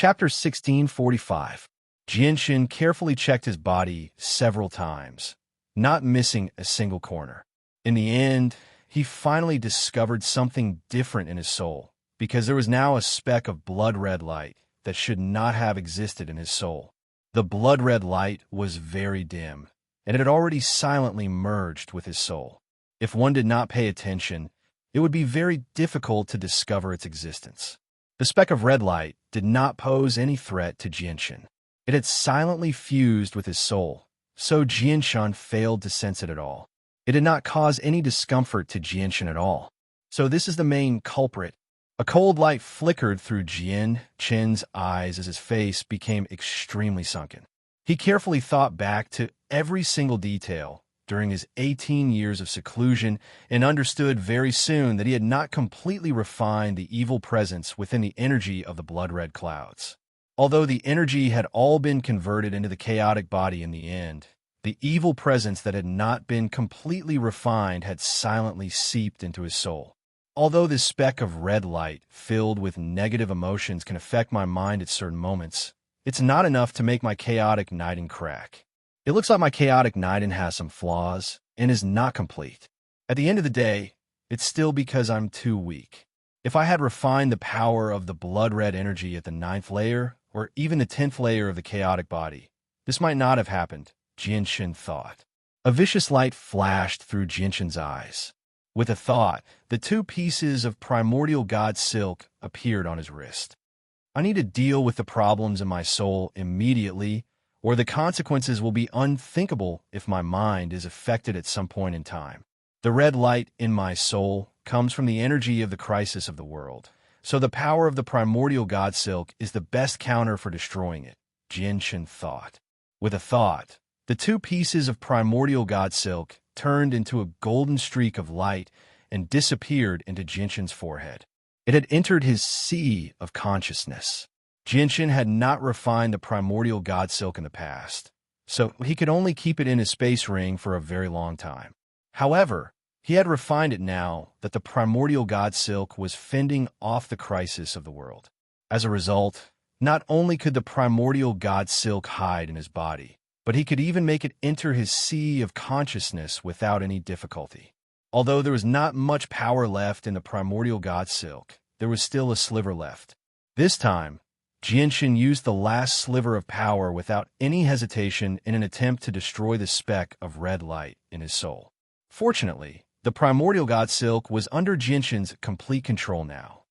Chapter 1645. Jianshin carefully checked his body several times, not missing a single corner. In the end, he finally discovered something different in his soul, because there was now a speck of blood-red light that should not have existed in his soul. The blood-red light was very dim, and it had already silently merged with his soul. If one did not pay attention, it would be very difficult to discover its existence. The speck of red light did not pose any threat to Jianshin. It had silently fused with his soul, so Jianshin failed to sense it at all. It did not cause any discomfort to Jianshin at all. So this is the main culprit. A cold light flickered through Jianshin's eyes as his face became extremely sunken. He carefully thought back to every single detail during his 18 years of seclusion and understood very soon that he had not completely refined the evil presence within the energy of the blood-red clouds. Although the energy had all been converted into the chaotic body in the end, the evil presence that had not been completely refined had silently seeped into his soul. Although this speck of red light filled with negative emotions can affect my mind at certain moments, it's not enough to make my chaotic Niden crack. It looks like my chaotic Niden has some flaws and is not complete. At the end of the day, it's still because I'm too weak. If I had refined the power of the blood-red energy at the 9th layer, or even the 10th layer of the chaotic body, this might not have happened, Jianshin thought. A vicious light flashed through Jianshin's eyes. With a thought, the 2 pieces of primordial god silk appeared on his wrist. I need to deal with the problems in my soul immediately, or the consequences will be unthinkable if my mind is affected at some point in time. The red light in my soul comes from the energy of the crisis of the world, so the power of the primordial god silk is the best counter for destroying it, Jianshin thought. With a thought, the 2 pieces of primordial god silk turned into a golden streak of light and disappeared into Jianshin's forehead. It had entered his sea of consciousness. Jianshin had not refined the primordial god silk in the past, so he could only keep it in his space ring for a very long time. However, he had refined it now that the primordial god silk was fending off the crisis of the world. As a result, not only could the primordial god silk hide in his body, but he could even make it enter his sea of consciousness without any difficulty. Although there was not much power left in the primordial god silk, there was still a sliver left. This time, Jianshin used the last sliver of power without any hesitation in an attempt to destroy the speck of red light in his soul. Fortunately, the primordial god silk was under Jianshin's complete control now.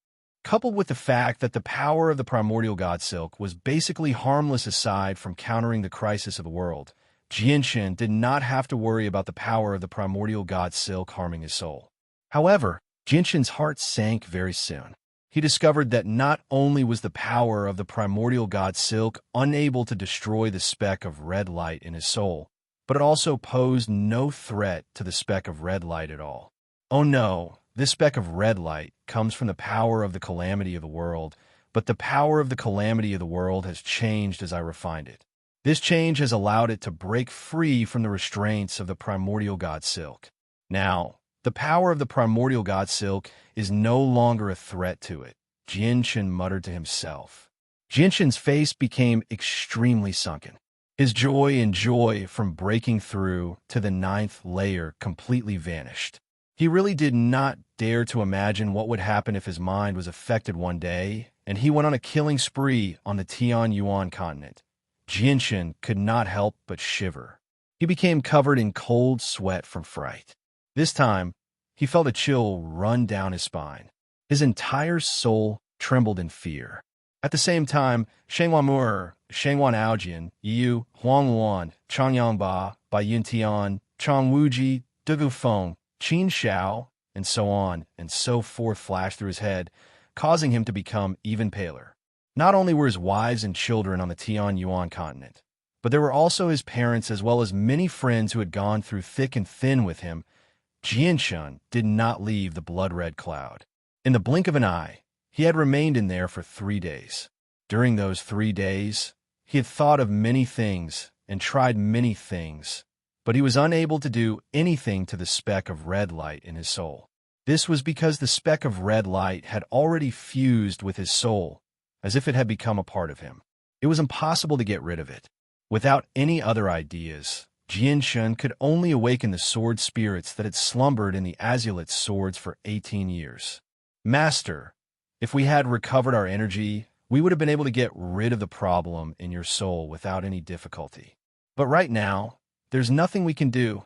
Coupled with the fact that the power of the primordial god silk was basically harmless aside from countering the crisis of the world, Jianshin did not have to worry about the power of the primordial god silk harming his soul. However, Jianshin's heart sank very soon. He discovered that not only was the power of the primordial god silk unable to destroy the speck of red light in his soul, but it also posed no threat to the speck of red light at all. Oh no, this speck of red light comes from the power of the calamity of the world, but the power of the calamity of the world has changed as I refined it. This change has allowed it to break free from the restraints of the primordial god silk. Now, the power of the primordial god silk is no longer a threat to it, Jianshin muttered to himself. Jianshin's face became extremely sunken. His joy from breaking through to the 9th layer completely vanished. He really did not dare to imagine what would happen if his mind was affected one day, and he went on a killing spree on the Tianyuan continent. Jianshin could not help but shiver. He became covered in cold sweat from fright. This time, he felt a chill run down his spine. His entire soul trembled in fear. At the same time, Shenghuan Aojian, Yu, Huangluan, Changyangba, Baiyuntian, Changwuji, Dugufeng, Qin Shao, and so on and so forth flashed through his head, causing him to become even paler. Not only were his wives and children on the Tianyuan continent, but there were also his parents as well as many friends who had gone through thick and thin with him. Jianshin did not leave the blood-red cloud. In the blink of an eye, he had remained in there for 3 days. During those 3 days, he had thought of many things and tried many things, but he was unable to do anything to the speck of red light in his soul. This was because the speck of red light had already fused with his soul, as if it had become a part of him. It was impossible to get rid of it. Without any other ideas, Jianshun could only awaken the sword spirits that had slumbered in the Azulite swords for 18 years. Master, if we had recovered our energy, we would have been able to get rid of the problem in your soul without any difficulty. But right now, there's nothing we can do,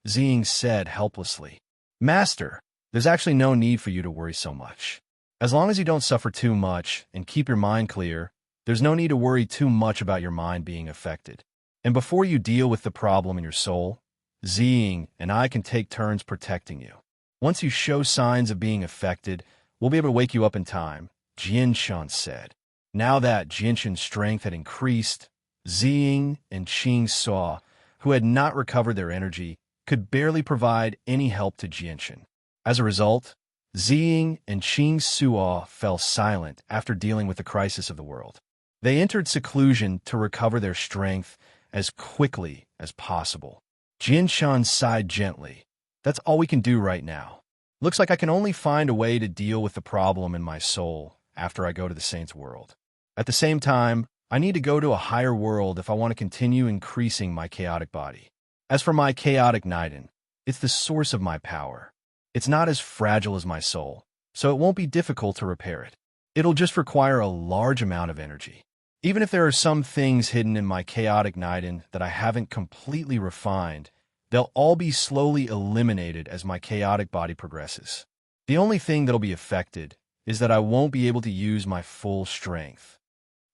Ziying said helplessly. Master, there's actually no need for you to worry so much. As long as you don't suffer too much and keep your mind clear, there's no need to worry too much about your mind being affected. And before you deal with the problem in your soul, Ziying and I can take turns protecting you. Once you show signs of being affected, we'll be able to wake you up in time, Jianshun said. Now that Jianshun's strength had increased, Ziying and Qing Suo, who had not recovered their energy, could barely provide any help to Jianshun. As a result, Ziying and Qing Suo fell silent after dealing with the crisis of the world. They entered seclusion to recover their strength as quickly as possible. Jianshun sighed gently. That's all we can do right now. Looks like I can only find a way to deal with the problem in my soul after I go to the Saint's world. At the same time, I need to go to a higher world if I want to continue increasing my chaotic body. As for my chaotic Niden, it's the source of my power. It's not as fragile as my soul, so it won't be difficult to repair it. It'll just require a large amount of energy. Even if there are some things hidden in my chaotic Niden that I haven't completely refined, they'll all be slowly eliminated as my chaotic body progresses. The only thing that'll be affected is that I won't be able to use my full strength.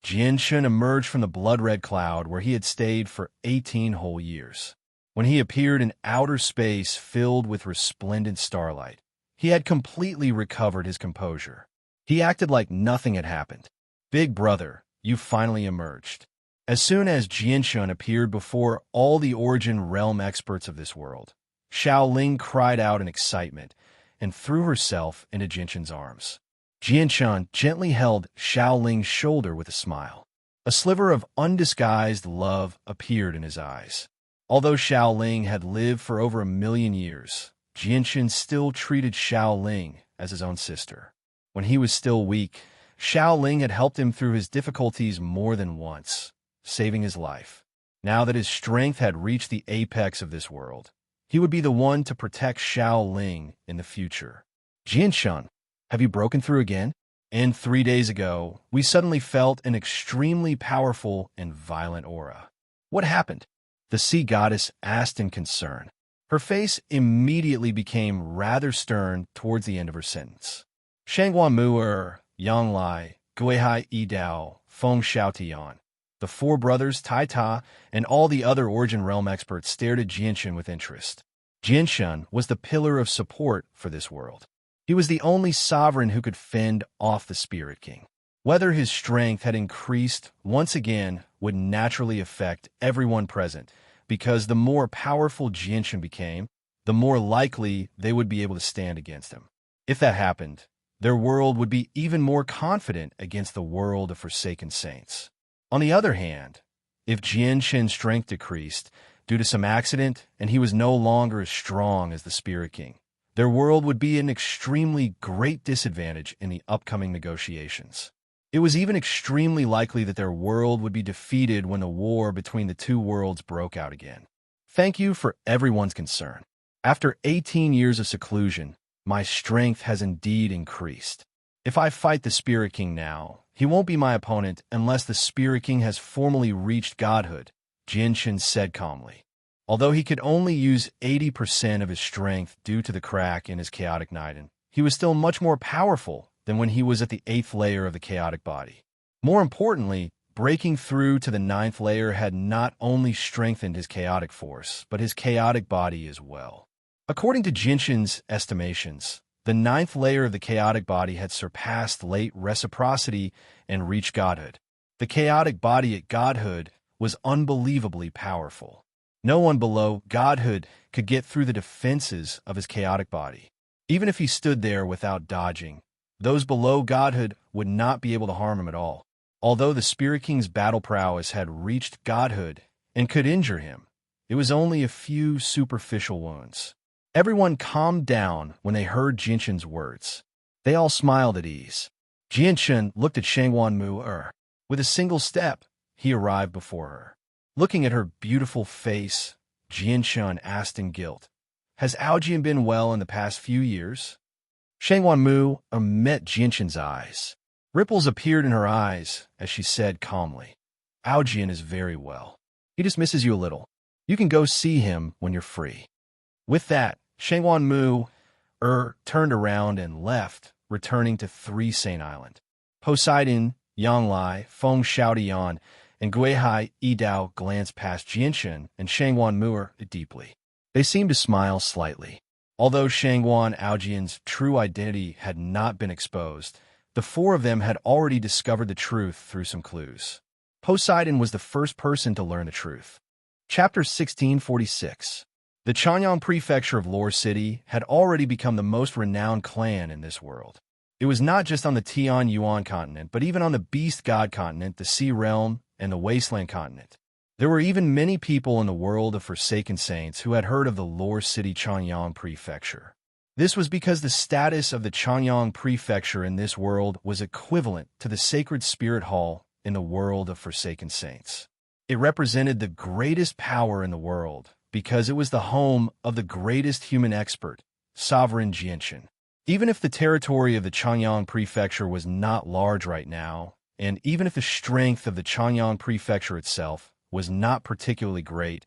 Jianshun emerged from the blood-red cloud where he had stayed for 18 whole years. When he appeared in outer space filled with resplendent starlight, he had completely recovered his composure. He acted like nothing had happened. Big brother, you finally emerged. As soon as Jianshun appeared before all the origin realm experts of this world, Xiaoling cried out in excitement and threw herself into Jianshun's arms. Jianshun gently held Xiaoling's shoulder with a smile. A sliver of undisguised love appeared in his eyes. Although Xiaoling had lived for over 1,000,000 years, Jianshun still treated Xiaoling as his own sister. When he was still weak, Xiaoling had helped him through his difficulties more than once, saving his life. Now that his strength had reached the apex of this world, he would be the one to protect Xiaoling in the future. Jianshun, have you broken through again? And 3 days ago, we suddenly felt an extremely powerful and violent aura. What happened? The sea goddess asked in concern. Her face immediately became rather stern towards the end of her sentence. Shanghua Mu'er, Yang Lai, Guihai Yidao, Feng Xiaotian. The four brothers, Tai Ta, and all the other Origin Realm experts stared at Jianshun with interest. Jianshun was the pillar of support for this world. He was the only sovereign who could fend off the Spirit King. Whether his strength had increased once again would naturally affect everyone present, because the more powerful Jianshun became, the more likely they would be able to stand against him. If that happened, their world would be even more confident against the world of Forsaken Saints. On the other hand, if Jianshun's strength decreased due to some accident and he was no longer as strong as the Spirit King, their world would be an extremely great disadvantage in the upcoming negotiations. It was even extremely likely that their world would be defeated when the war between the two worlds broke out again. Thank you for everyone's concern. After 18 years of seclusion, my strength has indeed increased. If I fight the Spirit King now, he won't be my opponent unless the Spirit King has formally reached godhood, Jianshun said calmly. Although he could only use 80% of his strength due to the crack in his chaotic Niden, he was still much more powerful than when he was at the 8th layer of the chaotic body. More importantly, breaking through to the 9th layer had not only strengthened his chaotic force, but his chaotic body as well. According to Jianshun's estimations, the 9th layer of the chaotic body had surpassed late reciprocity and reached godhood. The chaotic body at godhood was unbelievably powerful. No one below godhood could get through the defenses of his chaotic body. Even if he stood there without dodging, those below godhood would not be able to harm him at all. Although the Spirit King's battle prowess had reached godhood and could injure him, it was only a few superficial wounds. Everyone calmed down when they heard Jianshun's words. They all smiled at ease. Jianshun looked at Shangwan Mu. With a single step, he arrived before her. Looking at her beautiful face, Jianshun asked in guilt, "Has Aojian been well in the past few years?" Shangwan Mu met Jianshun's eyes. Ripples appeared in her eyes as she said calmly, "Aojian is very well. He just misses you a little. You can go see him when you're free." With that, Shangwan Mu turned around and left, returning to 3 Saint Island. Poseidon, Yanglai, Feng Xiaodian, and Guihai Yidao glanced past Jianshun and Shangwan Mu deeply. They seemed to smile slightly. Although Shangwan Aojian's true identity had not been exposed, the 4 of them had already discovered the truth through some clues. Poseidon was the first person to learn the truth. Chapter 1646. The Chanyang Prefecture of Lore City had already become the most renowned clan in this world. It was not just on the Tian Yuan continent, but even on the Beast God continent, the Sea Realm, and the Wasteland continent. There were even many people in the world of Forsaken Saints who had heard of the Lore City Chanyang Prefecture. This was because the status of the Chanyang Prefecture in this world was equivalent to the Sacred Spirit Hall in the world of Forsaken Saints. It represented the greatest power in the world because it was the home of the greatest human expert, Sovereign Jianshun. Even if the territory of the Chanyang Prefecture was not large right now, and even if the strength of the Chanyang Prefecture itself was not particularly great,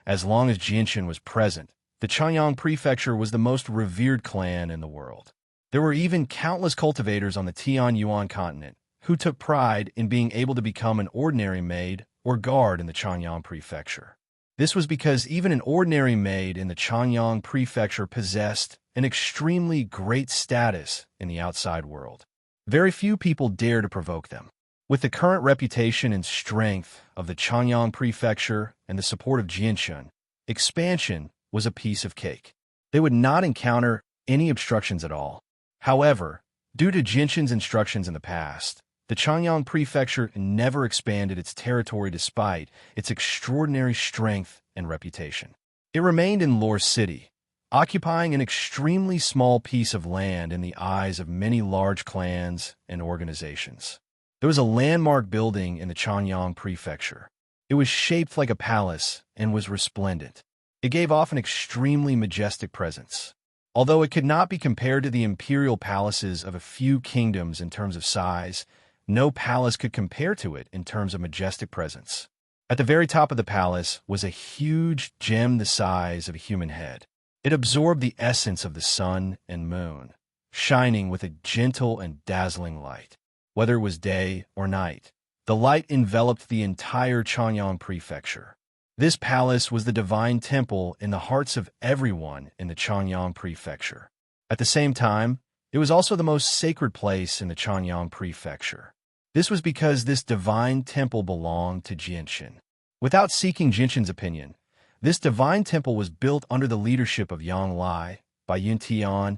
as long as Jianshun was present, the Chanyang Prefecture was the most revered clan in the world. There were even countless cultivators on the Tian Yuan continent who took pride in being able to become an ordinary maid or guard in the Chanyang Prefecture. This was because even an ordinary maid in the Chanyang Prefecture possessed an extremely great status in the outside world. Very few people dare to provoke them. With the current reputation and strength of the Chanyang Prefecture and the support of Jianshun, expansion was a piece of cake. They would not encounter any obstructions at all. However, due to Jianshun's instructions in the past, the Chanyang Prefecture never expanded its territory despite its extraordinary strength and reputation. It remained in Lore City, occupying an extremely small piece of land in the eyes of many large clans and organizations. There was a landmark building in the Chanyang Prefecture. It was shaped like a palace and was resplendent. It gave off an extremely majestic presence. Although it could not be compared to the imperial palaces of a few kingdoms in terms of size, no palace could compare to it in terms of majestic presence. At the very top of the palace was a huge gem the size of a human head. It absorbed the essence of the sun and moon, shining with a gentle and dazzling light. Whether it was day or night, the light enveloped the entire Chanyang Prefecture. This palace was the divine temple in the hearts of everyone in the Chanyang Prefecture. At the same time, it was also the most sacred place in the Chanyang Prefecture. This was because this divine temple belonged to Jianshun. Without seeking Jianshun's opinion, this divine temple was built under the leadership of Yang Lai, Bai Yuntian,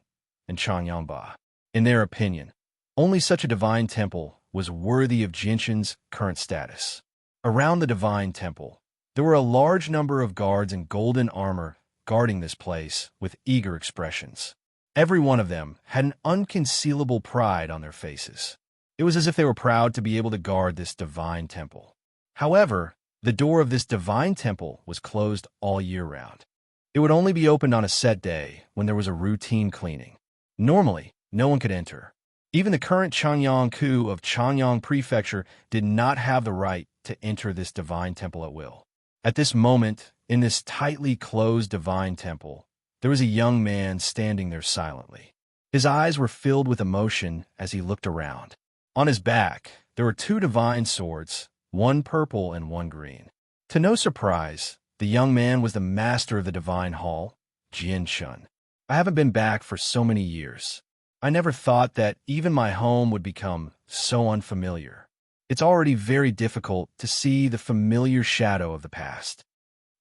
and Chanyang Ba. In their opinion, only such a divine temple was worthy of Jianshun's current status. Around the divine temple, there were a large number of guards in golden armor guarding this place with eager expressions. Every one of them had an unconcealable pride on their faces. It was as if they were proud to be able to guard this divine temple. However, the door of this divine temple was closed all year round. It would only be opened on a set day when there was a routine cleaning. Normally, no one could enter. Even the current Chanyang Ku of Chanyang Prefecture did not have the right to enter this divine temple at will. At this moment, in this tightly closed divine temple, there was a young man standing there silently. His eyes were filled with emotion as he looked around. On his back, there were 2 divine swords, one purple and one green. To no surprise, the young man was the master of the divine hall, Jianshun. I haven't been back for so many years. I never thought that even my home would become so unfamiliar. It's already very difficult to see the familiar shadow of the past.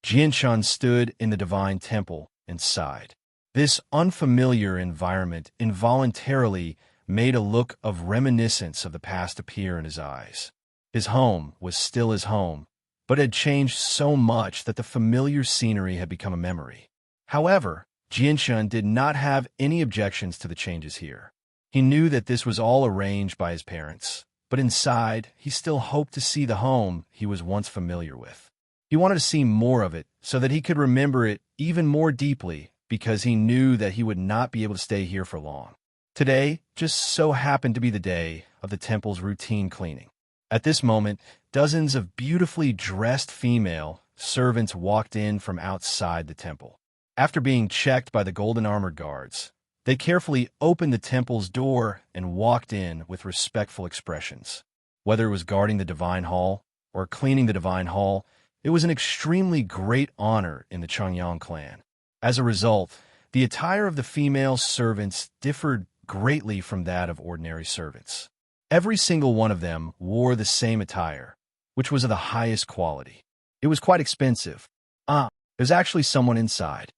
Jianshun stood in the divine temple and sighed. This unfamiliar environment involuntarily made a look of reminiscence of the past appear in his eyes. His home was still his home, but had changed so much that the familiar scenery had become a memory. However, Jianshun did not have any objections to the changes here. He knew that this was all arranged by his parents, but inside, he still hoped to see the home he was once familiar with. He wanted to see more of it so that he could remember it even more deeply, because he knew that he would not be able to stay here for long. Today just so happened to be the day of the temple's routine cleaning. At this moment, dozens of beautifully dressed female servants walked in from outside the temple. After being checked by the golden armored guards, they carefully opened the temple's door and walked in with respectful expressions. Whether it was guarding the divine hall or cleaning the divine hall, it was an extremely great honor in the Changyang clan. As a result, the attire of the female servants differed greatly from that of ordinary servants. Every single one of them wore the same attire, which was of the highest quality. It was quite expensive. There's actually someone inside.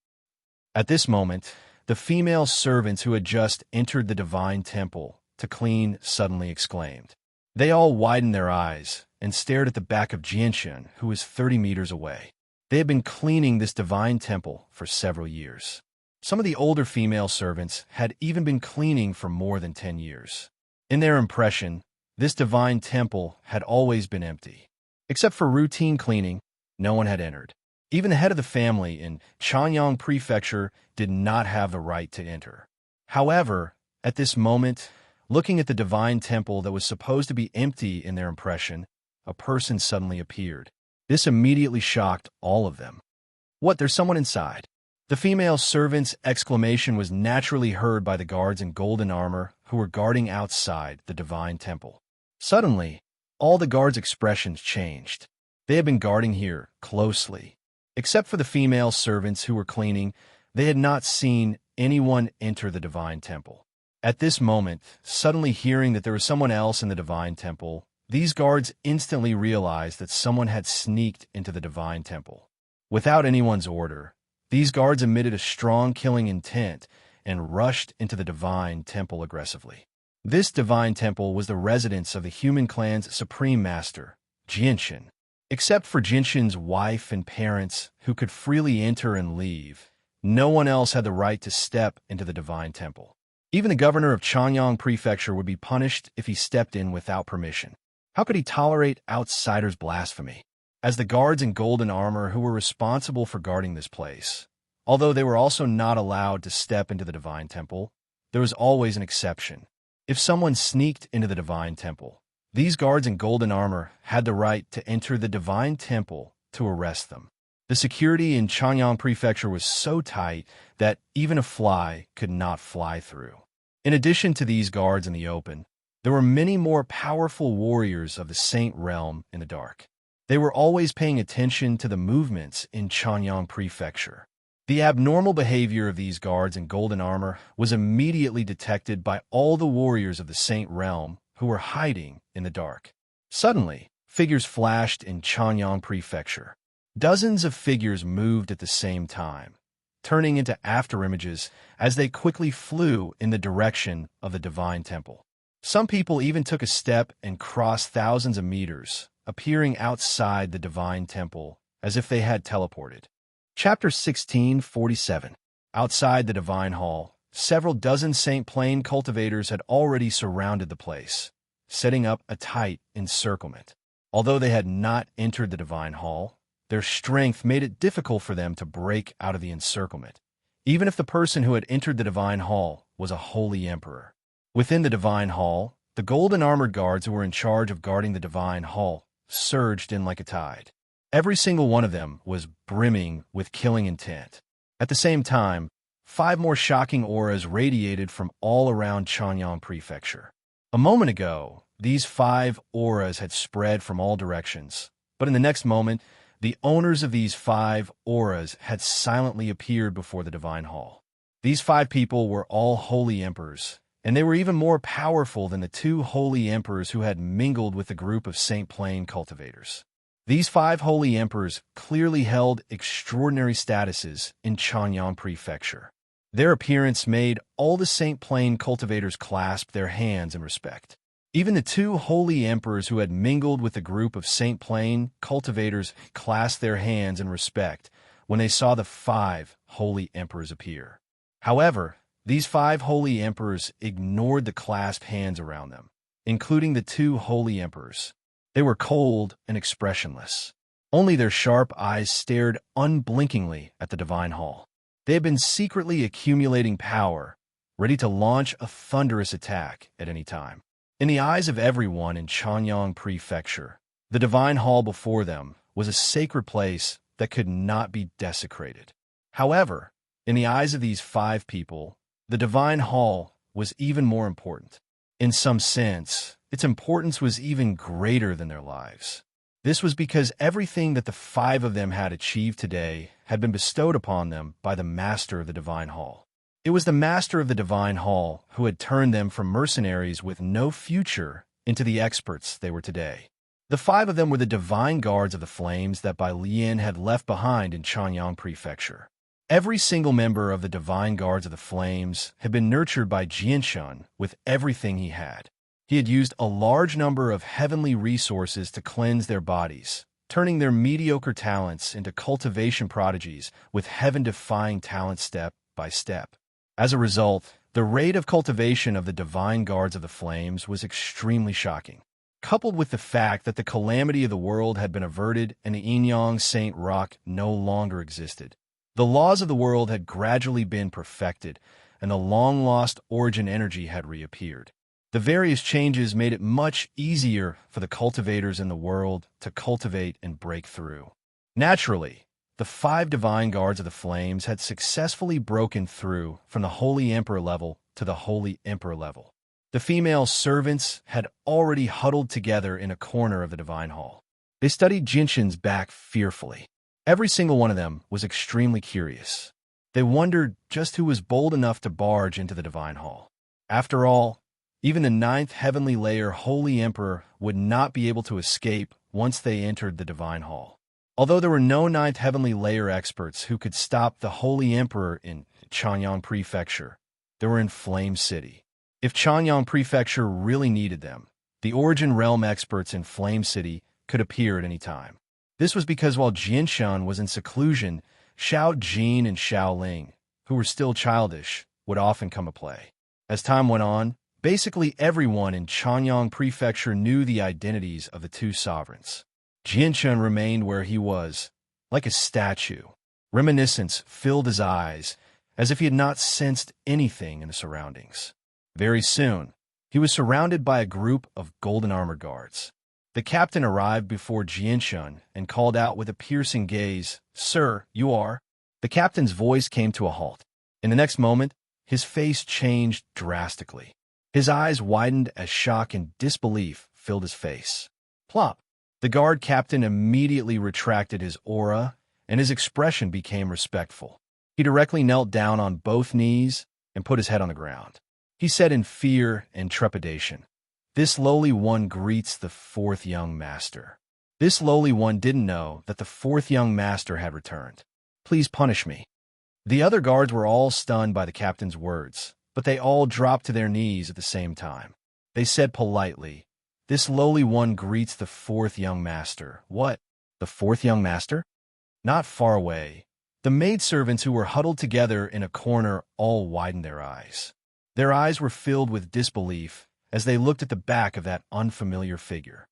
At this moment, the female servants who had just entered the divine temple to clean suddenly exclaimed. They all widened their eyes and stared at the back of Jianshan, who was 30 meters away. They had been cleaning this divine temple for several years. Some of the older female servants had even been cleaning for more than 10 years. In their impression, this divine temple had always been empty. Except for routine cleaning, no one had entered. Even the head of the family in Changyang Prefecture did not have the right to enter. However, at this moment, looking at the divine temple that was supposed to be empty in their impression, a person suddenly appeared. This immediately shocked all of them. What, there's someone inside? The female servant's exclamation was naturally heard by the guards in golden armor who were guarding outside the divine temple. Suddenly, all the guards' expressions changed. They had been guarding here closely. Except for the female servants who were cleaning, they had not seen anyone enter the divine temple. At this moment, suddenly hearing that there was someone else in the divine temple, these guards instantly realized that someone had sneaked into the divine temple. Without anyone's order, these guards emitted a strong killing intent and rushed into the divine temple aggressively. This divine temple was the residence of the human clan's supreme master, Jianshan. Except for Jianshan's wife and parents, who could freely enter and leave, no one else had the right to step into the divine temple. Even the governor of Changyang Prefecture would be punished if he stepped in without permission. How could he tolerate outsiders' blasphemy? As the guards in golden armor who were responsible for guarding this place, although they were also not allowed to step into the divine temple, there was always an exception. If someone sneaked into the divine temple, these guards in golden armor had the right to enter the divine temple to arrest them. The security in Changyang Prefecture was so tight that even a fly could not fly through. In addition to these guards in the open, there were many more powerful warriors of the Saint Realm in the dark. They were always paying attention to the movements in Changyang Prefecture. The abnormal behavior of these guards in golden armor was immediately detected by all the warriors of the Saint Realm who were hiding in the dark. Suddenly, figures flashed in Changyang Prefecture. Dozens of figures moved at the same time, turning into afterimages as they quickly flew in the direction of the divine temple. Some people even took a step and crossed thousands of meters, appearing outside the divine temple as if they had teleported. Chapter 1647. Outside the divine hall, several dozen Saint Plain cultivators had already surrounded the place, setting up a tight encirclement. Although they had not entered the divine hall, their strength made it difficult for them to break out of the encirclement, even if the person who had entered the divine hall was a holy emperor. Within the divine hall, the golden armored guards who were in charge of guarding the divine hall surged in like a tide. Every single one of them was brimming with killing intent. At the same time, 5 more shocking auras radiated from all around Changyang Prefecture. A moment ago, these 5 auras had spread from all directions, but in the next moment, the owners of these 5 auras had silently appeared before the divine hall. These 5 people were all holy emperors, and they were even more powerful than the 2 holy emperors who had mingled with the group of Saint Plain cultivators. These 5 holy emperors clearly held extraordinary statuses in Changyang Prefecture. Their appearance made all the Saint Plain cultivators clasp their hands in respect. Even the 2 holy emperors who had mingled with the group of Saint Plain cultivators clasped their hands in respect when they saw the 5 holy emperors appear. However, These 5 holy emperors ignored the clasped hands around them, including the 2 holy emperors. They were cold and expressionless. Only their sharp eyes stared unblinkingly at the divine hall. They had been secretly accumulating power, ready to launch a thunderous attack at any time. In the eyes of everyone in Chanyang Prefecture, the divine hall before them was a sacred place that could not be desecrated. However, in the eyes of these 5 people, the divine hall was even more important. In some sense, its importance was even greater than their lives. This was because everything that the 5 of them had achieved today had been bestowed upon them by the master of the divine hall. It was the master of the divine hall who had turned them from mercenaries with no future into the experts they were today. The 5 of them were the divine guards of the flames that Bai Lian had left behind in Chanyang Prefecture. Every single member of the divine guards of the flames had been nurtured by Jianshun with everything he had. He had used a large number of heavenly resources to cleanse their bodies, turning their mediocre talents into cultivation prodigies with heaven-defying talent step by step. As a result, the rate of cultivation of the divine guards of the flames was extremely shocking. Coupled with the fact that the calamity of the world had been averted and the Yinyang Saint Rock no longer existed, the laws of the world had gradually been perfected, and the long-lost origin energy had reappeared. The various changes made it much easier for the cultivators in the world to cultivate and break through. Naturally, the 5 divine guards of the flames had successfully broken through from the Holy Emperor level to the Holy Emperor level. The female servants had already huddled together in a corner of the divine hall. They studied Jinshin's back fearfully. Every single one of them was extremely curious. They wondered just who was bold enough to barge into the divine hall. After all, even the 9th heavenly layer Holy Emperor would not be able to escape once they entered the divine hall. Although there were no 9th heavenly layer experts who could stop the Holy Emperor in Chanyang Prefecture, they were in Flame City. If Chanyang Prefecture really needed them, the Origin Realm experts in Flame City could appear at any time. This was because while Jianshun was in seclusion, Xiao Jin and Xiao Ling, who were still childish, would often come to play. As time went on, basically everyone in Chanyang Prefecture knew the identities of the 2 sovereigns. Jianshun remained where he was, like a statue. Reminiscence filled his eyes, as if he had not sensed anything in the surroundings. Very soon, he was surrounded by a group of golden armored guards. The captain arrived before Jianshun and called out with a piercing gaze, "Sir, you are?" The captain's voice came to a halt. In the next moment, his face changed drastically. His eyes widened as shock and disbelief filled his face. Plop! The guard captain immediately retracted his aura, and his expression became respectful. He directly knelt down on both knees and put his head on the ground. He said in fear and trepidation, "This lowly one greets the 4th young master." This lowly one didn't know that the 4th young master had returned. "Please punish me." The other guards were all stunned by the captain's words, but they all dropped to their knees at the same time. They said politely, "This lowly one greets the 4th young master." What? The 4th young master? Not far away, the maidservants who were huddled together in a corner all widened their eyes. Their eyes were filled with disbelief as they looked at the back of that unfamiliar figure.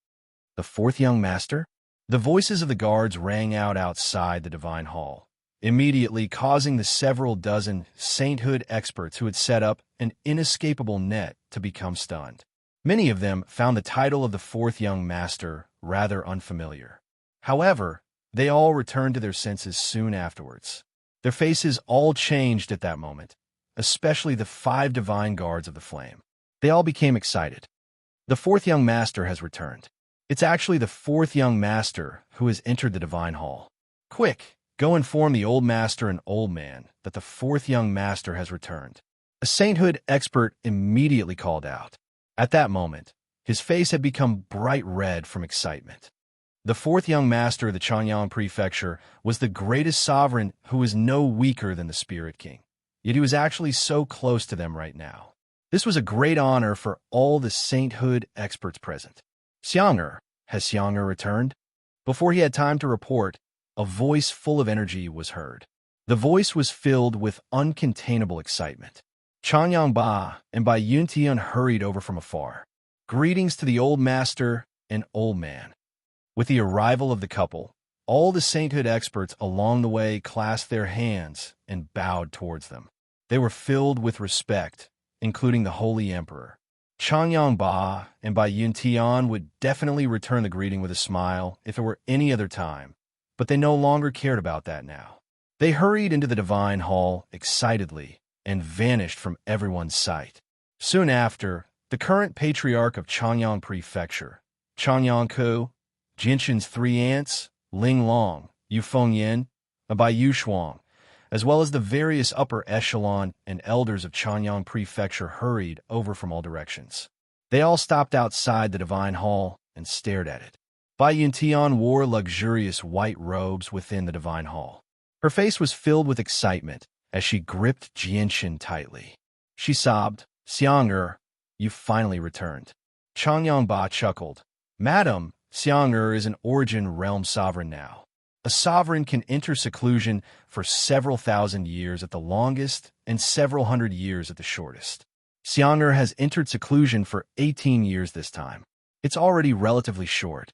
The 4th young master? The voices of the guards rang out outside the divine hall, immediately causing the several dozen sainthood experts who had set up an inescapable net to become stunned. Many of them found the title of the 4th young master rather unfamiliar. However, they all returned to their senses soon afterwards. Their faces all changed at that moment, especially the 5 divine guards of the flame. They all became excited. The 4th young master has returned. It's actually the 4th young master who has entered the divine hall. Quick, go inform the old master and old man that the 4th young master has returned. A sainthood expert immediately called out. At that moment, his face had become bright red from excitement. The 4th young master of the Chanyang Prefecture was the greatest sovereign who was no weaker than the Spirit King. Yet he was actually so close to them right now. This was a great honor for all the sainthood experts present. "Xiang'er, has Xiang'er returned?" Before he had time to report, a voice full of energy was heard. The voice was filled with uncontainable excitement. Changyang Ba and Bai Yuntian hurried over from afar. Greetings to the old master and old man. With the arrival of the couple, all the sainthood experts along the way clasped their hands and bowed towards them. They were filled with respect, including the Holy Emperor. Changyang Ba and Bai Yuntian would definitely return the greeting with a smile if it were any other time, but they no longer cared about that now. They hurried into the divine hall excitedly and vanished from everyone's sight. Soon after, the current patriarch of Changyang Prefecture, Changyang Ku, Jinshan's three aunts, Ling Long, Yu Fengyan, and Bai Yu Shuang, as well as the various upper echelon and elders of Changyang Prefecture hurried over from all directions. They all stopped outside the divine hall and stared at it. Bai Yuntian wore luxurious white robes within the divine hall. Her face was filled with excitement as she gripped Jinshan tightly. She sobbed, "Xiang you finally returned." Changyang Ba chuckled. "Madam, Xiang is an origin realm sovereign now. A sovereign can enter seclusion for several thousand years at the longest and several hundred years at the shortest. Xiang has entered seclusion for 18 years this time. It's already relatively short."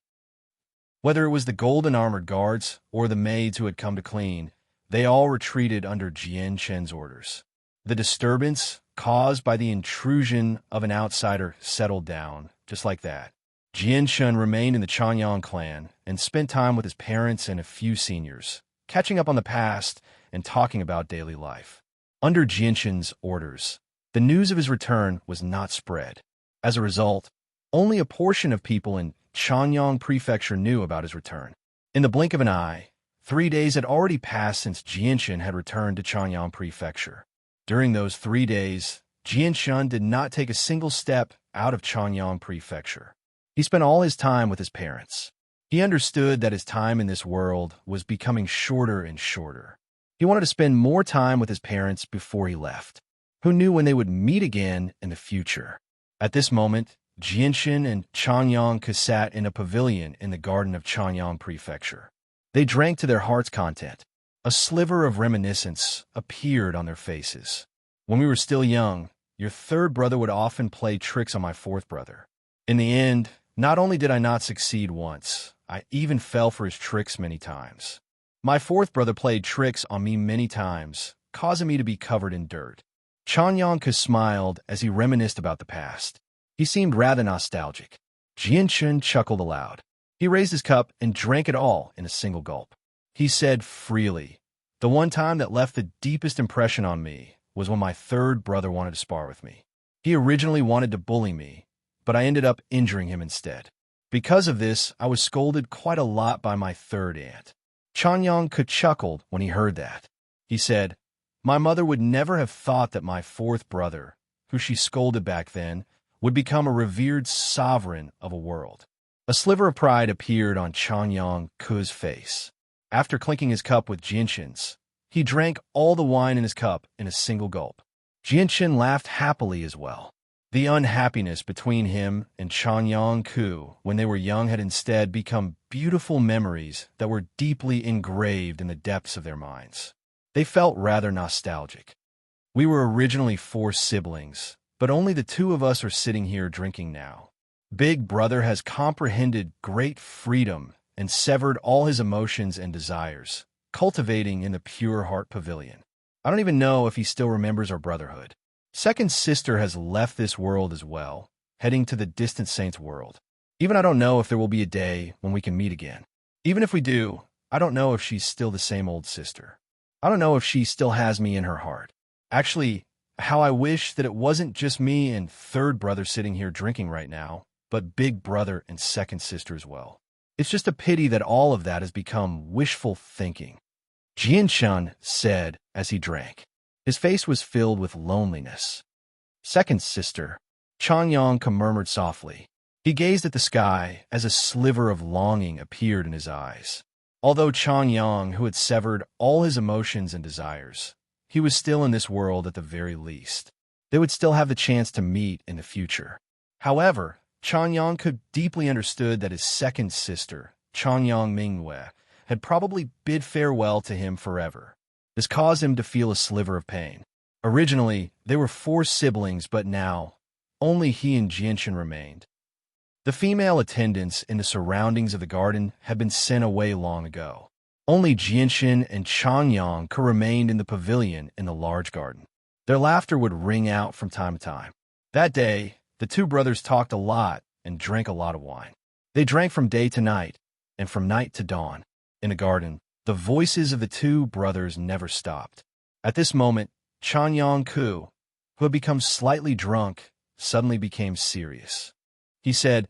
Whether it was the golden armored guards or the maids who had come to clean, they all retreated under Jian Chen's orders. The disturbance caused by the intrusion of an outsider settled down, just like that. Jian Chen remained in the Changyang clan and spent time with his parents and a few seniors, catching up on the past and talking about daily life. Under Jian Chen's orders, the news of his return was not spread. As a result, only a portion of people in Changyang Prefecture knew about his return. In the blink of an eye, 3 days had already passed since Jianshan had returned to Changyang Prefecture. During those 3 days, Jianshan did not take a single step out of Changyang Prefecture. He spent all his time with his parents. He understood that his time in this world was becoming shorter and shorter. He wanted to spend more time with his parents before he left. Who knew when they would meet again in the future? At this moment, Jianshan and Changyang sat in a pavilion in the garden of Changyang Prefecture. They drank to their heart's content. A sliver of reminiscence appeared on their faces. "When we were still young, your third brother would often play tricks on my fourth brother. In the end, not only did I not succeed once, I even fell for his tricks many times. My fourth brother played tricks on me many times, causing me to be covered in dirt." Changyang smiled as he reminisced about the past. He seemed rather nostalgic. Jianshan chuckled aloud. He raised his cup and drank it all in a single gulp. He said freely, "The one time that left the deepest impression on me was when my third brother wanted to spar with me. He originally wanted to bully me, but I ended up injuring him instead. Because of this, I was scolded quite a lot by my third aunt." Changyang chuckled when he heard that. He said, "My mother would never have thought that my fourth brother, who she scolded back then, would become a revered sovereign of a world." A sliver of pride appeared on Changyang Ku's face. After clinking his cup with Jianshan's, he drank all the wine in his cup in a single gulp. Jianshan laughed happily as well. The unhappiness between him and Changyang Ku when they were young had instead become beautiful memories that were deeply engraved in the depths of their minds. They felt rather nostalgic. "We were originally 4 siblings, but only the 2 of us are sitting here drinking now. Big Brother has comprehended great freedom and severed all his emotions and desires, cultivating in the pure heart pavilion. I don't even know if he still remembers our brotherhood. Second sister has left this world as well, heading to the distant saint's world. Even I don't know if there will be a day when we can meet again. Even if we do, I don't know if she's still the same old sister. I don't know if she still has me in her heart. Actually, how I wish that it wasn't just me and third brother sitting here drinking right now, but big brother and second sister as well. It's just a pity that all of that has become wishful thinking," Jianshan said as he drank. His face was filled with loneliness. "Second sister," Changyang murmured softly. He gazed at the sky as a sliver of longing appeared in his eyes. Although Changyang, who had severed all his emotions and desires, he was still in this world at the very least. They would still have the chance to meet in the future. However, Changyang could deeply understood that his second sister, Changyang Mingwei, had probably bid farewell to him forever. This caused him to feel a sliver of pain. Originally, there were 4 siblings, but now, only he and Jianshan remained. The female attendants in the surroundings of the garden had been sent away long ago. Only Jianshan and Changyang could remain in the pavilion in the large garden. Their laughter would ring out from time to time. That day, the 2 brothers talked a lot and drank a lot of wine. They drank from day to night, and from night to dawn. In the garden, the voices of the 2 brothers never stopped. At this moment, Changyang Ku, who had become slightly drunk, suddenly became serious. He said,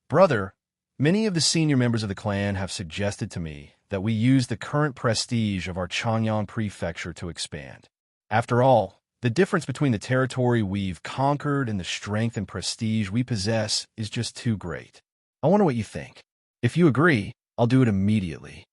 "Brother, many of the senior members of the clan have suggested to me that we use the current prestige of our Changyang prefecture to expand. After all, the difference between the territory we've conquered and the strength and prestige we possess is just too great. I wonder what you think. If you agree, I'll do it immediately."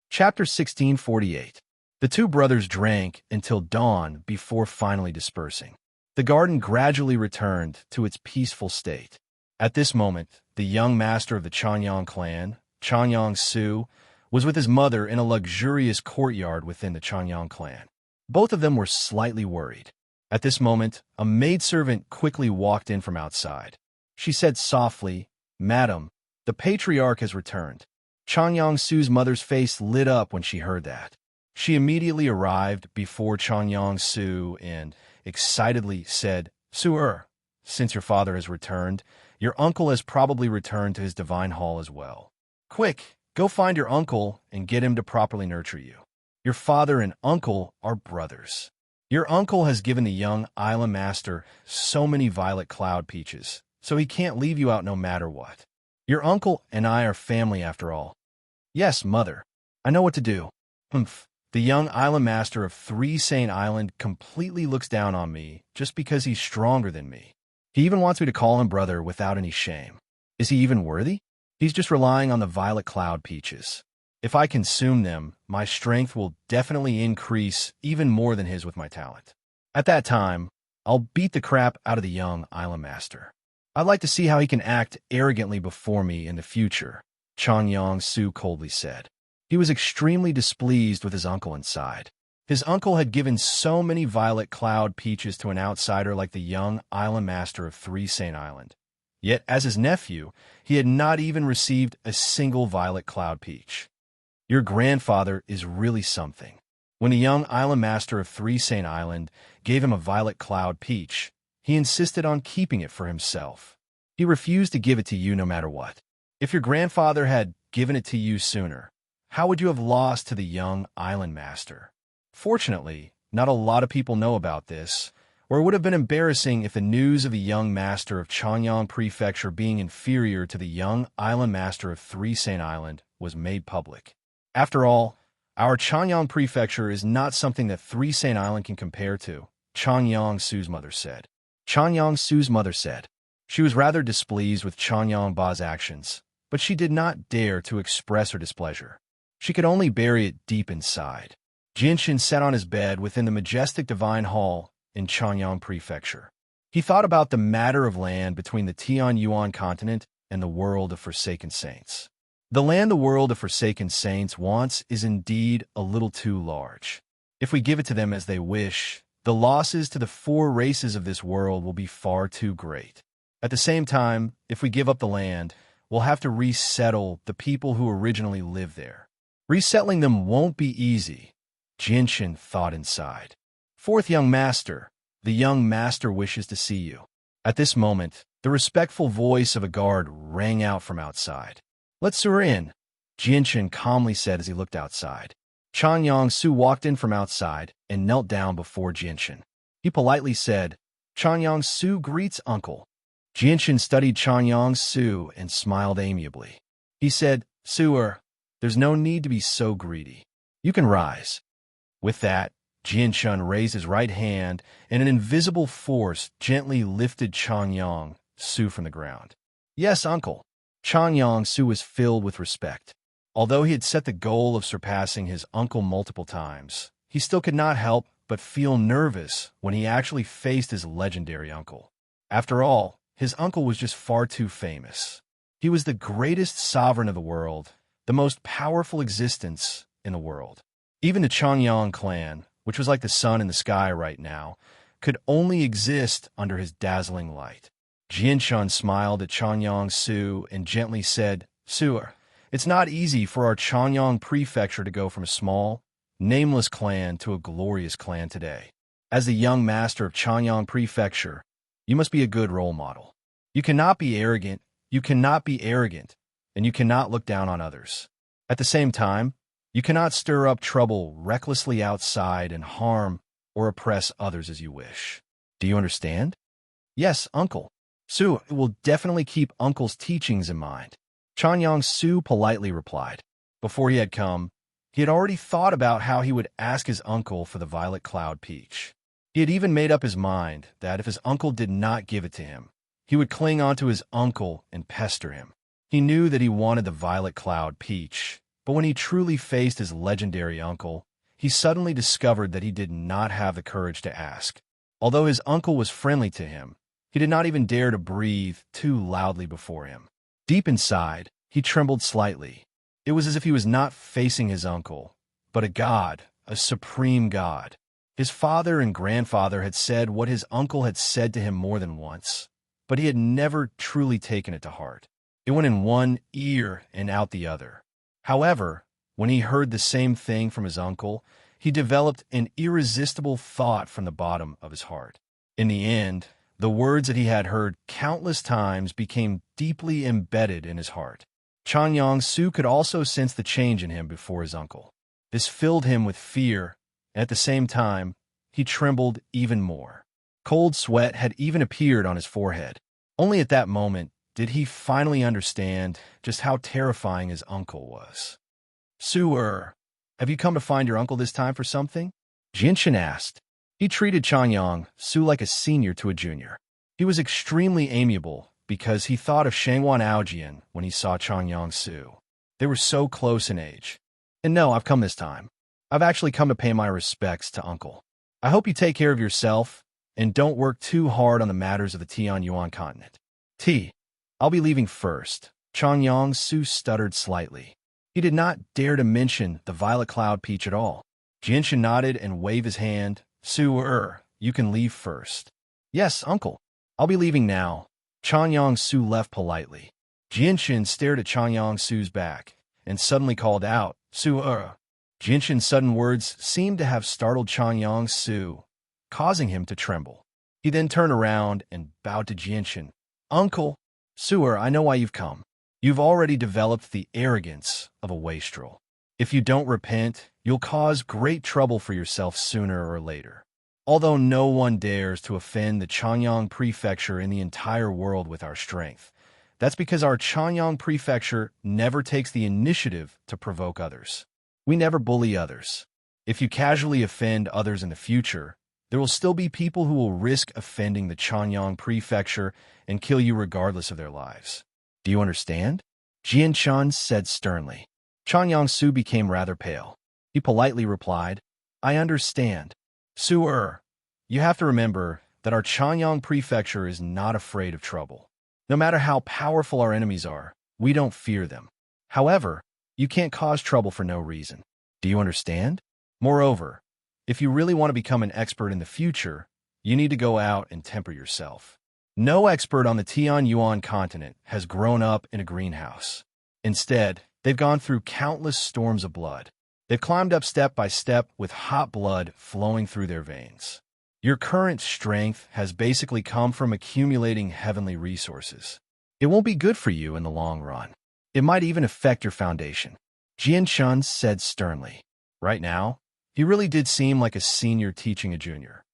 Chapter 1648. The 2 brothers drank until dawn before finally dispersing. The garden gradually returned to its peaceful state. At this moment, the young master of the Changyang clan, Changyang Su, was with his mother in a luxurious courtyard within the Changyang clan. Both of them were slightly worried. At this moment, a maidservant quickly walked in from outside. She said softly, "Madam, the patriarch has returned." Changyang Su's mother's face lit up when she heard that. She immediately arrived before Changyang Su and excitedly said, "Su, since your father has returned, your uncle has probably returned to his divine hall as well. Quick, go find your uncle and get him to properly nurture you. Your father and uncle are brothers. Your uncle has given the young island master so many violet cloud peaches, so he can't leave you out no matter what. Your uncle and I are family after all." "Yes, mother. I know what to do." "Humph. The young island master of 3 Saint Island completely looks down on me just because he's stronger than me. He even wants me to call him brother without any shame. Is he even worthy? He's just relying on the violet cloud peaches. If I consume them, my strength will definitely increase even more than his with my talent. At that time, I'll beat the crap out of the young island master. I'd like to see how he can act arrogantly before me in the future," Changyang Su coldly said. He was extremely displeased with his uncle inside. His uncle had given so many violet cloud peaches to an outsider like the young island master of 3 Saint Island. Yet, as his nephew, he had not even received a single violet cloud peach. "Your grandfather is really something." When the young island master of 3 Saint Island gave him a violet cloud peach, he insisted on keeping it for himself. He refused to give it to you no matter what. If your grandfather had given it to you sooner, how would you have lost to the young island master? Fortunately, not a lot of people know about this, or it would have been embarrassing if the news of the young master of Changyang Prefecture being inferior to the young island master of 3 Saint Island was made public. After all, our Changyang Prefecture is not something that 3 Saint Island can compare to, Changyang Su's mother said. Changyang Su's mother said. She was rather displeased with Changyang Ba's actions, but she did not dare to express her displeasure. She could only bury it deep inside. Jianshan sat on his bed within the majestic divine hall in Changyang Prefecture. He thought about the matter of land between the Tianyuan continent and the world of Forsaken Saints. The land the world of Forsaken Saints wants is indeed a little too large. If we give it to them as they wish, the losses to the 4 races of this world will be far too great. At the same time, if we give up the land, we'll have to resettle the people who originally lived there. Resettling them won't be easy, Jianshan thought inside. "Fourth young master, the young master wishes to see you." At this moment, the respectful voice of a guard rang out from outside. "Let's her in," Jianshan calmly said as he looked outside. Changyang Su walked in from outside and knelt down before Jianshan. He politely said, "Changyang Su greets uncle." Jianshan studied Changyang Su and smiled amiably. He said, "Su, there's no need to be so greedy. You can rise." With that, Jianshan raised his right hand, and an invisible force gently lifted Changyang Su from the ground. "Yes, uncle." Changyang Su was filled with respect. Although he had set the goal of surpassing his uncle multiple times, he still could not help but feel nervous when he actually faced his legendary uncle. After all, his uncle was just far too famous. He was the greatest sovereign of the world, the most powerful existence in the world. Even the Changyang clan, which was like the sun in the sky right now, could only exist under his dazzling light. Jianshun smiled at Chanyang Su and gently said, "Su, it's not easy for our Chanyang prefecture to go from a small, nameless clan to a glorious clan today. As the young master of Chanyang prefecture, you must be a good role model. You cannot be arrogant, and you cannot look down on others. At the same time, you cannot stir up trouble recklessly outside and harm or oppress others as you wish. Do you understand?" "Yes, uncle." Su will definitely keep uncle's teachings in mind. Chanyang Su politely replied. Before he had come, he had already thought about how he would ask his uncle for the violet cloud peach. He had even made up his mind that if his uncle did not give it to him, he would cling on to his uncle and pester him. He knew that he wanted the violet cloud peach, but when he truly faced his legendary uncle, he suddenly discovered that he did not have the courage to ask. Although his uncle was friendly to him, he did not even dare to breathe too loudly before him. Deep inside, he trembled slightly. It was as if he was not facing his uncle, but a god, a supreme god. His father and grandfather had said what his uncle had said to him more than once, but he had never truly taken it to heart. It went in one ear and out the other. However, when he heard the same thing from his uncle, he developed an irresistible thought from the bottom of his heart. In the end, the words that he had heard countless times became deeply embedded in his heart. Chanyang Su could also sense the change in him before his uncle. This filled him with fear, and at the same time, he trembled even more. Cold sweat had even appeared on his forehead. Only at that moment did he finally understand just how terrifying his uncle was. "Su, have you come to find your uncle this time for something?" Jianshun asked. He treated Chanyang Su like a senior to a junior. He was extremely amiable because he thought of Shangwan Aojian when he saw Chanyang Su. They were so close in age. "And no, I've come this time. I've actually come to pay my respects to Uncle. I hope you take care of yourself and don't work too hard on the matters of the Tianyuan continent." "I'll be leaving first." Chanyang Su stuttered slightly. He did not dare to mention the violet cloud peach at all. Jianshun nodded and waved his hand. "Su, you can leave first." "Yes, uncle. I'll be leaving now." Chanyang Su left politely. Jianshun stared at Chanyang Su's back and suddenly called out, "Su, Jianshun's sudden words seemed to have startled Chanyang Su, causing him to tremble. He then turned around and bowed to Jianshun. "Uncle, Su, I know why you've come. You've already developed the arrogance of a wastrel. If you don't repent, you'll cause great trouble for yourself sooner or later. Although no one dares to offend the Chanyang Prefecture in the entire world with our strength, that's because our Chanyang Prefecture never takes the initiative to provoke others. We never bully others. If you casually offend others in the future, there will still be people who will risk offending the Chanyang Prefecture and kill you regardless of their lives. Do you understand?" Jianshun said sternly. Chanyang Su became rather pale. He politely replied, "I understand. Su, you have to remember that our Chanyang Prefecture is not afraid of trouble. No matter how powerful our enemies are, we don't fear them. However, you can't cause trouble for no reason. Do you understand? Moreover, if you really want to become an expert in the future, you need to go out and temper yourself. No expert on the Tianyuan continent has grown up in a greenhouse. Instead, they've gone through countless storms of blood. They've climbed up step by step with hot blood flowing through their veins. Your current strength has basically come from accumulating heavenly resources. It won't be good for you in the long run. It might even affect your foundation." Jianshun said sternly. Right now, he really did seem like a senior teaching a junior.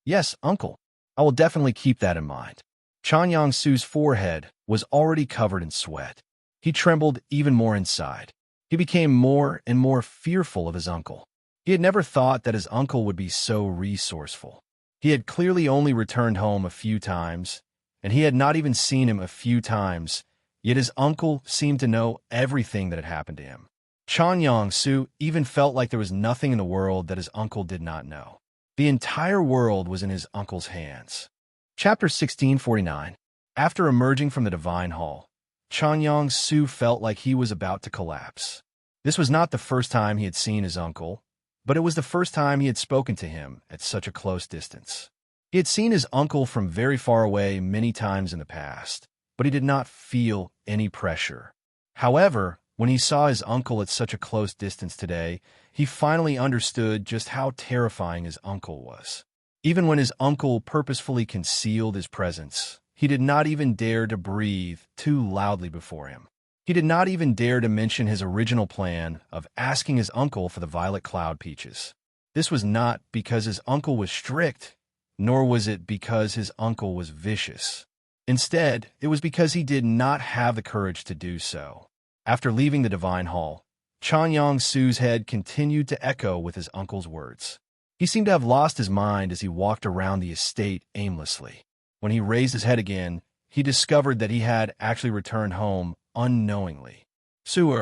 "Yes, uncle. I will definitely keep that in mind." Chanyang Su's forehead was already covered in sweat. He trembled even more inside. He became more and more fearful of his uncle. He had never thought that his uncle would be so resourceful. He had clearly only returned home a few times, and he had not even seen him a few times, yet his uncle seemed to know everything that had happened to him. Chanyang Su even felt like there was nothing in the world that his uncle did not know. The entire world was in his uncle's hands. Chapter 1649. After emerging from the Divine Hall, Chanyang Su felt like he was about to collapse. This was not the first time he had seen his uncle, but it was the first time he had spoken to him at such a close distance. He had seen his uncle from very far away many times in the past, but he did not feel any pressure. However, when he saw his uncle at such a close distance today, he finally understood just how terrifying his uncle was. Even when his uncle purposefully concealed his presence, he did not even dare to breathe too loudly before him. He did not even dare to mention his original plan of asking his uncle for the violet cloud peaches. This was not because his uncle was strict, nor was it because his uncle was vicious. Instead, it was because he did not have the courage to do so. After leaving the divine hall, Chanyang Su's head continued to echo with his uncle's words. He seemed to have lost his mind as he walked around the estate aimlessly. When he raised his head again, he discovered that he had actually returned home unknowingly. Su,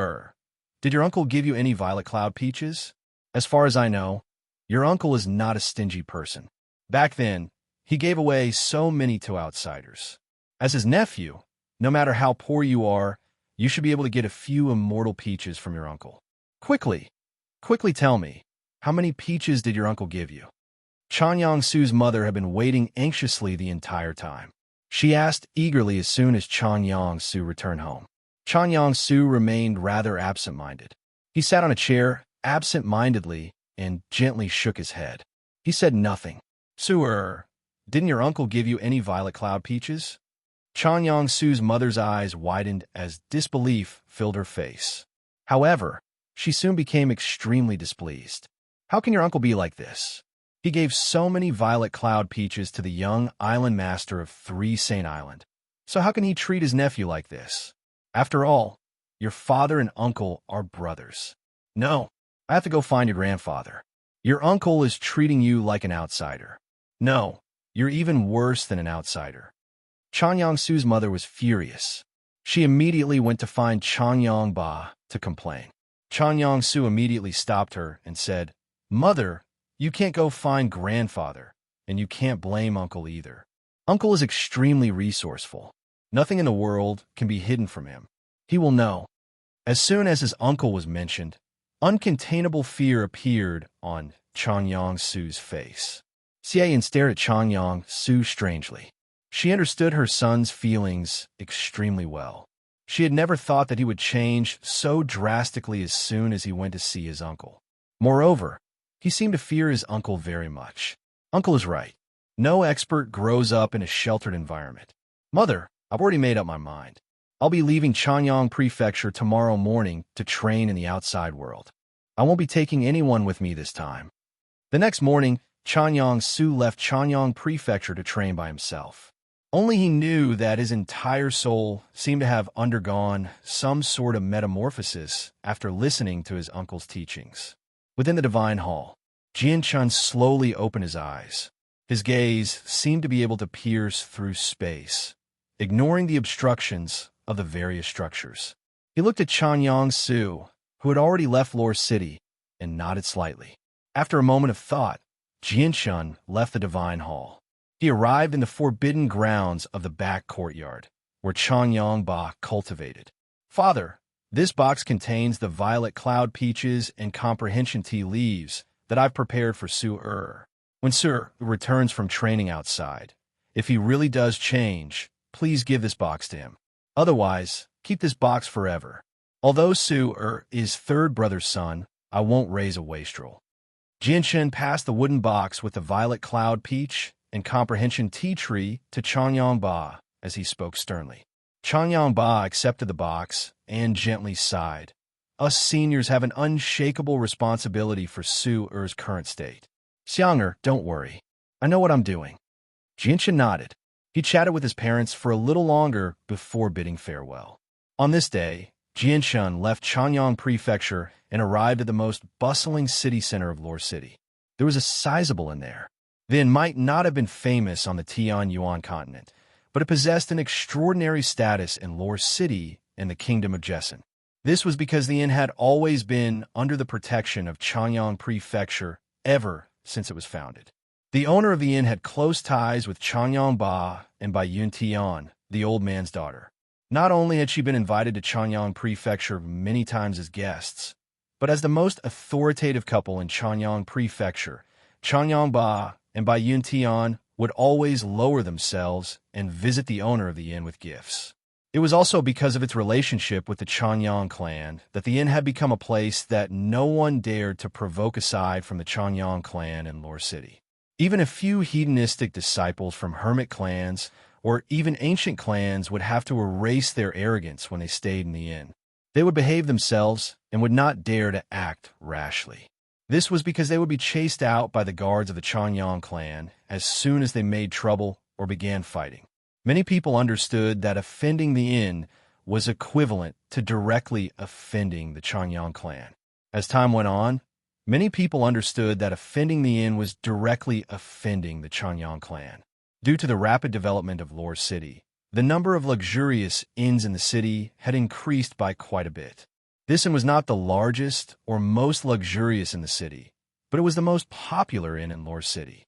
did your uncle give you any violet cloud peaches? As far as I know, your uncle is not a stingy person. Back then, he gave away so many to outsiders. As his nephew, no matter how poor you are, you should be able to get a few immortal peaches from your uncle. Quickly tell me, how many peaches did your uncle give you? Chanyang Su's mother had been waiting anxiously the entire time. She asked eagerly as soon as Chanyang Su returned home. Chanyang Su remained rather absent-minded. He sat on a chair absent-mindedly and gently shook his head. He said nothing. Su, didn't your uncle give you any violet cloud peaches? Chanyang Su's mother's eyes widened as disbelief filled her face. However, she soon became extremely displeased. How can your uncle be like this? He gave so many violet cloud peaches to the young island master of 3 Saint Island. So how can he treat his nephew like this? After all, your father and uncle are brothers. No, I have to go find your grandfather. Your uncle is treating you like an outsider. No, you're even worse than an outsider. Chanyang Su's mother was furious. She immediately went to find Chanyang Ba to complain. Chanyang Su immediately stopped her and said, Mother, you can't go find grandfather, and you can't blame uncle either. Uncle is extremely resourceful. Nothing in the world can be hidden from him. He will know. As soon as his uncle was mentioned, uncontainable fear appeared on Chanyang Su's face. Xiayan stared at Chanyang Su strangely. She understood her son's feelings extremely well. She had never thought that he would change so drastically as soon as he went to see his uncle. Moreover, he seemed to fear his uncle very much. Uncle is right. No expert grows up in a sheltered environment. Mother, I've already made up my mind. I'll be leaving Chanyang Prefecture tomorrow morning to train in the outside world. I won't be taking anyone with me this time. The next morning, Chanyang Su left Chanyang Prefecture to train by himself. Only he knew that his entire soul seemed to have undergone some sort of metamorphosis after listening to his uncle's teachings. Within the divine hall, Jianchun slowly opened his eyes. His gaze seemed to be able to pierce through space, ignoring the obstructions of the various structures. He looked at Chanyang Su, who had already left Lore City, and nodded slightly. After a moment of thought, Jianchun left the divine hall. He arrived in the forbidden grounds of the back courtyard, where Chanyang Ba cultivated. Father, this box contains the violet cloud peaches and comprehension tea leaves that I've prepared for Su. When Su returns from training outside, if he really does change, please give this box to him. Otherwise, keep this box forever. Although Su is third brother's son, I won't raise a wastrel. Jianchun passed the wooden box with the violet cloud peach and comprehension tea tree to Chanyang Ba as he spoke sternly. Chanyang Ba accepted the box and gently sighed. Us seniors have an unshakable responsibility for Su's current state. Xiang'er, don't worry. I know what I'm doing. Jianchun nodded. He chatted with his parents for a little longer before bidding farewell. On this day, Jianchun left Chanyang Prefecture and arrived at the most bustling city center of Lore City. There was a sizable inn there. The inn might not have been famous on the Tianyuan continent, but it possessed an extraordinary status in Lore City and the Kingdom of Jessen. This was because the inn had always been under the protection of Chanyang Prefecture ever since it was founded. The owner of the inn had close ties with Chanyang Ba and Bai Yun Tian, the old man's daughter. Not only had she been invited to Chanyang Prefecture many times as guests, but as the most authoritative couple in Chanyang Prefecture, Chanyang Ba and by Yuntian would always lower themselves and visit the owner of the inn with gifts. It was also because of its relationship with the Changyang clan that the inn had become a place that no one dared to provoke aside from the Changyang clan in Lore City. Even a few hedonistic disciples from hermit clans or even ancient clans would have to erase their arrogance when they stayed in the inn. They would behave themselves and would not dare to act rashly. This was because they would be chased out by the guards of the Changyang clan as soon as they made trouble or began fighting. Many people understood that offending the inn was equivalent to directly offending the Changyang clan. As time went on, many people understood that offending the inn was directly offending the Changyang clan. Due to the rapid development of Lore City, the number of luxurious inns in the city had increased by quite a bit. This inn was not the largest or most luxurious in the city, but it was the most popular inn in Lore City.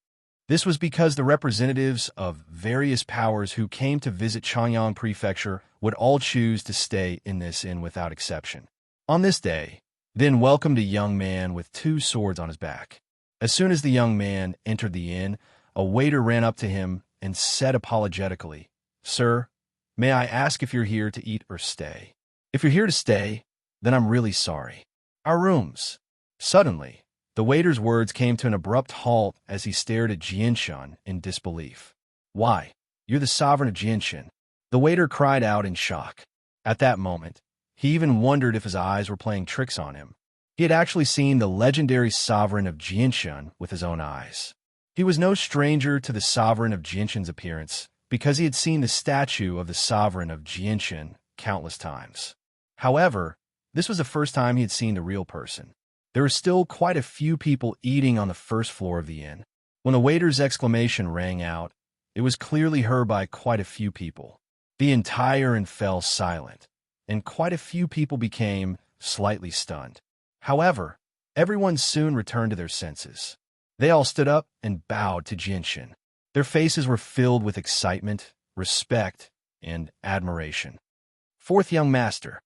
This was because the representatives of various powers who came to visit Changyang Prefecture would all choose to stay in this inn without exception. On this day, then welcomed a young man with 2 swords on his back. As soon as the young man entered the inn, a waiter ran up to him and said apologetically, "Sir, may I ask if you're here to eat or stay? If you're here to stay, then I'm really sorry. Our rooms." Suddenly, the waiter's words came to an abrupt halt as he stared at Jianshan in disbelief. "Why, you're the sovereign of Jianshan," the waiter cried out in shock. At that moment, he even wondered if his eyes were playing tricks on him. He had actually seen the legendary sovereign of Jianshan with his own eyes. He was no stranger to the sovereign of Jianshan's appearance because he had seen the statue of the sovereign of Jianshan countless times. However, this was the first time he had seen the real person. There were still quite a few people eating on the first floor of the inn. When the waiter's exclamation rang out, it was clearly heard by quite a few people. The entire inn fell silent, and quite a few people became slightly stunned. However, everyone soon returned to their senses. They all stood up and bowed to Jianshan. Their faces were filled with excitement, respect, and admiration. "Fourth young master."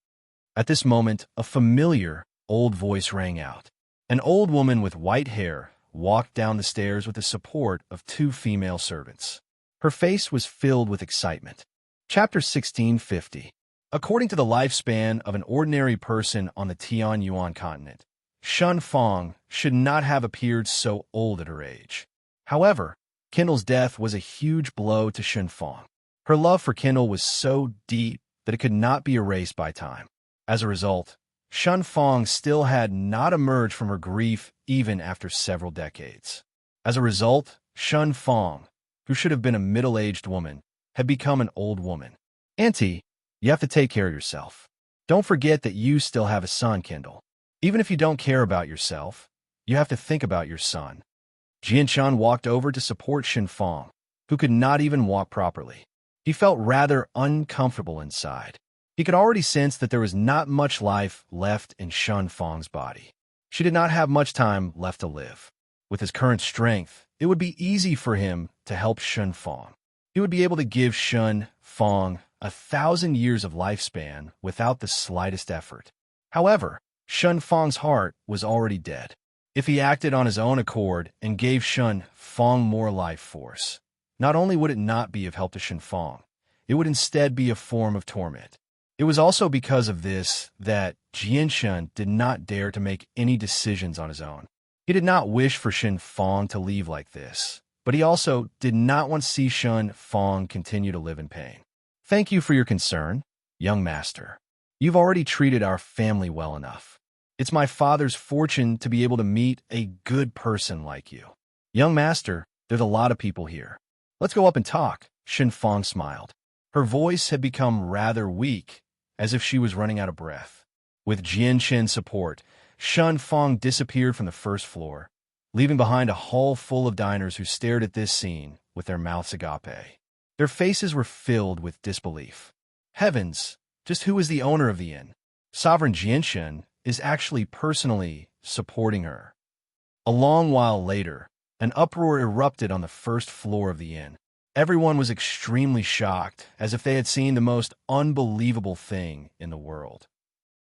At this moment, a familiar, old voice rang out. An old woman with white hair walked down the stairs with the support of 2 female servants. Her face was filled with excitement. Chapter 1650. According to the lifespan of an ordinary person on the Tianyuan continent, Shun Fong should not have appeared so old at her age. However, Kendall's death was a huge blow to Shun Fong. Her love for Kendall was so deep that it could not be erased by time. As a result, Shun Fong still had not emerged from her grief even after several decades. As a result, Shun Fong, who should have been a middle-aged woman, had become an old woman. "Auntie, you have to take care of yourself. Don't forget that you still have a son, Kendall. Even if you don't care about yourself, you have to think about your son." Jianshan walked over to support Shun Fong, who could not even walk properly. He felt rather uncomfortable inside. He could already sense that there was not much life left in Shun Fong's body. She did not have much time left to live. With his current strength, it would be easy for him to help Shun Fong. He would be able to give Shun Fong 1,000 years of lifespan without the slightest effort. However, Shun Fong's heart was already dead. If he acted on his own accord and gave Shun Fong more life force, not only would it not be of help to Shun Fong, it would instead be a form of torment. It was also because of this that Jianshan did not dare to make any decisions on his own. He did not wish for Shun Fong to leave like this, but he also did not want to see Shun Fong continue to live in pain. "Thank you for your concern, young master. You've already treated our family well enough. It's my father's fortune to be able to meet a good person like you. Young master, there's a lot of people here. Let's go up and talk." Shun Fong smiled. Her voice had become rather weak, as if she was running out of breath. With Jianshan's support, Shun Fong disappeared from the first floor, leaving behind a hall full of diners who stared at this scene with their mouths agape. Their faces were filled with disbelief. Heavens, just who is the owner of the inn? Sovereign Jianshan is actually personally supporting her. A long while later, an uproar erupted on the first floor of the inn. Everyone was extremely shocked, as if they had seen the most unbelievable thing in the world.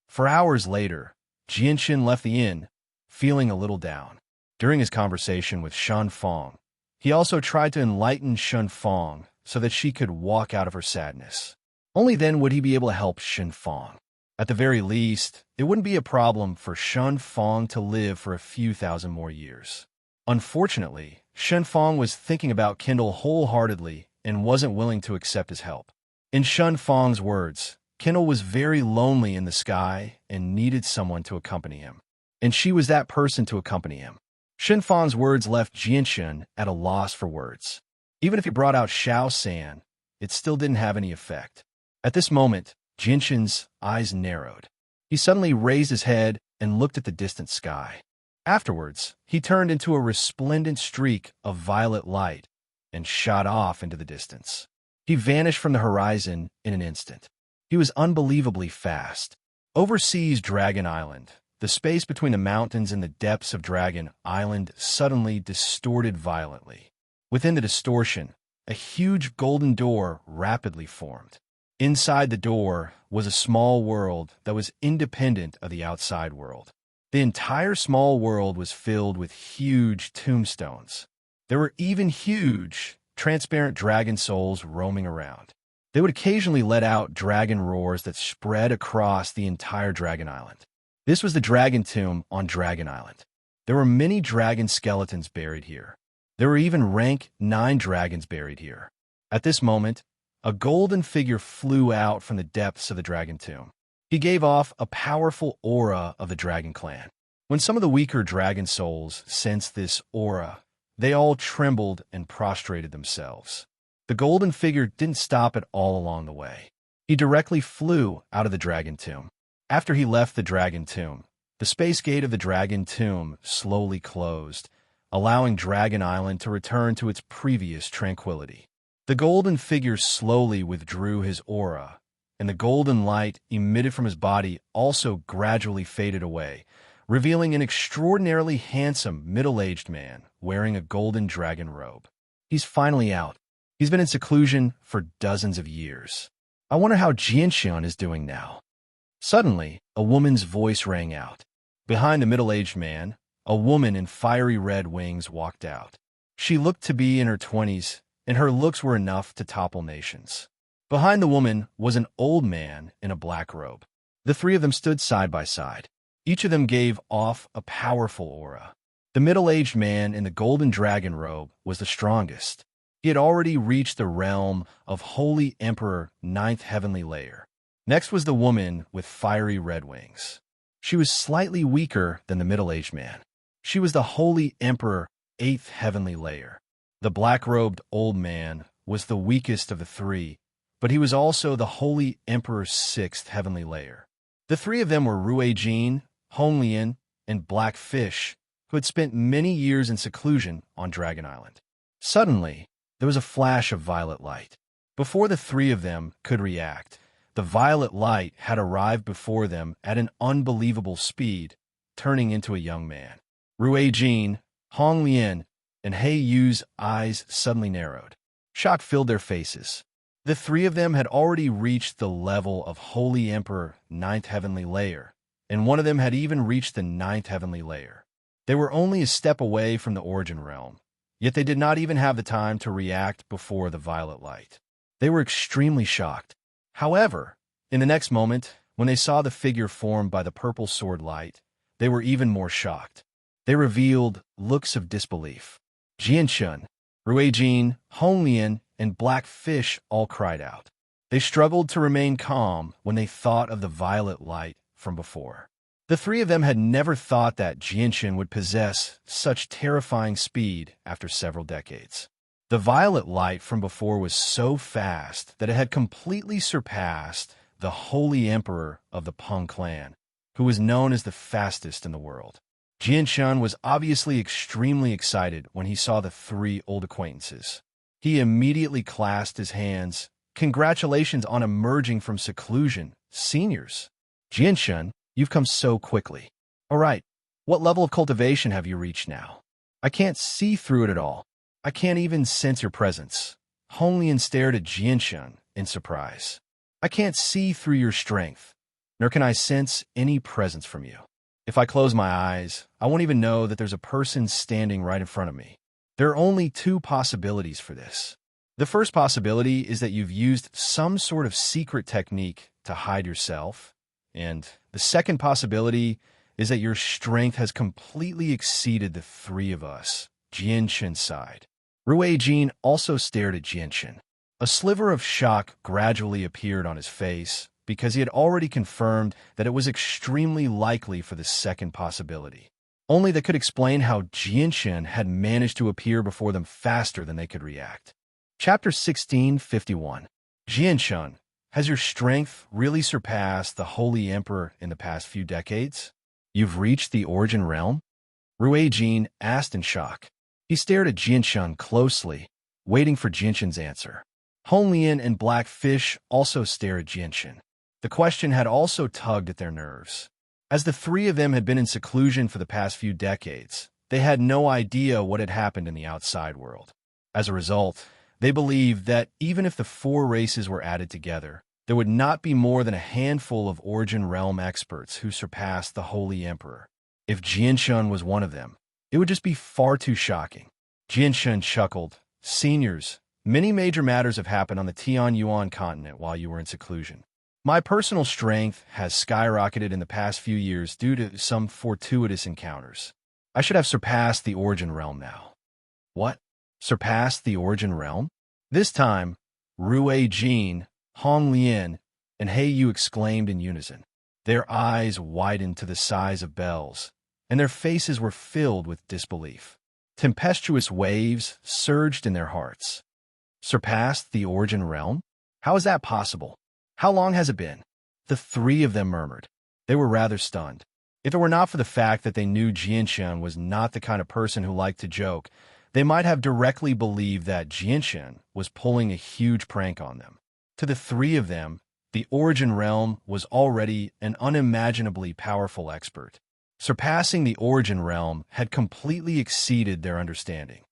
For hours later, Jianshan left the inn, feeling a little down. During his conversation with Shun Fong, He also tried to enlighten Shun Fong so that she could walk out of her sadness. Only then would he be able to help Shun Fong. At the very least, it wouldn't be a problem for Shun Fong to live for a few thousand more years. Unfortunately, Shun Fong was thinking about Kendall wholeheartedly and wasn't willing to accept his help. In Shun Fong's words, Kendall was very lonely in the sky and needed someone to accompany him. And she was that person to accompany him. Shun Fong's words left Jianshun at a loss for words. Even if he brought out Xiao San, it still didn't have any effect. At this moment, Jianshun's eyes narrowed. He suddenly raised his head and looked at the distant sky. Afterwards, he turned into a resplendent streak of violet light and shot off into the distance. He vanished from the horizon in an instant. He was unbelievably fast. Overseas Dragon Island, the space between the mountains and the depths of Dragon Island suddenly distorted violently. Within the distortion, a huge golden door rapidly formed. Inside the door was a small world that was independent of the outside world. The entire small world was filled with huge tombstones. There were even huge, transparent dragon souls roaming around. They would occasionally let out dragon roars that spread across the entire Dragon Island. This was the Dragon Tomb on Dragon Island. There were many dragon skeletons buried here. There were even rank 9 dragons buried here. At this moment, a golden figure flew out from the depths of the Dragon Tomb. He gave off a powerful aura of the Dragon Clan. When some of the weaker dragon souls sensed this aura, they all trembled and prostrated themselves. The golden figure didn't stop at all along the way. He directly flew out of the Dragon Tomb. After he left the Dragon Tomb, the space gate of the Dragon Tomb slowly closed, allowing Dragon Island to return to its previous tranquility. The golden figure slowly withdrew his aura, and the golden light emitted from his body also gradually faded away, revealing an extraordinarily handsome middle-aged man wearing a golden dragon robe. He's finally out. He's been in seclusion for dozens of years. I wonder how Jianxian is doing now. Suddenly, a woman's voice rang out. Behind the middle-aged man, a woman in fiery red wings walked out. She looked to be in her 20s, and her looks were enough to topple nations. Behind the woman was an old man in a black robe. The 3 of them stood side by side. Each of them gave off a powerful aura. The middle-aged man in the golden dragon robe was the strongest. He had already reached the realm of Holy Emperor 9th Heavenly Layer. Next was the woman with fiery red wings. She was slightly weaker than the middle-aged man. She was the Holy Emperor 8th Heavenly Layer. The black-robed old man was the weakest of the 3, but he was also the Holy Emperor 6th Heavenly Layer. The 3 of them were Rui Jin, Hong Lian, and Black Fish, who had spent many years in seclusion on Dragon Island. Suddenly, there was a flash of violet light. Before the 3 of them could react, the violet light had arrived before them at an unbelievable speed, turning into a young man. Rui Jin, Hong Lian, and Hei Yu's eyes suddenly narrowed. Shock filled their faces. The 3 of them had already reached the level of Holy Emperor 9th Heavenly Layer, and one of them had even reached the 9th Heavenly Layer. They were only a step away from the Origin Realm, yet they did not even have the time to react before the violet light. They were extremely shocked. However, in the next moment, when they saw the figure formed by the purple sword light, they were even more shocked. They revealed looks of disbelief. Jianshun, Rui Jin, Hong Lian, and Black Fish all cried out. They struggled to remain calm when they thought of the violet light from before. The 3 of them had never thought that Jianshun would possess such terrifying speed after several decades. The violet light from before was so fast that it had completely surpassed the Holy Emperor of the Peng clan, who was known as the fastest in the world. Jianshun was obviously extremely excited when he saw the 3 old acquaintances. He immediately clasped his hands. Congratulations on emerging from seclusion, seniors. Jianshun, you've come so quickly. All right, what level of cultivation have you reached now? I can't see through it at all. I can't even sense your presence. Hong Lian stared at Jianshun in surprise. I can't see through your strength, nor can I sense any presence from you. If I close my eyes, I won't even know that there's a person standing right in front of me. There are only two possibilities for this. The first possibility is that you've used some sort of secret technique to hide yourself, and the second possibility is that your strength has completely exceeded the three of us. Jianshan sighed. Rui Jin also stared at Jianshan. A sliver of shock gradually appeared on his face because he had already confirmed that it was extremely likely for the second possibility. Only that could explain how Jianshan had managed to appear before them faster than they could react. Chapter 1651. Jianshan, has your strength really surpassed the Holy Emperor in the past few decades? You've reached the origin realm? Rui Jin asked in shock. He stared at Jianshan closely, waiting for Jianshan's answer. Hong Lian and Black Fish also stared at Jianshan. The question had also tugged at their nerves. As the three of them had been in seclusion for the past few decades, they had no idea what had happened in the outside world. As a result, they believed that even if the four races were added together, there would not be more than a handful of Origin Realm experts who surpassed the Holy Emperor. If Jianshan was one of them, it would just be far too shocking. Jianshan chuckled. Seniors, many major matters have happened on the Tianyuan continent while you were in seclusion. My personal strength has skyrocketed in the past few years due to some fortuitous encounters. I should have surpassed the Origin Realm now. What? Surpassed the Origin Realm? This time, Rui Jin, Hong Lian, and He Yu exclaimed in unison. Their eyes widened to the size of bells, and their faces were filled with disbelief. Tempestuous waves surged in their hearts. Surpassed the Origin Realm? How is that possible? How long has it been? The three of them murmured. They were rather stunned. If it were not for the fact that they knew Jianshan was not the kind of person who liked to joke, they might have directly believed that Jianshan was pulling a huge prank on them. To the three of them, the Origin Realm was already an unimaginably powerful expert. Surpassing the Origin Realm had completely exceeded their understanding.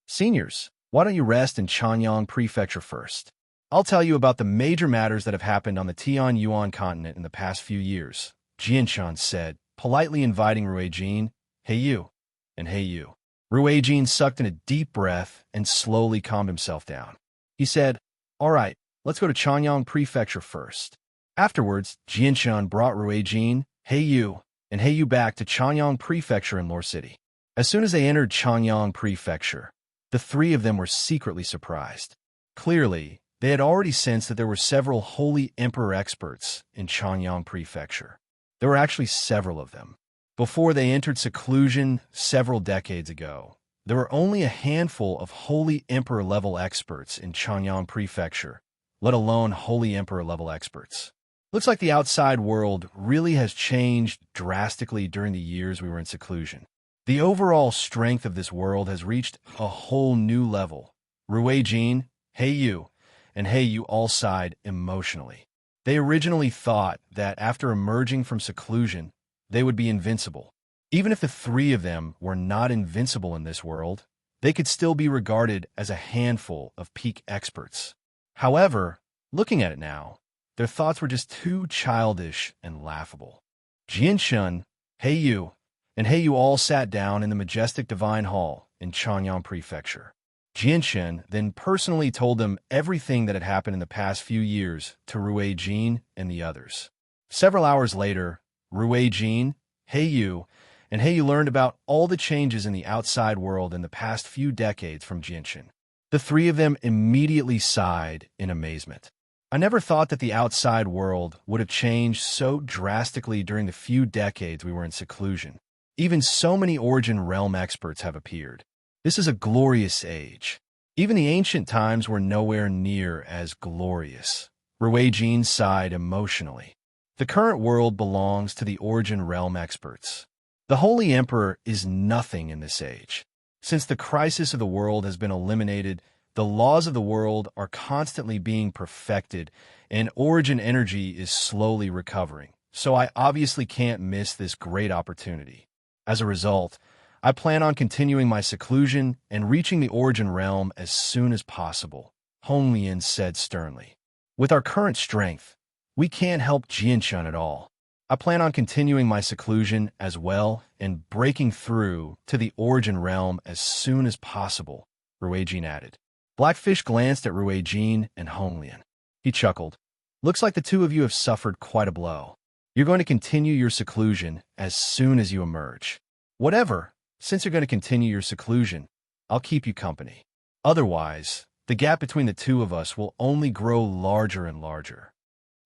Seniors, why don't you rest in Chanyang Prefecture first? I'll tell you about the major matters that have happened on the Tianyuan continent in the past few years, Jianshan said, politely inviting Rui Jin, He Yu, and He Yu. Rui Jin sucked in a deep breath and slowly calmed himself down. He said, All right, let's go to Chanyang Prefecture first. Afterwards, Jianshan brought Rui Jin, He Yu, and He Yu back to Chanyang Prefecture in Lore City. As soon as they entered Chanyang Prefecture, the three of them were secretly surprised. Clearly, they had already sensed that there were several Holy Emperor experts in Chanyang Prefecture. There were actually several of them. Before they entered seclusion several decades ago, there were only a handful of Holy Emperor-level experts in Chanyang Prefecture, let alone Holy Emperor-level experts. Looks like the outside world really has changed drastically during the years we were in seclusion. The overall strength of this world has reached a whole new level. Rui Jin, He Yu, and He Yu all sighed emotionally. They originally thought that after emerging from seclusion, they would be invincible. Even if the three of them were not invincible in this world, they could still be regarded as a handful of peak experts. However, looking at it now, their thoughts were just too childish and laughable. Jianshan, He Yu, and He Yu all sat down in the majestic Divine Hall in Chanyang Prefecture. Jianshan then personally told them everything that had happened in the past few years to Rui Jin and the others. Several hours later, Rui Jin, He Yu, and He Yu learned about all the changes in the outside world in the past few decades from Jianshan. The three of them immediately sighed in amazement. I never thought that the outside world would have changed so drastically during the few decades we were in seclusion. Even so many Origin Realm experts have appeared. This is a glorious age. Even the ancient times were nowhere near as glorious. Rui Jin sighed emotionally. The current world belongs to the Origin Realm experts. The Holy Emperor is nothing in this age. Since the crisis of the world has been eliminated, the laws of the world are constantly being perfected, and Origin energy is slowly recovering. So I obviously can't miss this great opportunity. As a result, I plan on continuing my seclusion and reaching the Origin Realm as soon as possible, Hong Lian said sternly. With our current strength, we can't help Jianshan at all. I plan on continuing my seclusion as well and breaking through to the origin realm as soon as possible, Ruijin added. Blackfish glanced at Ruijin and Honglian. He chuckled. Looks like the two of you have suffered quite a blow. You're going to continue your seclusion as soon as you emerge. Whatever, since you're going to continue your seclusion, I'll keep you company. Otherwise, the gap between the two of us will only grow larger and larger.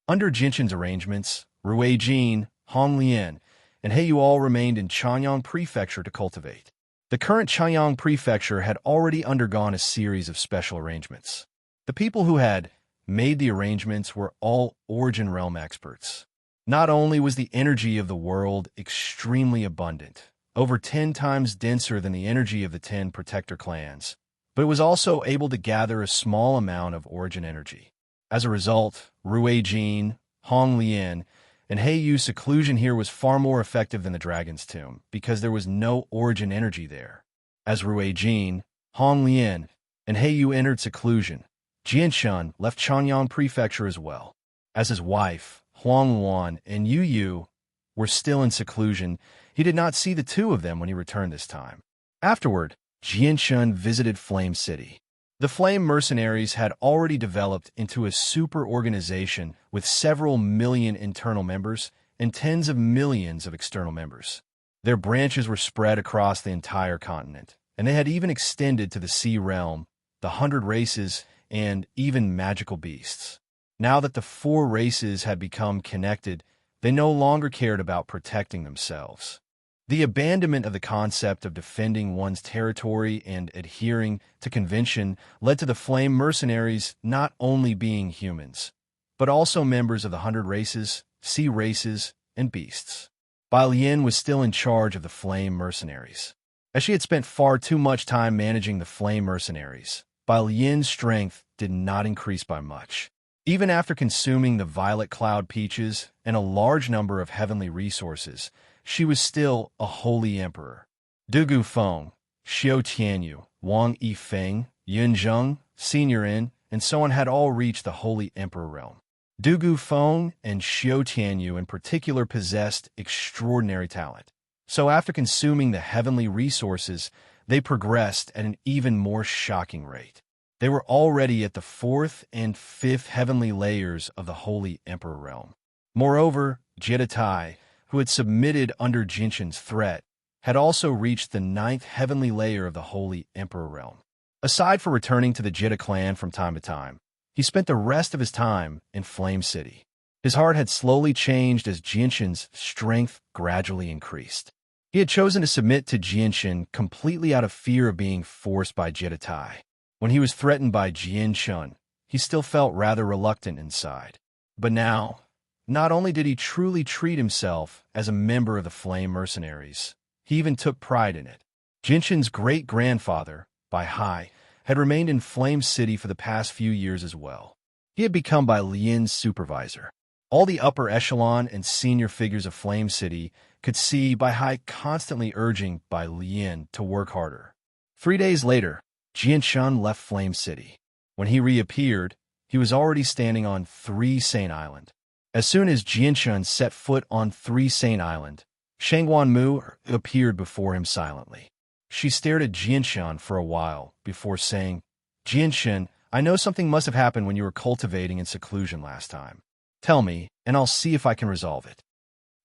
Under Jinshin's arrangements, Ruijin, Honglian, and Heiyu all remained in Chanyang Prefecture to cultivate. The current Chanyang Prefecture had already undergone a series of special arrangements. The people who had made the arrangements were all Origin Realm experts. Not only was the energy of the world extremely abundant, over 10 times denser than the energy of the 10 protector clans, but it was also able to gather a small amount of origin energy. As a result, Ruijin, Honglian, and Heiyu's seclusion here was far more effective than the Dragon's Tomb, because there was no origin energy there. As Ruijin, Honglian, and Heiyu entered seclusion, Jinshin left Chanyang Prefecture as well. As his wife, Huangluan, and Yu were still in seclusion, he did not see the two of them when he returned this time. Afterward, Jinshin visited Flame City. The Flame Mercenaries had already developed into a super organization with several million internal members and tens of millions of external members. Their branches were spread across the entire continent, and they had even extended to the Sea Realm, the 100 races, and even magical beasts. Now that the 4 races had become connected, they no longer cared about protecting themselves. The abandonment of the concept of defending one's territory and adhering to convention led to the Flame Mercenaries not only being humans, but also members of the 100 races, sea races, and beasts. Bai Lian was still in charge of the Flame Mercenaries. As she had spent far too much time managing the Flame Mercenaries, Bai Lian's strength did not increase by much. Even after consuming the Violet Cloud Peaches and a large number of heavenly resources, she was still a holy emperor. Du Gufeng, Xiao Tianyu, Wang Yifeng, Yun Zheng, Senior In, and so on had all reached the holy emperor realm. Du Gufeng and Xiao Tianyu in particular possessed extraordinary talent. So after consuming the heavenly resources, they progressed at an even more shocking rate. They were already at the 4th and 5th heavenly layers of the Holy Emperor realm. Moreover, Jeditai, who had submitted under Jinshin's threat, had also reached the 9th heavenly layer of the Holy Emperor realm. Aside from returning to the Jedi clan from time to time, he spent the rest of his time in Flame City. His heart had slowly changed as Jinshin's strength gradually increased. He had chosen to submit to Jinshin completely out of fear of being forced by Jeditai. When he was threatened by Jinshin, he still felt rather reluctant inside. But now, not only did he truly treat himself as a member of the Flame Mercenaries, he even took pride in it. Jinshin's great-grandfather, Bai Hai, had remained in Flame City for the past few years as well. He had become Bai Lian's supervisor. All the upper echelon and senior figures of Flame City could see Bai Hai constantly urging Bai Lian to work harder. 3 days later, Jinshin left Flame City. When he reappeared, he was already standing on 3 Saint Island. As soon as Jinshin set foot on 3 Saint Island, Shangguan Mu appeared before him silently. She stared at Jinshin for a while before saying, "Jinshin, I know something must have happened when you were cultivating in seclusion last time. Tell me, and I'll see if I can resolve it."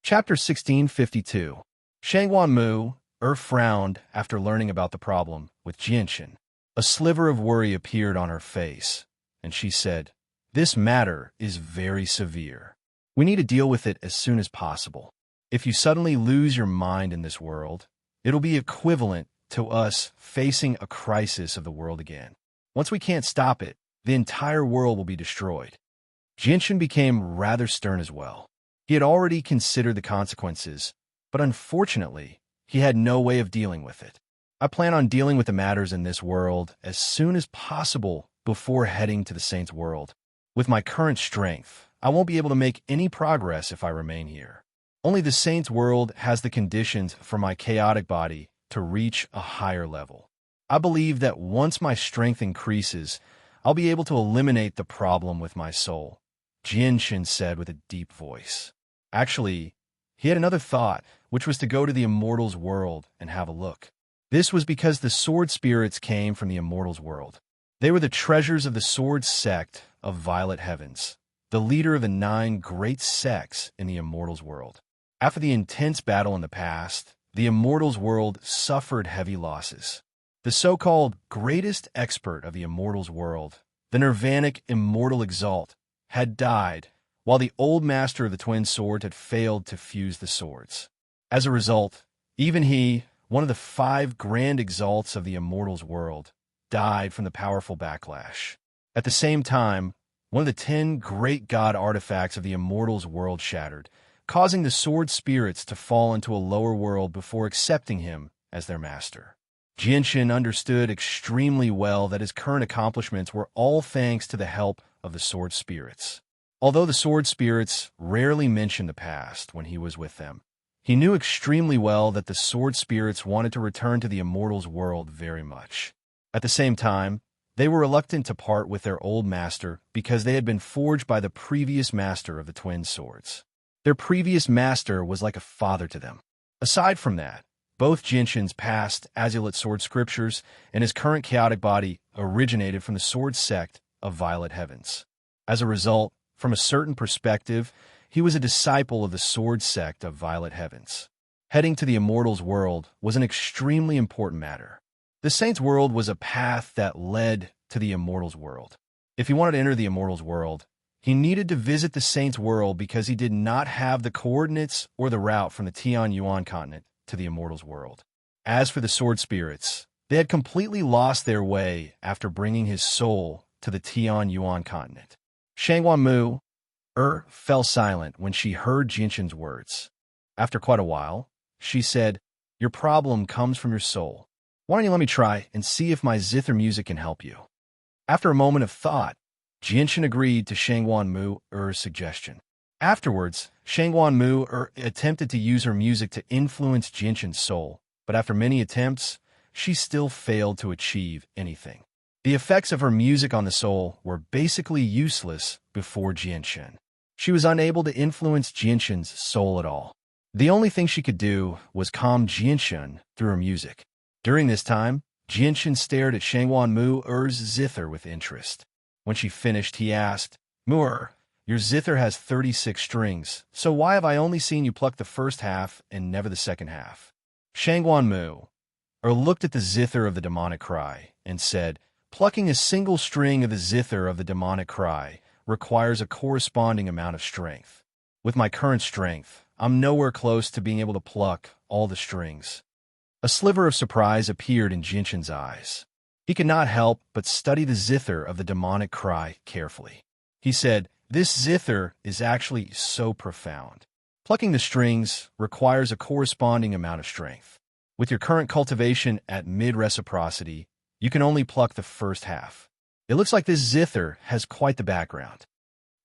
Chapter 1652. Shangguan Mu frowned after learning about the problem with Jinshin. A sliver of worry appeared on her face, and she said, "This matter is very severe. We need to deal with it as soon as possible. If you suddenly lose your mind in this world, it'll be equivalent to us facing a crisis of the world again. Once we can't stop it, the entire world will be destroyed." Jinshin became rather stern as well. He had already considered the consequences, but unfortunately, he had no way of dealing with it. "I plan on dealing with the matters in this world as soon as possible before heading to the Saints' world. With my current strength, I won't be able to make any progress if I remain here. Only the Saints' world has the conditions for my chaotic body to reach a higher level. I believe that once my strength increases, I'll be able to eliminate the problem with my soul," Jinshin said with a deep voice. Actually, He had another thought, which was to go to the immortals' world and have a look. This was because the sword spirits came from the immortals' world. They were the treasures of the sword sect of Violet Heavens, the leader of the 9 great sects in the immortals' world. After the intense battle in the past, the immortals' world suffered heavy losses. The so-called greatest expert of the immortals' world, the Nirvanic Immortal Exalt, had died, while the old master of the twin swords had failed to fuse the swords. As a result, even he, one of the 5 grand exalts of the immortals' world, died from the powerful backlash. At the same time, one of the 10 great god artifacts of the immortals' world shattered, causing the sword spirits to fall into a lower world before accepting him as their master. Jinshin understood extremely well that his current accomplishments were all thanks to the help of the sword spirits. Although the sword spirits rarely mentioned the past when he was with them, he knew extremely well that the sword spirits wanted to return to the immortals' world very much. At the same time, they were reluctant to part with their old master because they had been forged by the previous master of the twin swords. Their previous master was like a father to them. Aside from that, both Jinshin's past Azulet sword scriptures and his current chaotic body originated from the sword sect of Violet Heavens. As a result, from a certain perspective, he was a disciple of the sword sect of Violet Heavens. Heading to the immortals' world was an extremely important matter. The saints' world was a path that led to the immortals' world. If he wanted to enter the immortals' world, he needed to visit the saints' world because he did not have the coordinates or the route from the Tianyuan continent to the immortals' world. As for the sword spirits, they had completely lost their way after bringing his soul to the Tianyuan continent. Shangwan fell silent when she heard Jinshin's words. After quite a while, she said, "Your problem comes from your soul. Why don't you let me try and see if my zither music can help you?" After a moment of thought, Jinshin agreed to Shangwan suggestion. Afterwards, Shangwan attempted to use her music to influence Jinshin's soul, but after many attempts, she still failed to achieve anything. The effects of her music on the soul were basically useless before Jinshin. She was unable to influence Jinshin's soul at all. The only thing she could do was calm Jinshin through her music. During this time, Jinshin stared at Shangwan zither with interest. When she finished, he asked, "Mu'er, your zither has 36 strings, so why have I only seen you pluck the first half and never the second half?" Shangwan looked at the zither of the demonic cry and said, "Plucking a single string of the zither of the demonic cry requires a corresponding amount of strength. With my current strength, I'm nowhere close to being able to pluck all the strings." A sliver of surprise appeared in Jinshin's eyes. He could not help but study the zither of the demonic cry carefully. He said, "This zither is actually so profound. Plucking the strings requires a corresponding amount of strength. With your current cultivation at mid-reciprocity, you can only pluck the first half. It looks like this zither has quite the background."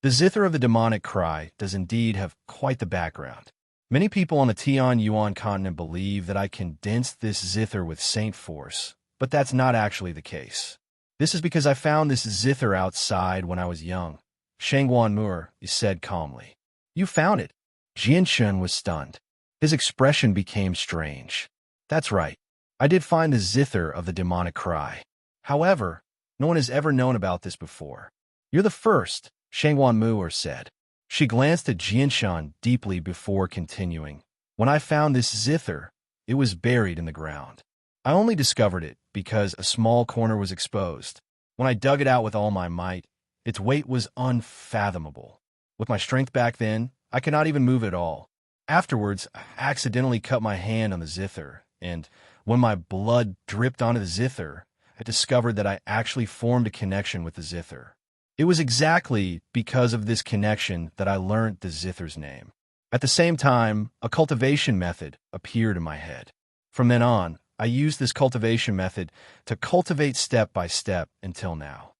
The zither of the demonic cry does indeed have quite the background. Many people on the Tianyuan continent believe that I condensed this zither with saint force, but that's not actually the case. This is because I found this zither outside when I was young, Shangwan said calmly. "You found it?" Jinshin was stunned. His expression became strange. "That's right. I did find the zither of the demonic cry. However, no one has ever known about this before. You're the first," Shangwan said. She glanced at Jinshin deeply before continuing. "When I found this zither, it was buried in the ground. I only discovered it because a small corner was exposed. When I dug it out with all my might, its weight was unfathomable. With my strength back then, I could not even move at all. Afterwards, I accidentally cut my hand on the zither, and when my blood dripped onto the zither, I discovered that I actually formed a connection with the zither. It was exactly because of this connection that I learned the zither's name. At the same time, a cultivation method appeared in my head. From then on, I used this cultivation method to cultivate step by step until now."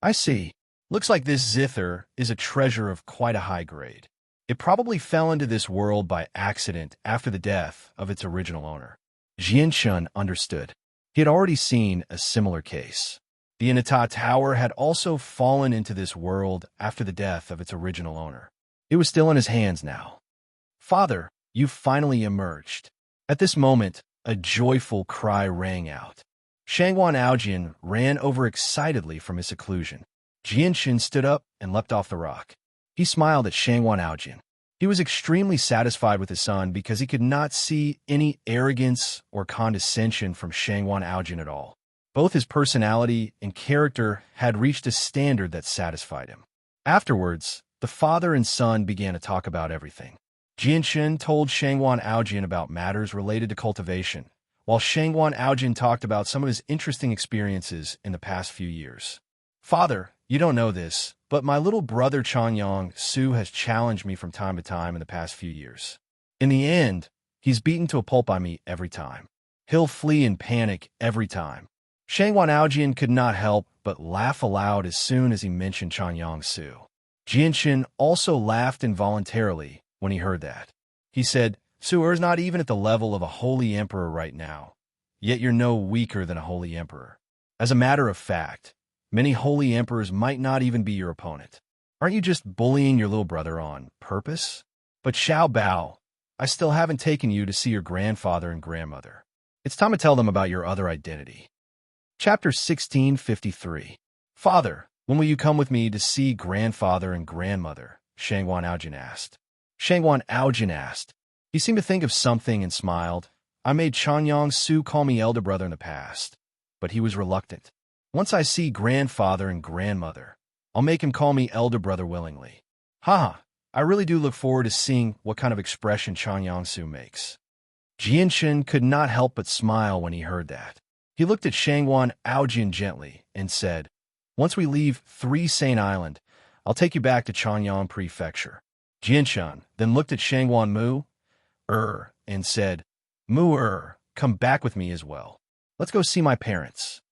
"I see. Looks like this zither is a treasure of quite a high grade. It probably fell into this world by accident after the death of its original owner." Jinshin understood. He had already seen a similar case. The Inata Tower had also fallen into this world after the death of its original owner. It was still in his hands now. "Father, You finally emerged. At this moment, a joyful cry rang out. Shangwan Aojian ran over excitedly from his seclusion. Jianshin stood up and leapt off the rock. He smiled at Shangwan Aojian. He was extremely satisfied with his son because he could not see any arrogance or condescension from Shangwan Aojian at all. Both his personality and character had reached a standard that satisfied him. Afterwards, the father and son began to talk about everything. Jianshin told Shangwan Aojian about matters related to cultivation, while Shangwan Aojian talked about some of his interesting experiences in the past few years. Father, you don't know this, but my little brother Chanyang Su has challenged me from time to time in the past few years. In the end, he's beaten to a pulp by me every time. He'll flee in panic every time. Shangwan Aojian could not help but laugh aloud as soon as he mentioned Chanyang Su. Jianshin also laughed involuntarily when he heard that. He said, Su is not even at the level of a holy emperor right now, yet you're no weaker than a holy emperor. As a matter of fact, many holy emperors might not even be your opponent. Aren't you just bullying your little brother on purpose? But Xiao Bao, I still haven't taken you to see your grandfather and grandmother. It's time to tell them about your other identity. Chapter 1653. Father, when will you come with me to see grandfather and grandmother? Shangwan Aojian asked. Shangwan Aojian asked. He seemed to think of something and smiled. I made Chanyang Su call me elder brother in the past, but he was reluctant. Once I see grandfather and grandmother, I'll make him call me elder brother willingly. Haha, I really do look forward to seeing what kind of expression Chanyang Su makes. Jianshin could not help but smile when he heard that. He looked at Shangwan Aojian gently and said, Once we leave 3 Saint Island, I'll take you back to Chanyang Prefecture. Jianshan then looked at Shangwan Mu, and said, Mu, come back with me as well. Let's go see my parents.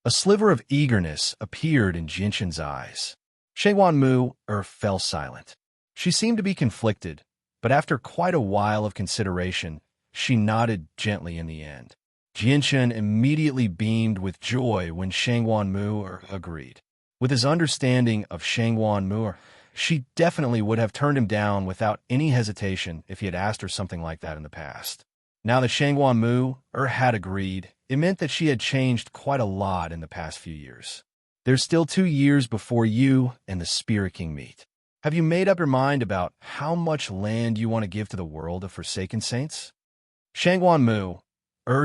A sliver of eagerness appeared in Jianshin's eyes. Shangwan Mu fell silent. She seemed to be conflicted, but after quite a while of consideration, she nodded gently in the end. Jianshin immediately beamed with joy when Shangwan Mu agreed. With his understanding of Shangwan Mu, she definitely would have turned him down without any hesitation if he had asked her something like that in the past. Now that Shangwan Mu had agreed, it meant that she had changed quite a lot in the past few years. There's still 2 years before you and the Spirit King meet. Have you made up your mind about how much land you want to give to the world of Forsaken Saints? Shangwan Mu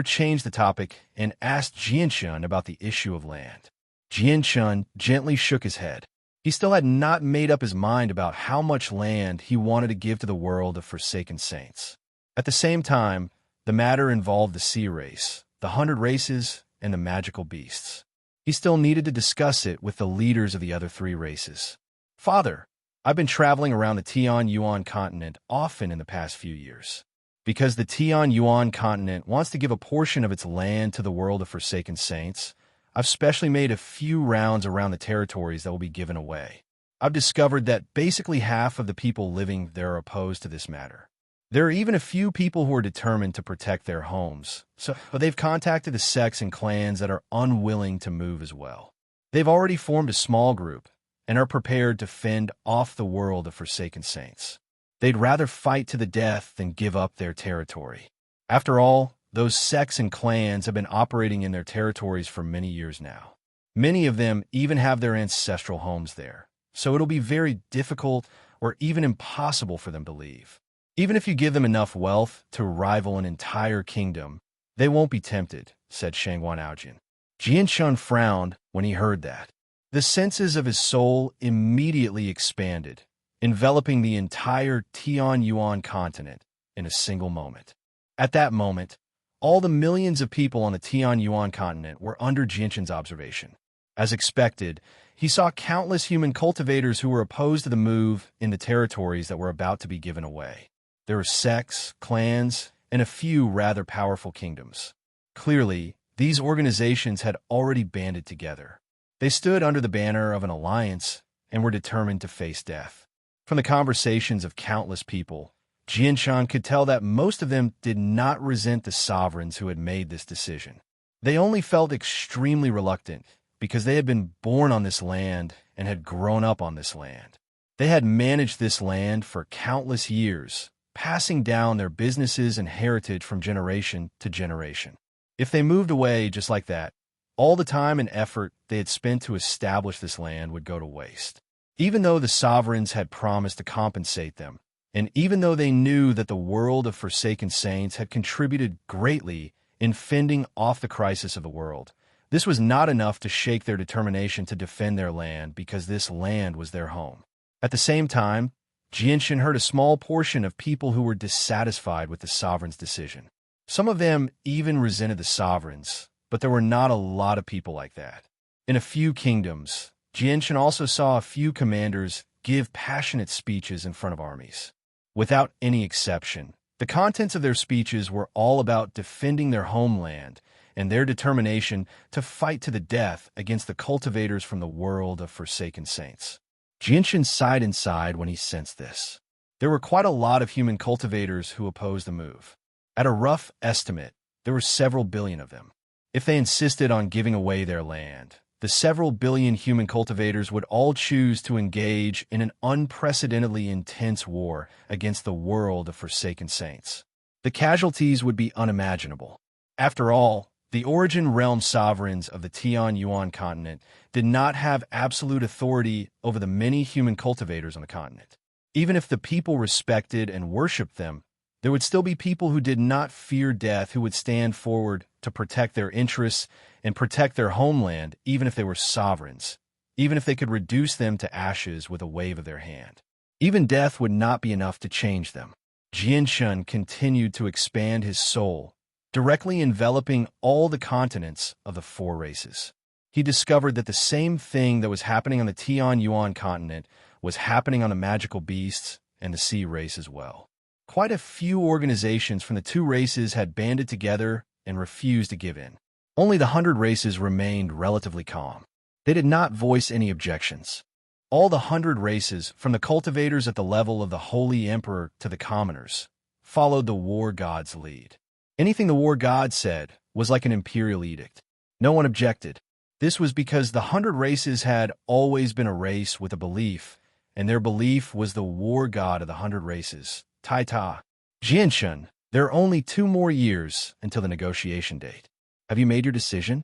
changed the topic and asked Jianshan about the issue of land. Jianshan gently shook his head. He still had not made up his mind about how much land he wanted to give to the world of Forsaken Saints. At the same time, the matter involved the sea race, the 100 races, and the magical beasts. He still needed to discuss it with the leaders of the other 3 races. Father, I've been traveling around the Tian Yuan continent often in the past few years. Because the Tian Yuan continent wants to give a portion of its land to the world of Forsaken Saints, I've specially made a few rounds around the territories that will be given away. I've discovered that basically half of the people living there are opposed to this matter. There are even a few people who are determined to protect their homes, but they've contacted the sects and clans that are unwilling to move as well. They've already formed a small group and are prepared to fend off the world of Forsaken Saints. They'd rather fight to the death than give up their territory. After all, those sects and clans have been operating in their territories for many years now. Many of them even have their ancestral homes there, so it'll be very difficult or even impossible for them to leave. Even if you give them enough wealth to rival an entire kingdom, they won't be tempted, said Shangwan Aojian. Jianshan frowned when he heard that. The senses of his soul immediately expanded, enveloping the entire Tian Yuan continent in a single moment. At that moment, all the millions of people on the Tian Yuan continent were under Jianshan's observation. As expected, he saw countless human cultivators who were opposed to the move in the territories that were about to be given away. There were sects, clans, and a few rather powerful kingdoms. Clearly, these organizations had already banded together. They stood under the banner of an alliance and were determined to face death. From the conversations of countless people, Jianshan could tell that most of them did not resent the sovereigns who had made this decision. They only felt extremely reluctant because they had been born on this land and had grown up on this land. They had managed this land for countless years, passing down their businesses and heritage from generation to generation. If they moved away just like that, all the time and effort they had spent to establish this land would go to waste. Even though the sovereigns had promised to compensate them, and even though they knew that the world of Forsaken Saints had contributed greatly in fending off the crisis of the world, this was not enough to shake their determination to defend their land because this land was their home. At the same time, Jinshin heard a small portion of people who were dissatisfied with the sovereign's decision. Some of them even resented the sovereigns, but there were not a lot of people like that. In a few kingdoms, Jinshin also saw a few commanders give passionate speeches in front of armies. Without any exception, the contents of their speeches were all about defending their homeland and their determination to fight to the death against the cultivators from the world of Forsaken Saints. Jinshin sighed inside when he sensed this. There were quite a lot of human cultivators who opposed the move. At a rough estimate, there were several billion of them. If they insisted on giving away their land, the several billion human cultivators would all choose to engage in an unprecedentedly intense war against the world of Forsaken Saints. The casualties would be unimaginable. After all, the origin realm sovereigns of the Tian-Yuan continent did not have absolute authority over the many human cultivators on the continent. Even if the people respected and worshipped them, there would still be people who did not fear death who would stand forward to protect their interests and protect their homeland, even if they were sovereigns, even if they could reduce them to ashes with a wave of their hand. Even death would not be enough to change them. Jinshin continued to expand his soul, directly enveloping all the continents of the four races. He discovered that the same thing that was happening on the Tian-Yuan continent was happening on the magical beasts and the sea race as well. Quite a few organizations from the two races had banded together and refused to give in. Only the 100 races remained relatively calm. They did not voice any objections. All the 100 races, from the cultivators at the level of the Holy Emperor to the commoners, followed the war god's lead. Anything the war god said was like an imperial edict. No one objected. This was because the 100 races had always been a race with a belief, and their belief was the war god of the 100 races, Taita. Jinshin, there are only 2 more years until the negotiation date. Have you made your decision?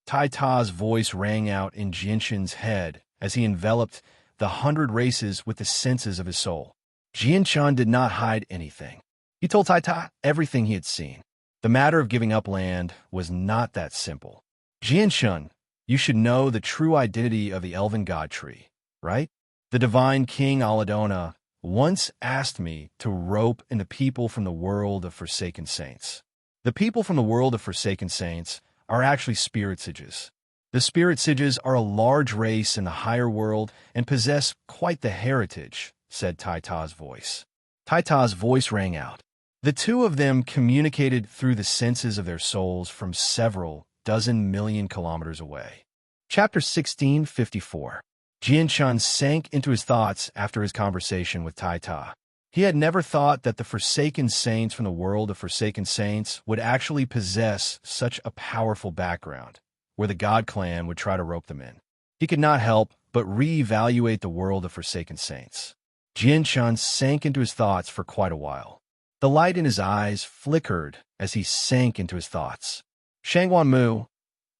Taita's voice rang out in Jinshin's head as he enveloped the 100 races with the senses of his soul. Jinshin did not hide anything. He told Taita everything he had seen. The matter of giving up land was not that simple. Jinshin, you should know the true identity of the Elven God Tree, right? The divine King Aladona once asked me to rope in the people from the world of Forsaken Saints. The people from the world of Forsaken Saints are actually spirit sages. The spirit sages are a large race in the higher world and possess quite the heritage, said Taita's voice. Taita's voice rang out. The two of them communicated through the senses of their souls from several dozen million kilometers away. Chapter 1654. Jinshin sank into his thoughts after his conversation with Taita. He had never thought that the Forsaken Saints from the world of Forsaken Saints would actually possess such a powerful background, where the God Clan would try to rope them in. He could not help but re-evaluate the world of Forsaken Saints. Jinshin sank into his thoughts for quite a while. The light in his eyes flickered as he sank into his thoughts. Shangwan Mu,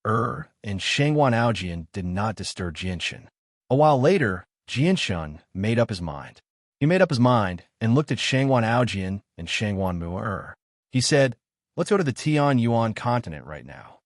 and Shangwan Aojian did not disturb Jinshin. A while later, Jinshin made up his mind. He made up his mind and looked at Shangwan Aojian and Shangwan Mu. He said, let's go to the Tian-Yuan continent right now.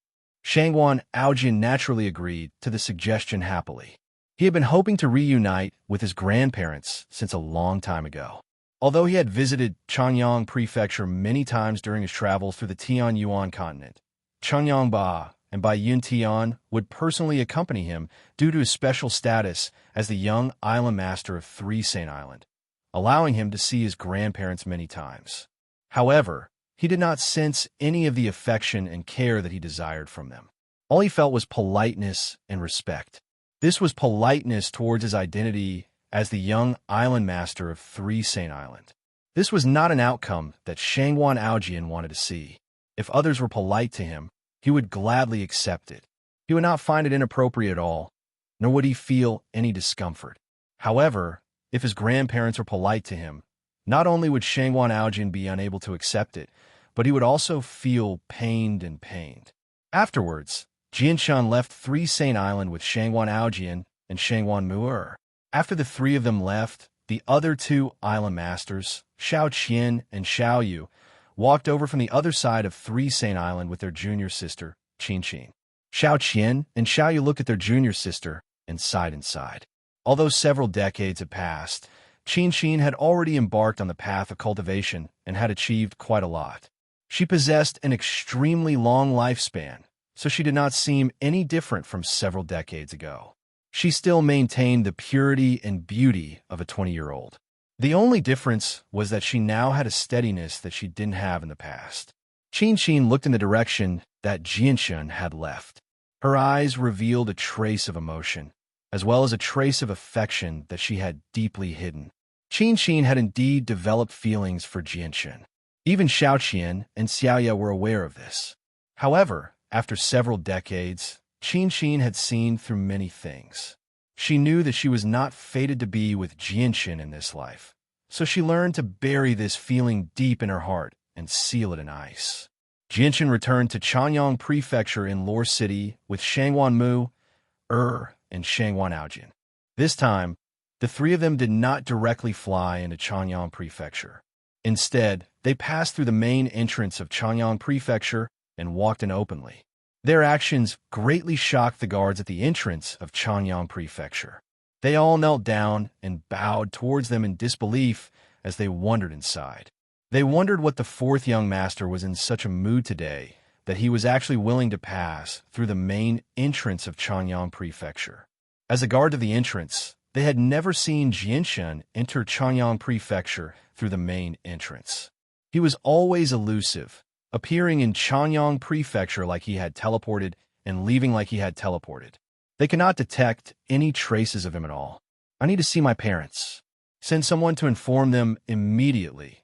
Shangwan Aojian naturally agreed to the suggestion happily. He had been hoping to reunite with his grandparents since a long time ago. Although he had visited Changyang Prefecture many times during his travels through the Tian-Yuan continent, Changyang Ba and Bai Yuntian would personally accompany him due to his special status as the young island master of Three Saint Island, allowing him to see his grandparents many times. However, he did not sense any of the affection and care that he desired from them. All he felt was politeness and respect. This was politeness towards his identity as the young island master of Three Saint Island. This was not an outcome that Shangwan Aojian wanted to see. If others were polite to him, he would gladly accept it. He would not find it inappropriate at all, nor would he feel any discomfort. However, if his grandparents were polite to him, Not only would Shangwan Aojin be unable to accept it, but he would also feel pained. Afterwards, Jianshan left Three Saint Island with Shangwan Aojin and Shangwan Mu'er. After the three of them left, the other two island masters, Xiao Qian and Xiao Yu, walked over from the other side of Three Saint Island with their junior sister, Qin Qin. Xiao Qian and Xiao Yu looked at their junior sister and sighed. Although several decades had passed, Qin Qin had already embarked on the path of cultivation and had achieved quite a lot. She possessed an extremely long lifespan, so she did not seem any different from several decades ago. She still maintained the purity and beauty of a 20-year-old. The only difference was that she now had a steadiness that she didn't have in the past. Qin Qin looked in the direction that Jianshan had left. Her eyes revealed a trace of emotion, as well as a trace of affection that she had deeply hidden. Qin Qin had indeed developed feelings for Jianshan. Even Xiao Qian and Xiaoya were aware of this. However, after several decades, Qin Qin had seen through many things. She knew that she was not fated to be with Jianshan in this life, so she learned to bury this feeling deep in her heart and seal it in ice. Jianshan returned to Chanyang Prefecture in Lore City with Shangwan Mu, and Shangwan Aojin. This time, the three of them did not directly fly into Chanyang Prefecture. Instead, they passed through the main entrance of Chanyang Prefecture and walked in openly. Their actions greatly shocked the guards at the entrance of Chanyang Prefecture. They all knelt down and bowed towards them in disbelief as they wondered inside. They wondered what the fourth young master was in such a mood today that he was actually willing to pass through the main entrance of Chanyang Prefecture. As a guard to the entrance, they had never seen Jianshan enter Chanyang Prefecture through the main entrance. He was always elusive, appearing in Chanyang Prefecture like he had teleported and leaving like he had teleported. They cannot detect any traces of him at all. I need to see my parents. Send someone to inform them immediately.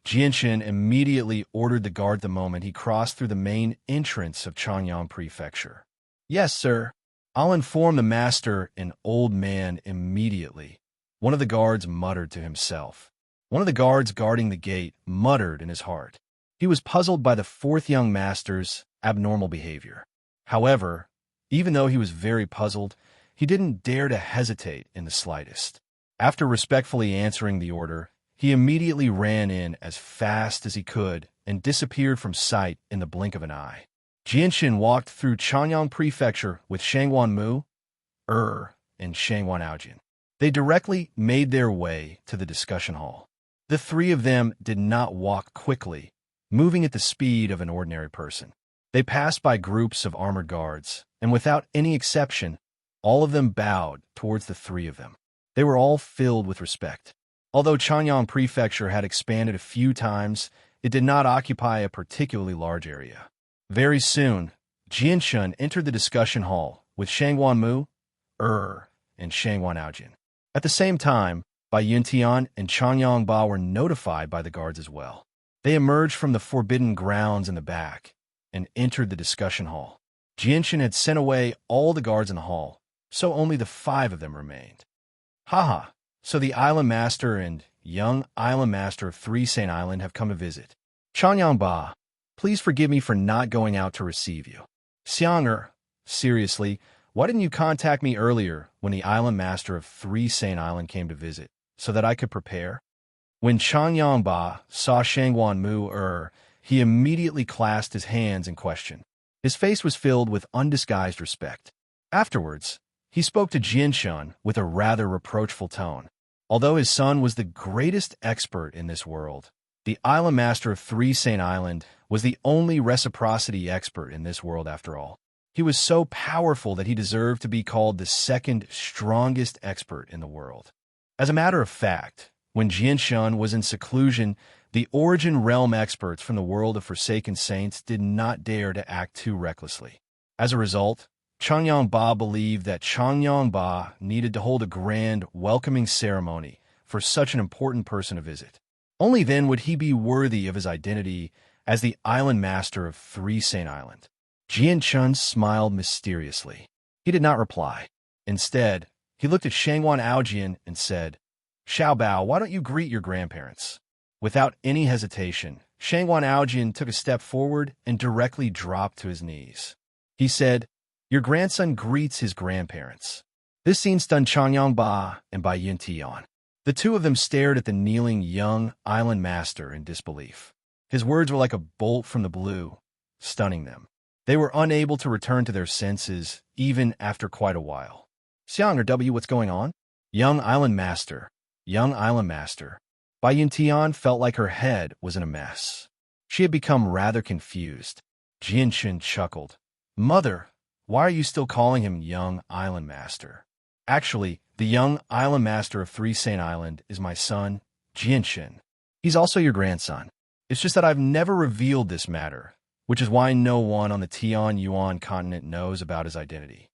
Jianshan immediately ordered the guard the moment he crossed through the main entrance of Chanyang Prefecture. Yes, sir. I'll inform the master, an old man, immediately. One of the guards muttered to himself. One of the guards guarding the gate muttered in his heart. He was puzzled by the fourth young master's abnormal behavior. However, even though he was very puzzled, he didn't dare to hesitate in the slightest. After respectfully answering the order, he immediately ran in as fast as he could and disappeared from sight in the blink of an eye. Jianshan walked through Chanyang Prefecture with Shangwan Mu, and Shangwan Aojin. They directly made their way to the discussion hall. The three of them did not walk quickly, moving at the speed of an ordinary person. They passed by groups of armored guards, and without any exception, all of them bowed towards the three of them. They were all filled with respect. Although Chanyang Prefecture had expanded a few times, it did not occupy a particularly large area. Very soon, Jianshan entered the discussion hall with Shangwan Mu, and Shangwan Aojin. At the same time, Bai Yuntian and Chanyang Ba were notified by the guards as well. They emerged from the forbidden grounds in the back and entered the discussion hall. Jianshan had sent away all the guards in the hall, so only the five of them remained. Haha, so the island master and young island master of Three Saint Island have come to visit. Chanyang Ba, please forgive me for not going out to receive you. Xiang seriously, why didn't you contact me earlier when the island master of Three Saint Island came to visit, so that I could prepare? When Chanyang Ba saw Shangwan Mu he immediately clasped his hands in question. His face was filled with undisguised respect. Afterwards, he spoke to Jianshan with a rather reproachful tone. Although his son was the greatest expert in this world, the island master of Three Saint Island was the only reciprocity expert in this world after all. He was so powerful that he deserved to be called the second strongest expert in the world. As a matter of fact, when Jianshan was in seclusion, the Origin Realm experts from the world of Forsaken Saints did not dare to act too recklessly. As a result, Chanyang Ba believed that Chanyang Ba needed to hold a grand, welcoming ceremony for such an important person to visit. Only then would he be worthy of his identity as the island master of Three Saint Island. Jianshan smiled mysteriously. He did not reply. Instead, he looked at Shangwan Aojin and said, Xiao Bao, why don't you greet your grandparents? Without any hesitation, Shangwan Aojian took a step forward and directly dropped to his knees. He said, "Your grandson greets his grandparents." This scene stunned Changyang Ba and Bai Yuntian. The two of them stared at the kneeling young island master in disbelief. His words were like a bolt from the blue, stunning them. They were unable to return to their senses, even after quite a while. "Xiang or W, what's going on?" Young island master. Young island master. Bai Yuntian felt like her head was in a mess. She had become rather confused. Jinshin chuckled. "Mother, why are you still calling him young island master?" "Actually, the young island master of Three Saint Island is my son, Jinshin. He's also your grandson. It's just that I've never revealed this matter, which is why no one on the Tian-Yuan continent knows about his identity."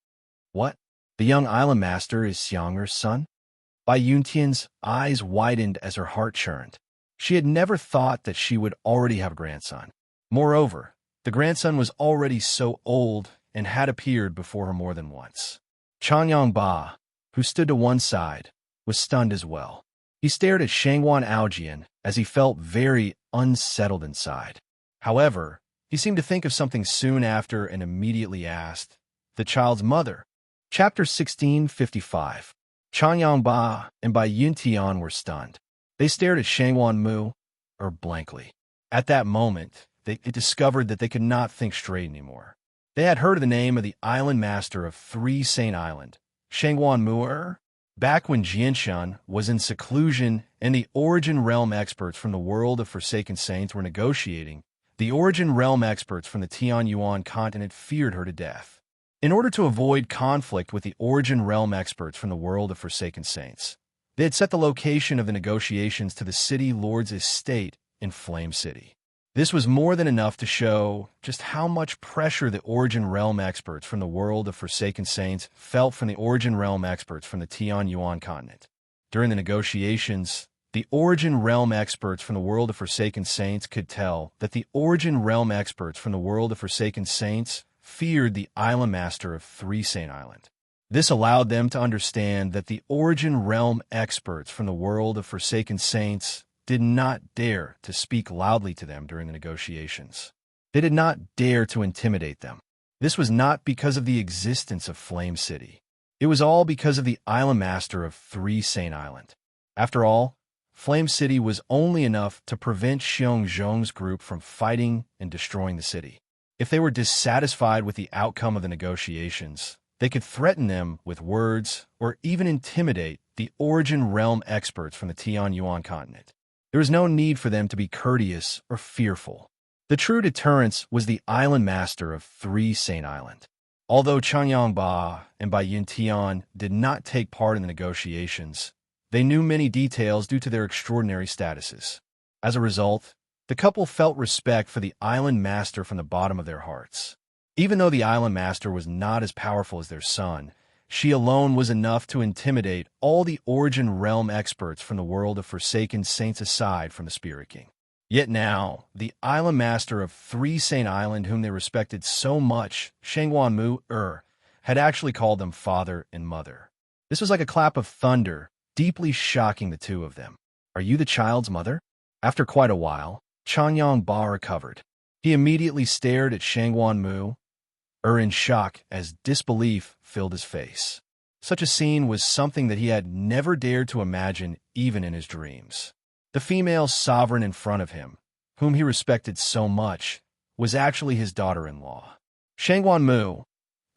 "What? The young island master is Xiang'er's son?" Bai Yuntian's eyes widened as her heart churned. She had never thought that she would already have a grandson. Moreover, the grandson was already so old and had appeared before her more than once. Changyang Ba, who stood to one side, was stunned as well. He stared at Shangwan Aojian as he felt very unsettled inside. However, he seemed to think of something soon after and immediately asked, "The child's mother?" Chapter 1655. Changyang Ba and Bai Yuntian were stunned. They stared at Shangwan Mu, or blankly. At that moment, they discovered that they could not think straight anymore. They had heard of the name of the island master of Three Saint Island, Shangwan Mu, back when Jianshan was in seclusion and the Origin Realm experts from the world of Forsaken Saints were negotiating. The Origin Realm experts from the Tian-Yuan continent feared her to death. In order to avoid conflict with the Origin Realm experts from the world of Forsaken Saints, they had set the location of the negotiations to the City Lord's estate in Flame City. This was more than enough to show just how much pressure the Origin Realm experts from the world of Forsaken Saints felt from the Origin Realm experts from the Tian-Yuan continent. During the negotiations, the Origin Realm experts from the world of Forsaken Saints could tell that the Origin Realm experts from the world of Forsaken Saints feared the island master of Three Saint Island. This allowed them to understand that the Origin Realm experts from the world of Forsaken Saints did not dare to speak loudly to them during the negotiations. They did not dare to intimidate them. This was not because of the existence of Flame City. It was all because of the island master of Three Saint Island. After all, Flame City was only enough to prevent Xiong Zhong's group from fighting and destroying the city. If they were dissatisfied with the outcome of the negotiations, they could threaten them with words or even intimidate the Origin Realm experts from the Tian-Yuan continent. There was no need for them to be courteous or fearful. The true deterrence was the island master of Three Saint Island. Although Changyang Ba and Bai Yuntian did not take part in the negotiations, they knew many details due to their extraordinary statuses. As a result, the couple felt respect for the island master from the bottom of their hearts. Even though the island master was not as powerful as their son, she alone was enough to intimidate all the Origin Realm experts from the world of Forsaken Saints aside from the Spirit King. Yet now, the island master of Three Saint Island, whom they respected so much, Shangwan Mu, had actually called them father and mother. This was like a clap of thunder, deeply shocking the two of them. "Are you the child's mother?" After quite a while, Changyang Ba recovered. He immediately stared at Shangwan Mu, in shock as disbelief filled his face. Such a scene was something that he had never dared to imagine even in his dreams. The female sovereign in front of him, whom he respected so much, was actually his daughter-in-law. Shangwan Mu,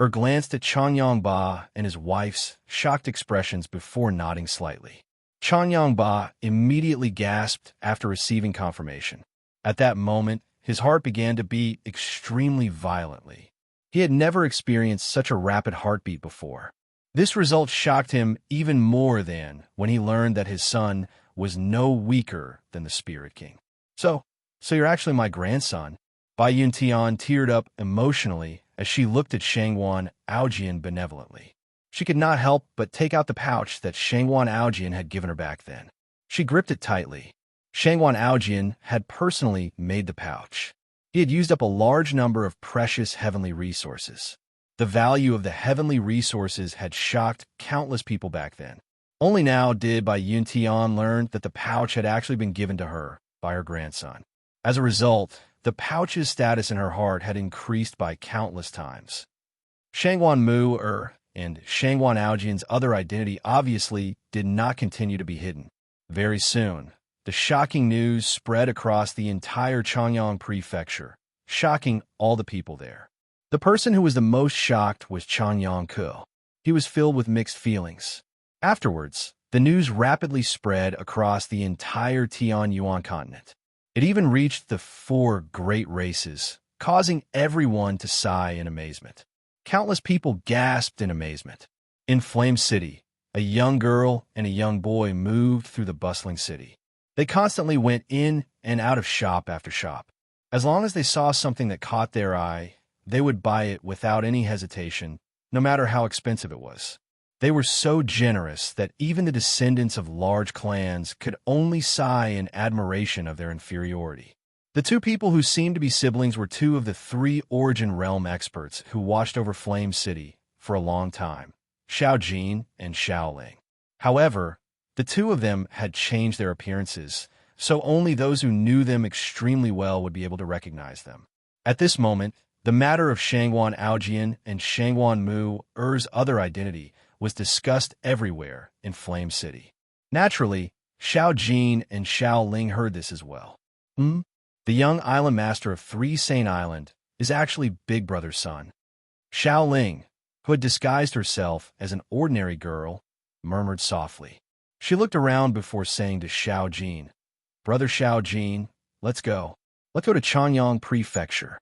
glanced at Changyang Ba and his wife's shocked expressions before nodding slightly. Changyang Ba immediately gasped after receiving confirmation. At that moment, his heart began to beat extremely violently. He had never experienced such a rapid heartbeat before. This result shocked him even more than when he learned that his son was no weaker than the Spirit King. So you're actually my grandson." Bai Yuntian teared up emotionally as she looked at Shangwan Aojian benevolently. She could not help but take out the pouch that Shangwan Aojian had given her back then. She gripped it tightly. Shangwan Aojian had personally made the pouch. He had used up a large number of precious heavenly resources. The value of the heavenly resources had shocked countless people back then. Only now did Bai Yuntian learn that the pouch had actually been given to her, by her grandson. As a result, the pouch's status in her heart had increased by countless times. Shangguan Mu and Shangguan Aojian's other identity obviously did not continue to be hidden. Very soon, the shocking news spread across the entire Changyang prefecture, shocking all the people there. The person who was the most shocked was Changyang Ke. He was filled with mixed feelings. Afterwards, the news rapidly spread across the entire Tianyuan continent. It even reached the 4 great races, causing everyone to sigh in amazement. Countless people gasped in amazement. In Flame City, a young girl and a young boy moved through the bustling city. They constantly went in and out of shop after shop. As long as they saw something that caught their eye, they would buy it without any hesitation, no matter how expensive it was. They were so generous that even the descendants of large clans could only sigh in admiration of their inferiority. The 2 people who seemed to be siblings were 2 of the 3 Origin Realm experts who watched over Flame City for a long time, Xiao Jin and Xiao Ling. However, the 2 of them had changed their appearances, so only those who knew them extremely well would be able to recognize them. At this moment, the matter of Shangguan Aojian and Shangguan Mu's other identity was discussed everywhere in Flame City. Naturally, Xiao Jin and Xiao Ling heard this as well. The young island master of 3 Saint Island is actually Big Brother's son. Xiao Ling, who had disguised herself as an ordinary girl, murmured softly. She looked around before saying to Xiao Jin, "Brother Xiao Jin, let's go. Let's go to Changyang Prefecture."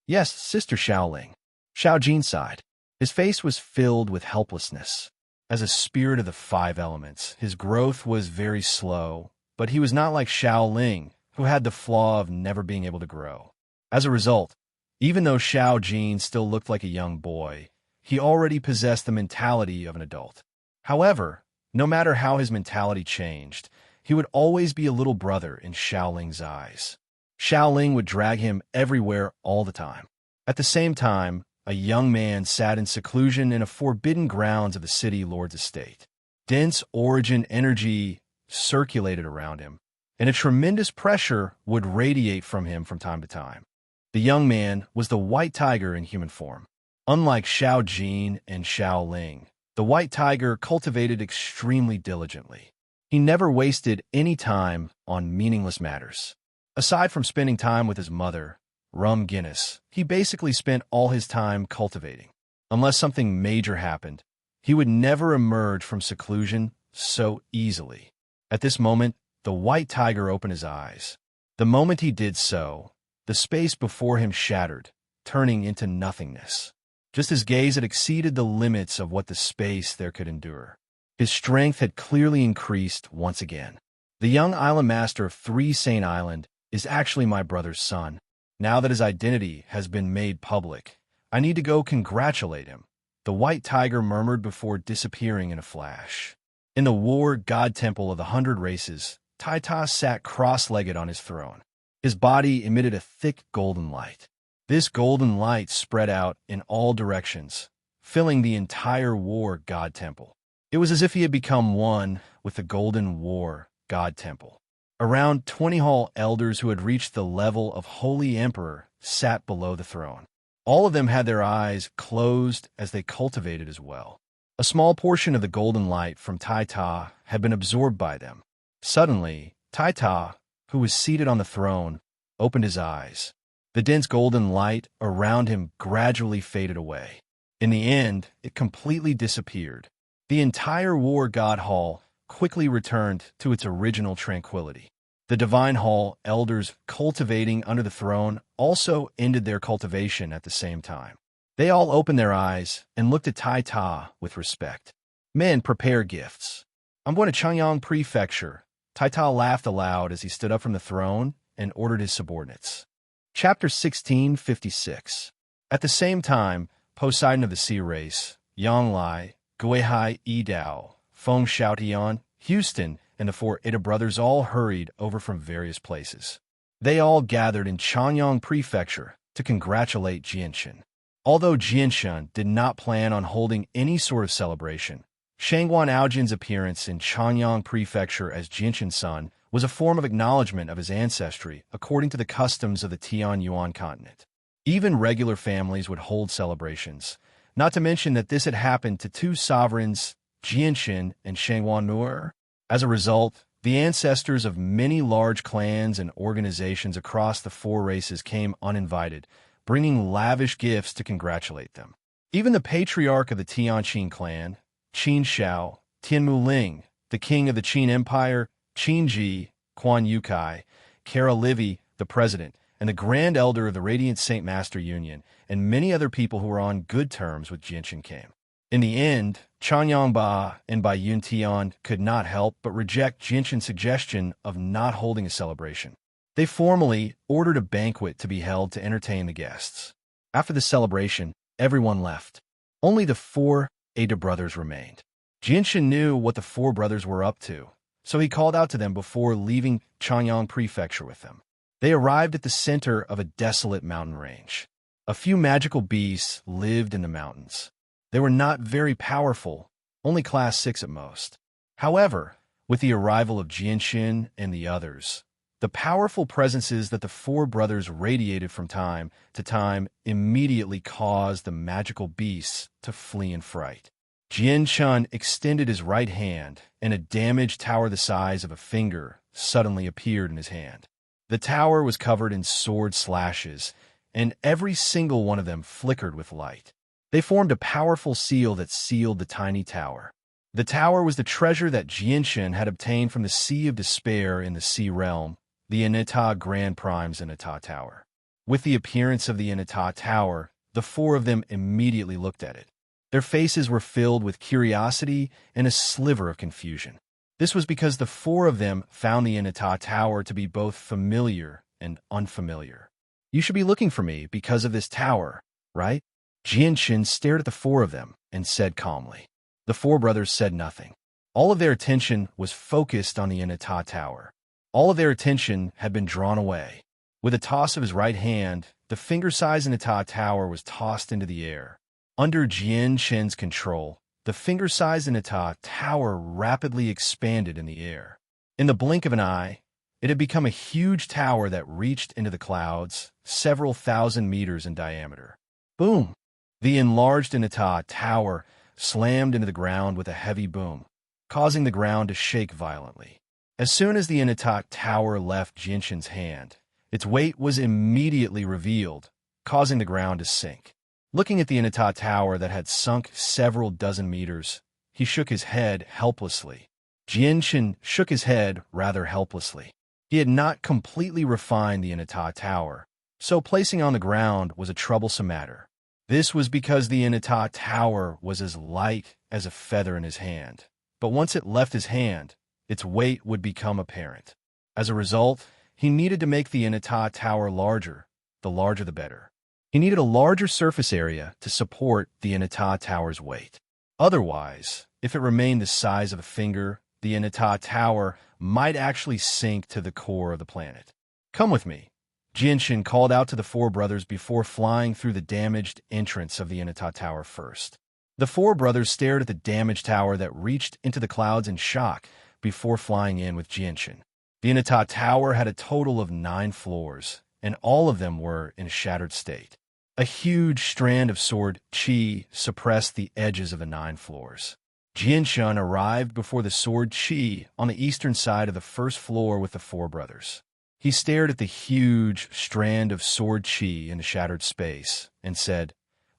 "Yes, Sister Xiao Ling." Xiao Jin sighed. His face was filled with helplessness. As a spirit of the 5 elements, his growth was very slow, but he was not like Xiao Ling, who had the flaw of never being able to grow. As a result, even though Xiao Jin still looked like a young boy, he already possessed the mentality of an adult. However, no matter how his mentality changed, he would always be a little brother in Xiao Ling's eyes. Xiao Ling would drag him everywhere all the time. At the same time, a young man sat in seclusion in a forbidden grounds of the city lord's estate. Dense origin energy circulated around him, and a tremendous pressure would radiate from him from time to time. The young man was the white tiger in human form. Unlike Xiao Jin and Xiao Ling, the white tiger cultivated extremely diligently. He never wasted any time on meaningless matters. Aside from spending time with his mother, Rum Guinness, he basically spent all his time cultivating. Unless something major happened, he would never emerge from seclusion so easily. At this moment, the white tiger opened his eyes. The moment he did so, the space before him shattered, turning into nothingness. Just his gaze had exceeded the limits of what the space there could endure. His strength had clearly increased once again. The young island master of 3 Saint Island is actually my brother's son. Now that his identity has been made public, I need to go congratulate him, the white tiger murmured before disappearing in a flash. In the war god temple of the 100 races, Taita sat cross-legged on his throne. His body emitted a thick golden light. This golden light spread out in all directions, filling the entire war god temple. It was as if he had become one with the golden war god temple. Around 20 hall elders who had reached the level of Holy Emperor sat below the throne. All of them had their eyes closed as they cultivated as well. A small portion of the golden light from Taita had been absorbed by them. Suddenly, Taita, who was seated on the throne, opened his eyes. The dense golden light around him gradually faded away. In the end, it completely disappeared. The entire war god hall quickly returned to its original tranquility. The divine hall elders cultivating under the throne also ended their cultivation at the same time. They all opened their eyes and looked at Taita with respect. "Men, prepare gifts. I'm going to Changyang Prefecture." Taita laughed aloud as he stood up from the throne and ordered his subordinates. Chapter 1656. At the same time, Poseidon of the Sea Race, Yang Lai, Guihai Yidao, Feng Xiaotian, Houston, and the 4 Ida brothers all hurried over from various places. They all gathered in Changyang Prefecture to congratulate Jianshan. Although Jianshan did not plan on holding any sort of celebration, Shangguan Aojian's appearance in Changyang Prefecture as Jianshan's son was a form of acknowledgement of his ancestry according to the customs of the Tian-Yuan continent. Even regular families would hold celebrations, not to mention that this had happened to two sovereigns, Jianshin and Shanghuan. As a result, the ancestors of many large clans and organizations across the four races came uninvited, bringing lavish gifts to congratulate them. Even the patriarch of the Tianqin clan, Qin Shao, Tianmu Ling, the king of the Qin Empire, Qin Ji, Quan Yukai, Kara Livy, the president, and the grand elder of the Radiant Saint Master Union, and many other people who were on good terms with Jianshin came. In the end, Chen Yangba and Bai Yuntian could not help but reject Jianshin's suggestion of not holding a celebration. They formally ordered a banquet to be held to entertain the guests. After the celebration, everyone left. Only the four Ada brothers remained. Jianshin knew what the four brothers were up to, so he called out to them before leaving Chanyang Prefecture with them. They arrived at the center of a desolate mountain range. A few magical beasts lived in the mountains. They were not very powerful, only class 6 at most. However, with the arrival of Jianshin and the others, the powerful presences that the four brothers radiated from time to time immediately caused the magical beasts to flee in fright. Jianshin extended his right hand, and a damaged tower the size of a finger suddenly appeared in his hand. The tower was covered in sword slashes, and every single one of them flickered with light. They formed a powerful seal that sealed the tiny tower. The tower was the treasure that Jianshin had obtained from the Sea of Despair in the Sea Realm, the Inata Grand Prime's Inata Tower. With the appearance of the Inata Tower, the four of them immediately looked at it. Their faces were filled with curiosity and a sliver of confusion. This was because the four of them found the Inata Tower to be both familiar and unfamiliar. You should be looking for me because of this tower, right? Jianshin stared at the four of them and said calmly. The four brothers said nothing. All of their attention was focused on the Inata Tower. All of their attention had been drawn away. With a toss of his right hand, the finger-sized Inata Tower was tossed into the air. Under Jianshin's control, the finger-sized Inata Tower rapidly expanded in the air. In the blink of an eye, it had become a huge tower that reached into the clouds, several thousand meters in diameter. Boom! The enlarged Inata Tower slammed into the ground with a heavy boom, causing the ground to shake violently. As soon as the Inata Tower left Jianshin's hand, its weight was immediately revealed, causing the ground to sink. Looking at the Inata Tower that had sunk several dozen meters, he shook his head helplessly. Jianshin shook his head rather helplessly. He had not completely refined the Inata Tower, so placing on the ground was a troublesome matter. This was because the Inata Tower was as light as a feather in his hand, but once it left his hand, its weight would become apparent. As a result, he needed to make the Inata Tower larger, the larger the better. He needed a larger surface area to support the Inata Tower's weight. Otherwise, if it remained the size of a finger, the Inata Tower might actually sink to the core of the planet. Come with me. Jianshin called out to the four brothers before flying through the damaged entrance of the Inata Tower first. The four brothers stared at the damaged tower that reached into the clouds in shock before flying in with Jianshin. The Inata Tower had a total of 9 floors, and all of them were in a shattered state. A huge strand of sword chi suppressed the edges of the 9 floors. Jianshin arrived before the sword chi on the eastern side of the first floor with the four brothers. He stared at the huge strand of sword chi in the shattered space and said,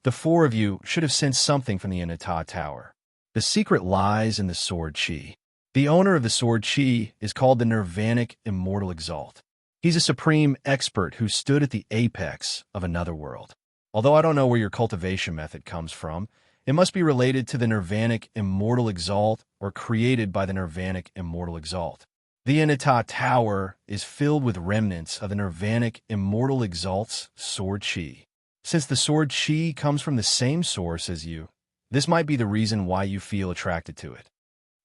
"The four of you should have sensed something from the Inata Tower. The secret lies in the sword chi. The owner of the sword chi is called the Nirvanic Immortal Exalt. He's a supreme expert who stood at the apex of another world. Although I don't know where your cultivation method comes from, it must be related to the Nirvanic Immortal Exalt or created by the Nirvanic Immortal Exalt. The Inata Tower is filled with remnants of the Nirvanic Immortal Exalt's sword chi. Since the sword chi comes from the same source as you, this might be the reason why you feel attracted to it."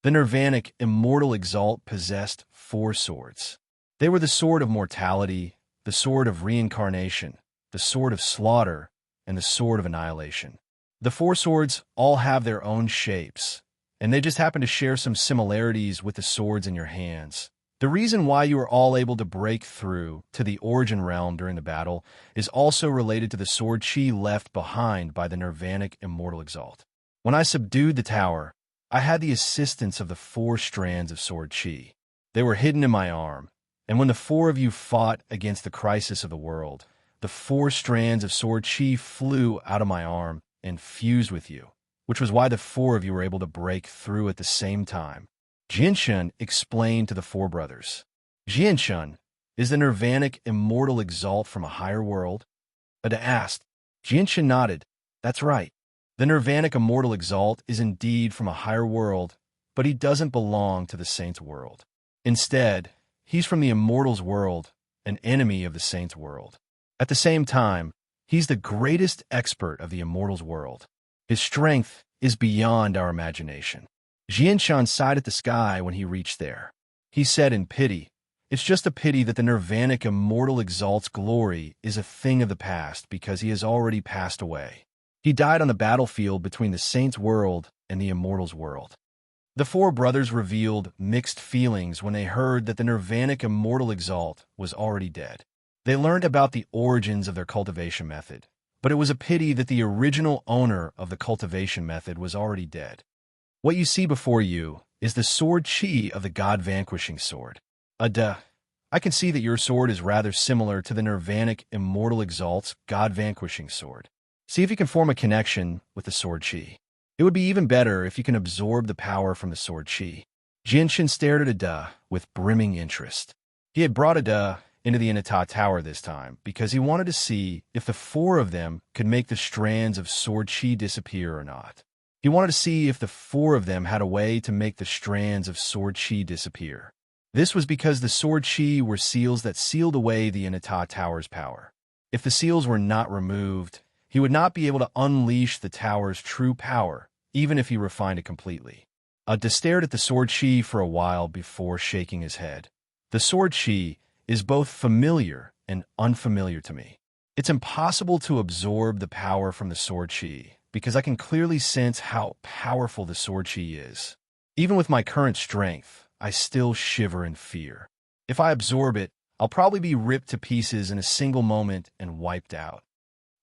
The Nirvanic Immortal Exalt possessed 4 swords. They were the sword of mortality, the sword of reincarnation, the sword of slaughter, and the sword of annihilation. The 4 swords all have their own shapes, and they just happen to share some similarities with the swords in your hands, The reason why you were all able to break through to the origin realm during the battle is also related to the sword chi left behind by the Nirvanic Immortal Exalt. When I subdued the tower, I had the assistance of the 4 strands of sword chi. They were hidden in my arm, and when the 4 of you fought against the crisis of the world, the 4 strands of sword chi flew out of my arm and fused with you, which was why the 4 of you were able to break through at the same time. Jinshan explained to the 4 brothers. Jinshan is the Nirvanic Immortal Exalt from a higher world? Ada asked. Jinshan nodded. That's right. The Nirvanic Immortal Exalt is indeed from a higher world, but he doesn't belong to the Saints' world. Instead, he's from the Immortals' world, an enemy of the Saints' world. At the same time, he's the greatest expert of the Immortals' world. His strength is beyond our imagination. Jianshan sighed at the sky when he reached there. He said in pity, "It's just a pity that the Nirvanic Immortal Exalt's glory is a thing of the past because he has already passed away. He died on the battlefield between the Saints' world and the Immortals' world." The 4 brothers revealed mixed feelings when they heard that the Nirvanic Immortal Exalt was already dead. They learned about the origins of their cultivation method, but it was a pity that the original owner of the cultivation method was already dead. What you see before you is the sword chi of the God-vanquishing sword. I can see that your sword is rather similar to the Nirvanic Immortal Exalt's God-vanquishing sword. See if you can form a connection with the sword chi. It would be even better if you can absorb the power from the sword chi. Jinshin stared at Ada with brimming interest. He had brought Ada into the Inata Tower this time because he wanted to see if the 4 of them could make the strands of sword chi disappear or not. He wanted to see if the 4 of them had a way to make the strands of sword chi disappear. This was because the sword chi were seals that sealed away the Inata Tower's power. If the seals were not removed, he would not be able to unleash the tower's true power, even if he refined it completely. Ada stared at the sword chi for a while before shaking his head. The sword chi is both familiar and unfamiliar to me. It's impossible to absorb the power from the sword chi, because I can clearly sense how powerful the sword chi is. Even with my current strength, I still shiver in fear. If I absorb it, I'll probably be ripped to pieces in a single moment and wiped out.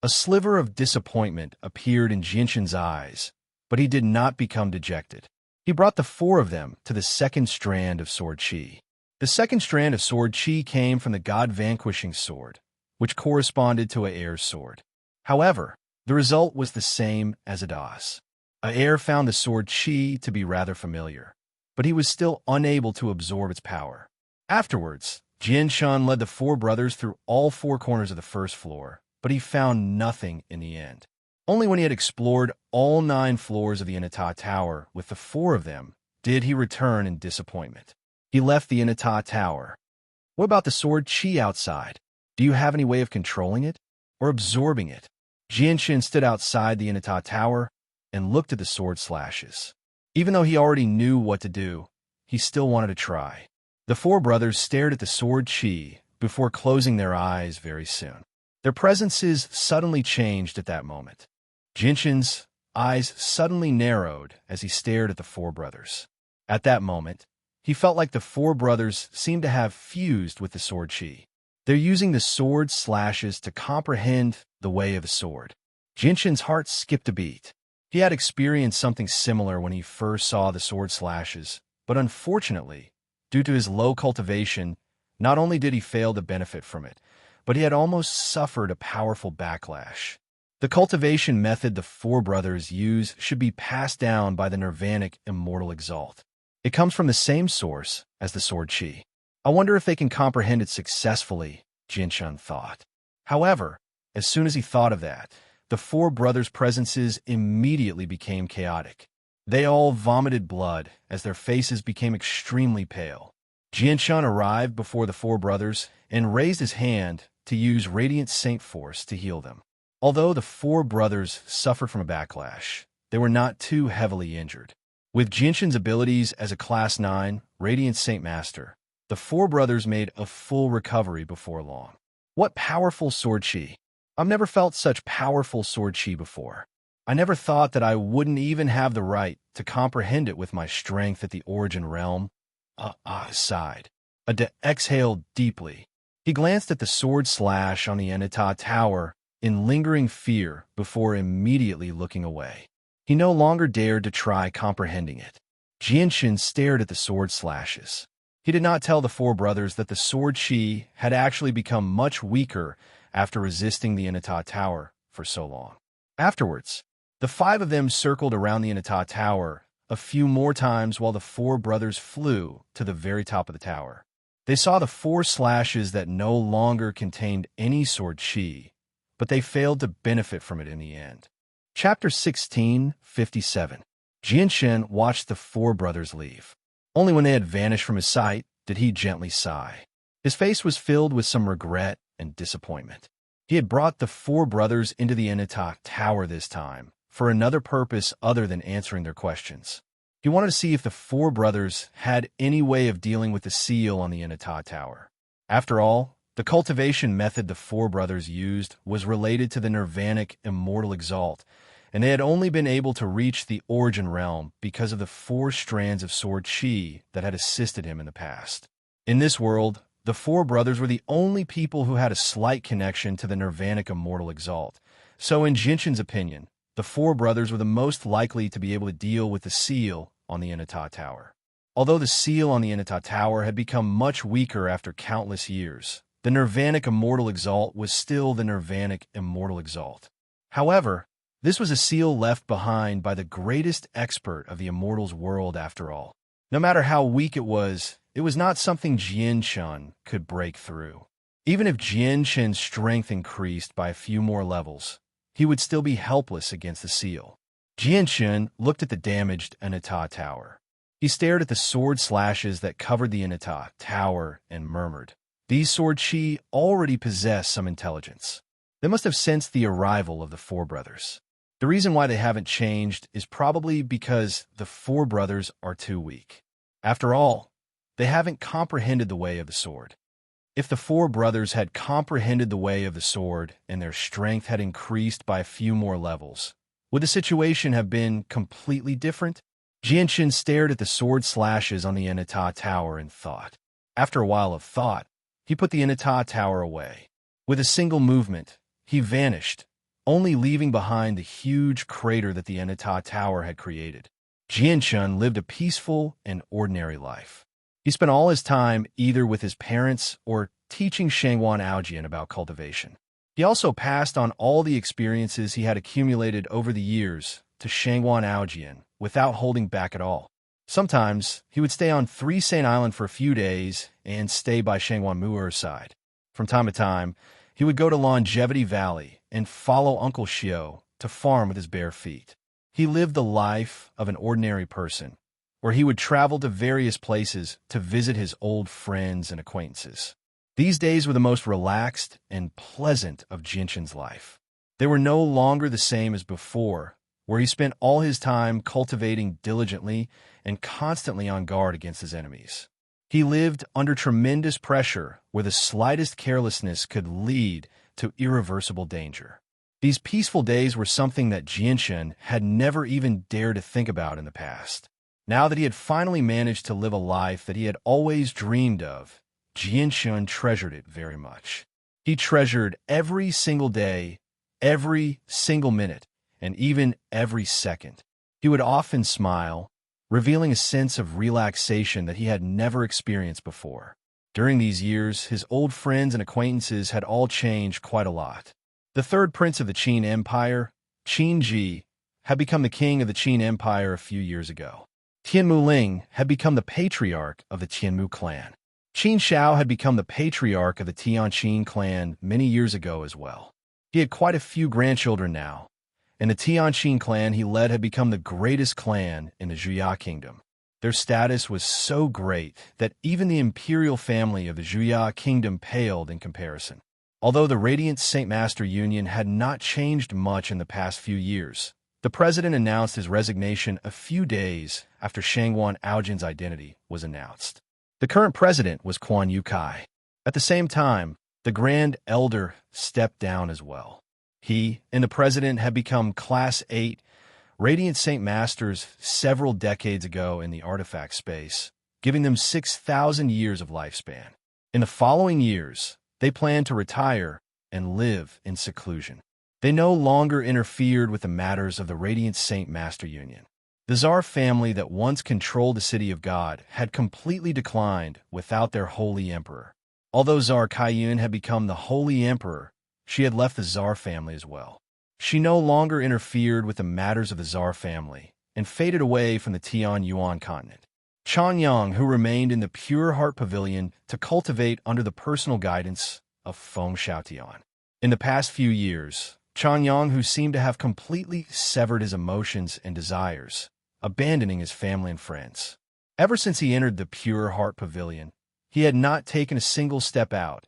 A sliver of disappointment appeared in Jinshin's eyes, but he did not become dejected. He brought the 4 of them to the 2nd strand of sword chi. The 2nd strand of sword chi came from the God-vanquishing sword, which corresponded to Aer's sword. However, the result was the same as Ada's. Aer found the sword chi to be rather familiar, but he was still unable to absorb its power. Afterwards, Jinshan led the 4 brothers through all 4 corners of the 1st floor, but he found nothing in the end. Only when he had explored all 9 floors of the Inata Tower with the 4 of them did he return in disappointment. He left the Inata Tower. What about the sword chi outside? Do you have any way of controlling it or absorbing it? Jinshin stood outside the Inata Tower and looked at the sword slashes. Even though he already knew what to do, he still wanted to try. The 4 brothers stared at the sword chi before closing their eyes very soon. Their presences suddenly changed at that moment. Jinshin's eyes suddenly narrowed as he stared at the 4 brothers. At that moment, he felt like the 4 brothers seemed to have fused with the sword chi. They're using the sword slashes to comprehend the way of the sword. Jinshin's heart skipped a beat. He had experienced something similar when he first saw the sword slashes, but unfortunately, due to his low cultivation, not only did he fail to benefit from it, but he had almost suffered a powerful backlash. The cultivation method the 4 brothers use should be passed down by the Nirvanic Immortal Exalt. It comes from the same source as the sword chi. I wonder if they can comprehend it successfully, Jinshan thought. However, as soon as he thought of that, the 4 brothers' presences immediately became chaotic. They all vomited blood as their faces became extremely pale. Jinshan arrived before the 4 brothers and raised his hand to use Radiant Saint Force to heal them. Although the 4 brothers suffered from a backlash, they were not too heavily injured. With Jinshin's abilities as a Class 9 Radiant Saint Master, the 4 brothers made a full recovery before long. What powerful sword chi! I've never felt such powerful sword chi before. I never thought that I wouldn't even have the right to comprehend it with my strength at the origin realm. Sighed. exhaled deeply. He glanced at the sword slash on the Enata tower in lingering fear before immediately looking away. He no longer dared to try comprehending it. Jianshin stared at the sword slashes. He did not tell the four brothers that the sword chi had actually become much weaker after resisting the Enata tower for so long. Afterwards, the five of them circled around the Enata tower a few more times while the four brothers flew to the very top of the tower. They saw the four slashes that no longer contained any sword chi, but they failed to benefit from it in the end. Chapter 16:57. Jianshin watched the four brothers leave. Only when they had vanished from his sight did he gently sigh. His face was filled with some regret and disappointment. He had brought the four brothers into the Enata tower this time for another purpose other than answering their questions. He wanted to see if the four brothers had any way of dealing with the seal on the Enata tower. After all, the cultivation method the four brothers used was related to the Nirvanic Immortal Exalt, and they had only been able to reach the Origin Realm because of the four strands of sword chi that had assisted him in the past. In this world, the four brothers were the only people who had a slight connection to the Nirvanic Immortal Exalt, so in Jinshin's opinion, the four brothers were the most likely to be able to deal with the seal on the Enata tower. Although the seal on the Enata tower had become much weaker after countless years, the Nirvanic Immortal Exalt was still the Nirvanic Immortal Exalt. However, this was a seal left behind by the greatest expert of the Immortals world after all. No matter how weak it was not something Jianshin could break through. Even if Jianshin's strength increased by a few more levels, he would still be helpless against the seal. Jianshin looked at the damaged Enata tower. He stared at the sword slashes that covered the Enata tower and murmured, "These sword chi already possess some intelligence. They must have sensed the arrival of the four brothers. The reason why they haven't changed is probably because the four brothers are too weak. After all, they haven't comprehended the way of the sword. If the four brothers had comprehended the way of the sword and their strength had increased by a few more levels, would the situation have been completely different?" Jianshin stared at the sword slashes on the Enata tower and thought. After a while of thought, he put the Enata tower away. With a single movement, he vanished, only leaving behind the huge crater that the Enata tower had created. Jianshin lived a peaceful and ordinary life. He spent all his time either with his parents or teaching Shangwan Aojian about cultivation. He also passed on all the experiences he had accumulated over the years to Shangwan Aojian without holding back at all. Sometimes he would stay on 3 Saint Island for a few days and stay by Shangwan Mu'er's side. From time to time, he would go to Longevity Valley and follow Uncle Xiao to farm with his bare feet. He lived the life of an ordinary person, where he would travel to various places to visit his old friends and acquaintances. These days were the most relaxed and pleasant of Jinshin's life. They were no longer the same as before, where he spent all his time cultivating diligently and constantly on guard against his enemies. He lived under tremendous pressure where the slightest carelessness could lead to irreversible danger. These peaceful days were something that Jinshin had never even dared to think about in the past. Now that he had finally managed to live a life that he had always dreamed of, Jinshin treasured it very much. He treasured every single day, every single minute, and even every second. He would often smile, revealing a sense of relaxation that he had never experienced before. During these years, his old friends and acquaintances had all changed quite a lot. The third prince of the Qin Empire, Qin Ji, had become the king of the Qin Empire a few years ago. Tianmu Ling had become the patriarch of the Tianmu clan. Qin Shao had become the patriarch of the Tianqin clan many years ago as well. He had quite a few grandchildren now, and the Tianqin clan he led had become the greatest clan in the Zhuya kingdom. Their status was so great that even the imperial family of the Zhuya kingdom paled in comparison. Although the Radiant Saint Master Union had not changed much in the past few years, the president announced his resignation a few days after Shangwan Aojian's identity was announced. The current president was Quan Yukai. At the same time, the Grand Elder stepped down as well. He and the president had become Class 8 Radiant Saint Masters several decades ago in the artifact space, giving them 6,000 years of lifespan. In the following years, they planned to retire and live in seclusion. They no longer interfered with the matters of the Radiant Saint Master Union. The Tsar family that once controlled the City of God had completely declined without their holy emperor. Although Tsar Kaiyun had become the holy emperor, she had left the Tsar family as well. She no longer interfered with the matters of the Tsar family and faded away from the Tianyuan continent. Chanyang, who remained in the Pure Heart Pavilion to cultivate under the personal guidance of Feng Xiaotian. In the past few years, Chanyang, who seemed to have completely severed his emotions and desires, abandoning his family and friends. Ever since he entered the Pure Heart Pavilion, he had not taken a single step out,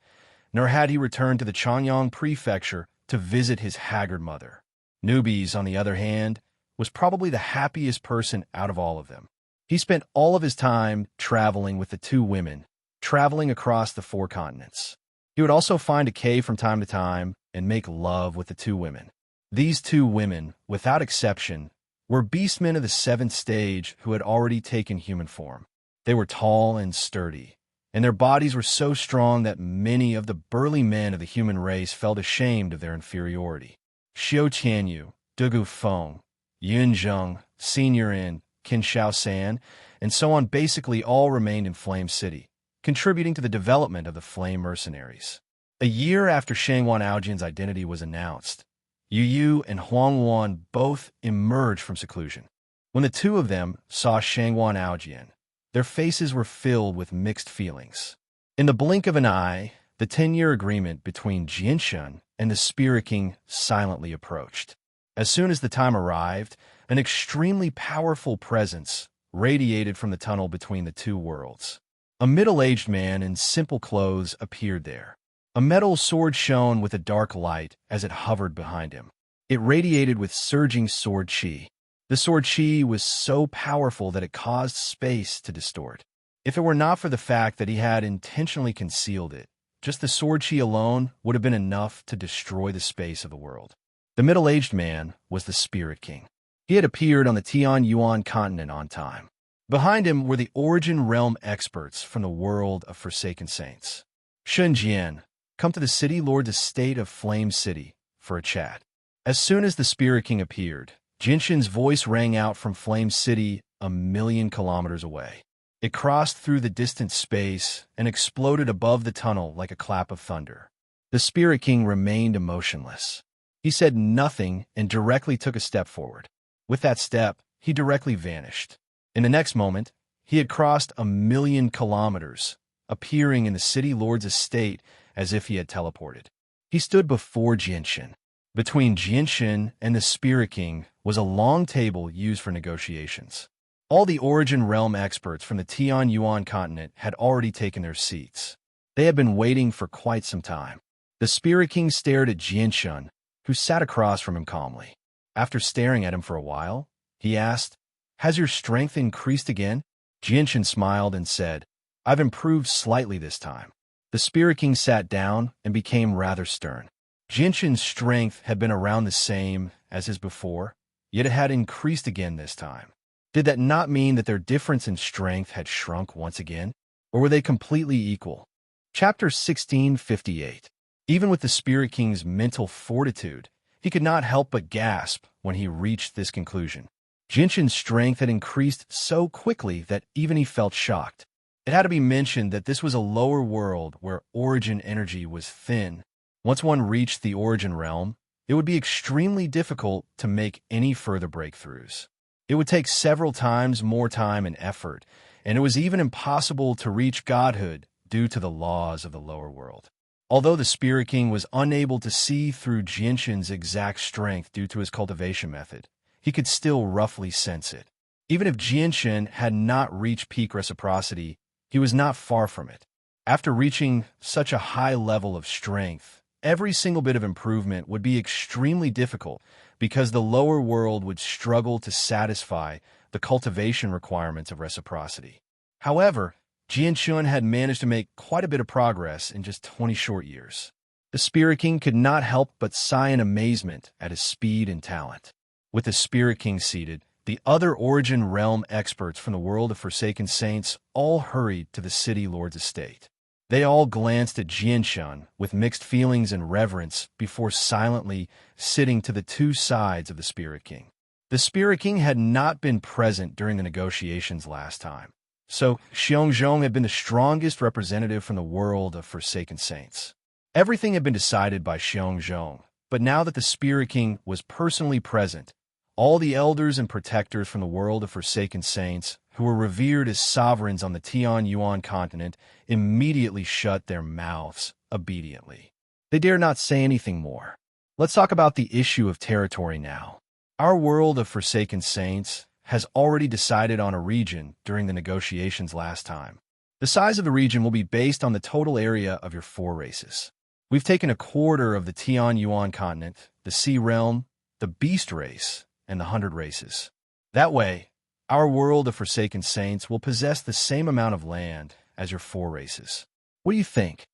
nor had he returned to the Chanyang Prefecture to visit his haggard mother. Newbies, on the other hand, was probably the happiest person out of all of them. He spent all of his time traveling with the two women, traveling across the 4 continents. He would also find a cave from time to time and make love with the two women. These two women, without exception, were beastmen of the 7th stage who had already taken human form. They were tall and sturdy, and their bodies were so strong that many of the burly men of the human race felt ashamed of their inferiority. Xiao Qianyu, Dugu Feng, Yun Zheng, Senior and Qin Shao San, and so on basically all remained in Flame City, contributing to the development of the Flame Mercenaries. A year after Shangwan Aojian's identity was announced, Yu Yu and Huang Wan both emerged from seclusion. When the two of them saw Shangwan Aojian, their faces were filled with mixed feelings. In the blink of an eye, the 10-year agreement between Jianshan and the Spirit King silently approached. As soon as the time arrived, an extremely powerful presence radiated from the tunnel between the two worlds. A middle-aged man in simple clothes appeared there. A metal sword shone with a dark light as it hovered behind him. It radiated with surging sword chi. The sword chi was so powerful that it caused space to distort. If it were not for the fact that he had intentionally concealed it, just the sword chi alone would have been enough to destroy the space of the world. The middle-aged man was the Spirit King. He had appeared on the Tianyuan continent on time. Behind him were the Origin Realm experts from the world of Forsaken Saints. Shun Jian, come to the City Lord's estate of Flame City for a chat. As soon as the Spirit King appeared, Jinshin's voice rang out from Flame City 1,000,000 kilometers away. It crossed through the distant space and exploded above the tunnel like a clap of thunder. The Spirit King remained emotionless. He said nothing and directly took a step forward. With that step, he directly vanished. In the next moment, he had crossed 1,000,000 kilometers, appearing in the City Lord's estate as if he had teleported. He stood before Jinshin. Between Jinshin and the Spirit King was a long table used for negotiations. All the Origin Realm experts from the Tianyuan continent had already taken their seats. They had been waiting for quite some time. The Spirit King stared at Jinshin, who sat across from him calmly. After staring at him for a while, he asked, "Has your strength increased again?" Jinshin smiled and said, "I've improved slightly this time." The Spirit King sat down and became rather stern. Jinshin's strength had been around the same as his before, yet it had increased again this time. Did that not mean that their difference in strength had shrunk once again? Or were they completely equal? Chapter 1658. Even with the Spirit King's mental fortitude, he could not help but gasp when he reached this conclusion. Jinshin's strength had increased so quickly that even he felt shocked. It had to be mentioned that this was a lower world where origin energy was thin. Once one reached the Origin Realm, it would be extremely difficult to make any further breakthroughs. It would take several times more time and effort, and it was even impossible to reach godhood due to the laws of the lower world. Although the Spirit King was unable to see through Jinshin's exact strength due to his cultivation method, he could still roughly sense it. Even if Jinshin had not reached peak reciprocity, he was not far from it. After reaching such a high level of strength, every single bit of improvement would be extremely difficult because the lower world would struggle to satisfy the cultivation requirements of reciprocity. However, Jinshin had managed to make quite a bit of progress in just 20 short years. The Spirit King could not help but sigh in amazement at his speed and talent. With the Spirit King seated, The other Origin Realm experts from the world of Forsaken Saints all hurried to the City Lord's estate. They all glanced at Jianshun with mixed feelings and reverence before silently sitting to the two sides of the Spirit King. The Spirit King had not been present during the negotiations last time, so Xiongzhong had been the strongest representative from the world of Forsaken Saints. Everything had been decided by Xiongzhong, but now that the Spirit King was personally present, all the elders and protectors from the world of Forsaken Saints, who were revered as sovereigns on the Tianyuan continent, immediately shut their mouths obediently. They dared not say anything more. Let's talk about the issue of territory now. Our world of Forsaken Saints has already decided on a region during the negotiations last time. The size of the region will be based on the total area of your 4 races. We've taken a quarter of the Tianyuan continent, the Sea Realm, the Beast Race, and the 100 races. That way, our world of Forsaken Saints will possess the same amount of land as your 4 races. What do you think?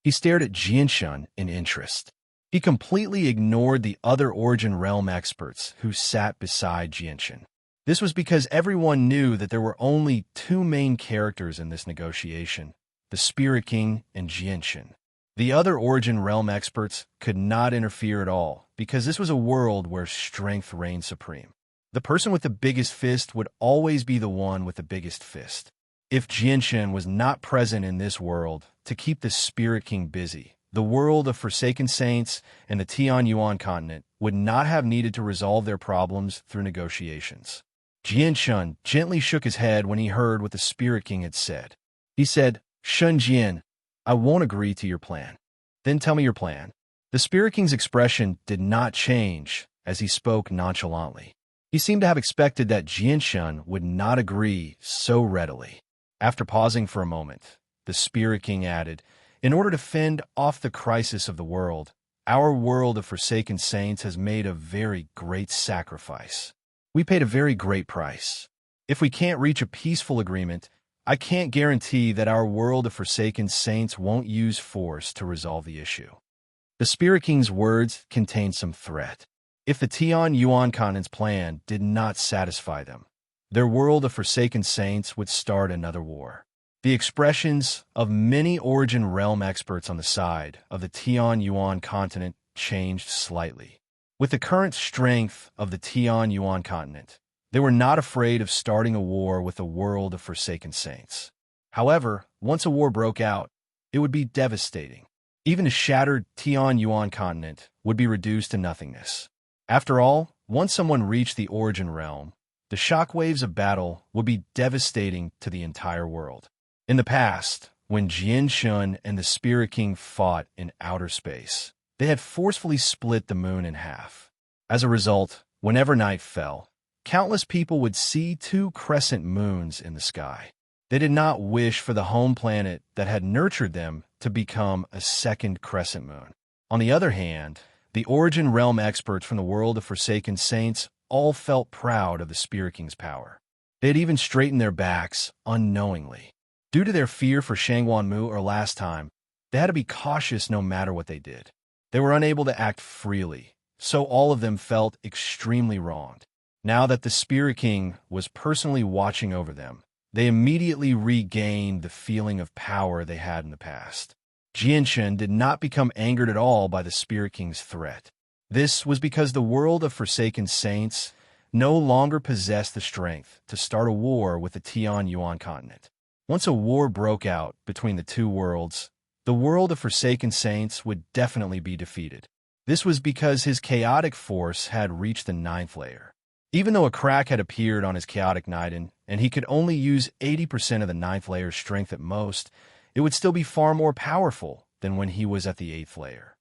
He stared at Jianshun in interest. He completely ignored the other Origin Realm experts who sat beside Jianshun. This was because everyone knew that there were only 2 main characters in this negotiation, the Spirit King and Jianshun. The other Origin Realm experts could not interfere at all because this was a world where strength reigned supreme. The person with the biggest fist would always be the one with the biggest fist. If Jianshun was not present in this world to keep the Spirit King busy, the world of Forsaken Saints and the Tianyuan continent would not have needed to resolve their problems through negotiations. Jianshun gently shook his head when he heard what the Spirit King had said. He said, "Shun Jian, I won't agree to your plan." "Then tell me your plan." The Spirit King's expression did not change as he spoke nonchalantly. He seemed to have expected that Jianshun would not agree so readily. After pausing for a moment, the Spirit King added, "In order to fend off the crisis of the world, our world of Forsaken Saints has made a very great sacrifice. We paid a very great price. If we can't reach a peaceful agreement, I can't guarantee that our world of Forsaken Saints won't use force to resolve the issue." The Spirit King's words contained some threat. If the Tianyuan continent's plan did not satisfy them, their world of Forsaken Saints would start another war. The expressions of many Origin Realm experts on the side of the Tianyuan continent changed slightly. With the current strength of the Tianyuan continent, they were not afraid of starting a war with the world of Forsaken Saints. However, once a war broke out, it would be devastating. Even a shattered Tianyuan continent would be reduced to nothingness. After all, once someone reached the Origin Realm, the shockwaves of battle would be devastating to the entire world. In the past, when Jianshun and the Spirit King fought in outer space, they had forcefully split the moon in half. As a result, whenever night fell, countless people would see 2 crescent moons in the sky. They did not wish for the home planet that had nurtured them to become a second crescent moon. On the other hand, the Origin Realm experts from the world of Forsaken Saints all felt proud of the Spirit King's power. They had even straightened their backs unknowingly. Due to their fear for Shangguanmu or last time, they had to be cautious no matter what they did. They were unable to act freely, so all of them felt extremely wronged. Now that the Spirit King was personally watching over them, they immediately regained the feeling of power they had in the past. Jianshun did not become angered at all by the Spirit King's threat. This was because the world of Forsaken Saints no longer possessed the strength to start a war with the Tianyuan continent. Once a war broke out between the 2 worlds, the world of Forsaken Saints would definitely be defeated. This was because his chaotic force had reached the 9th layer. Even though a crack had appeared on his chaotic Niden, and he could only use 80% of the 9th layer's strength at most, it would still be far more powerful than when he was at the 8th layer.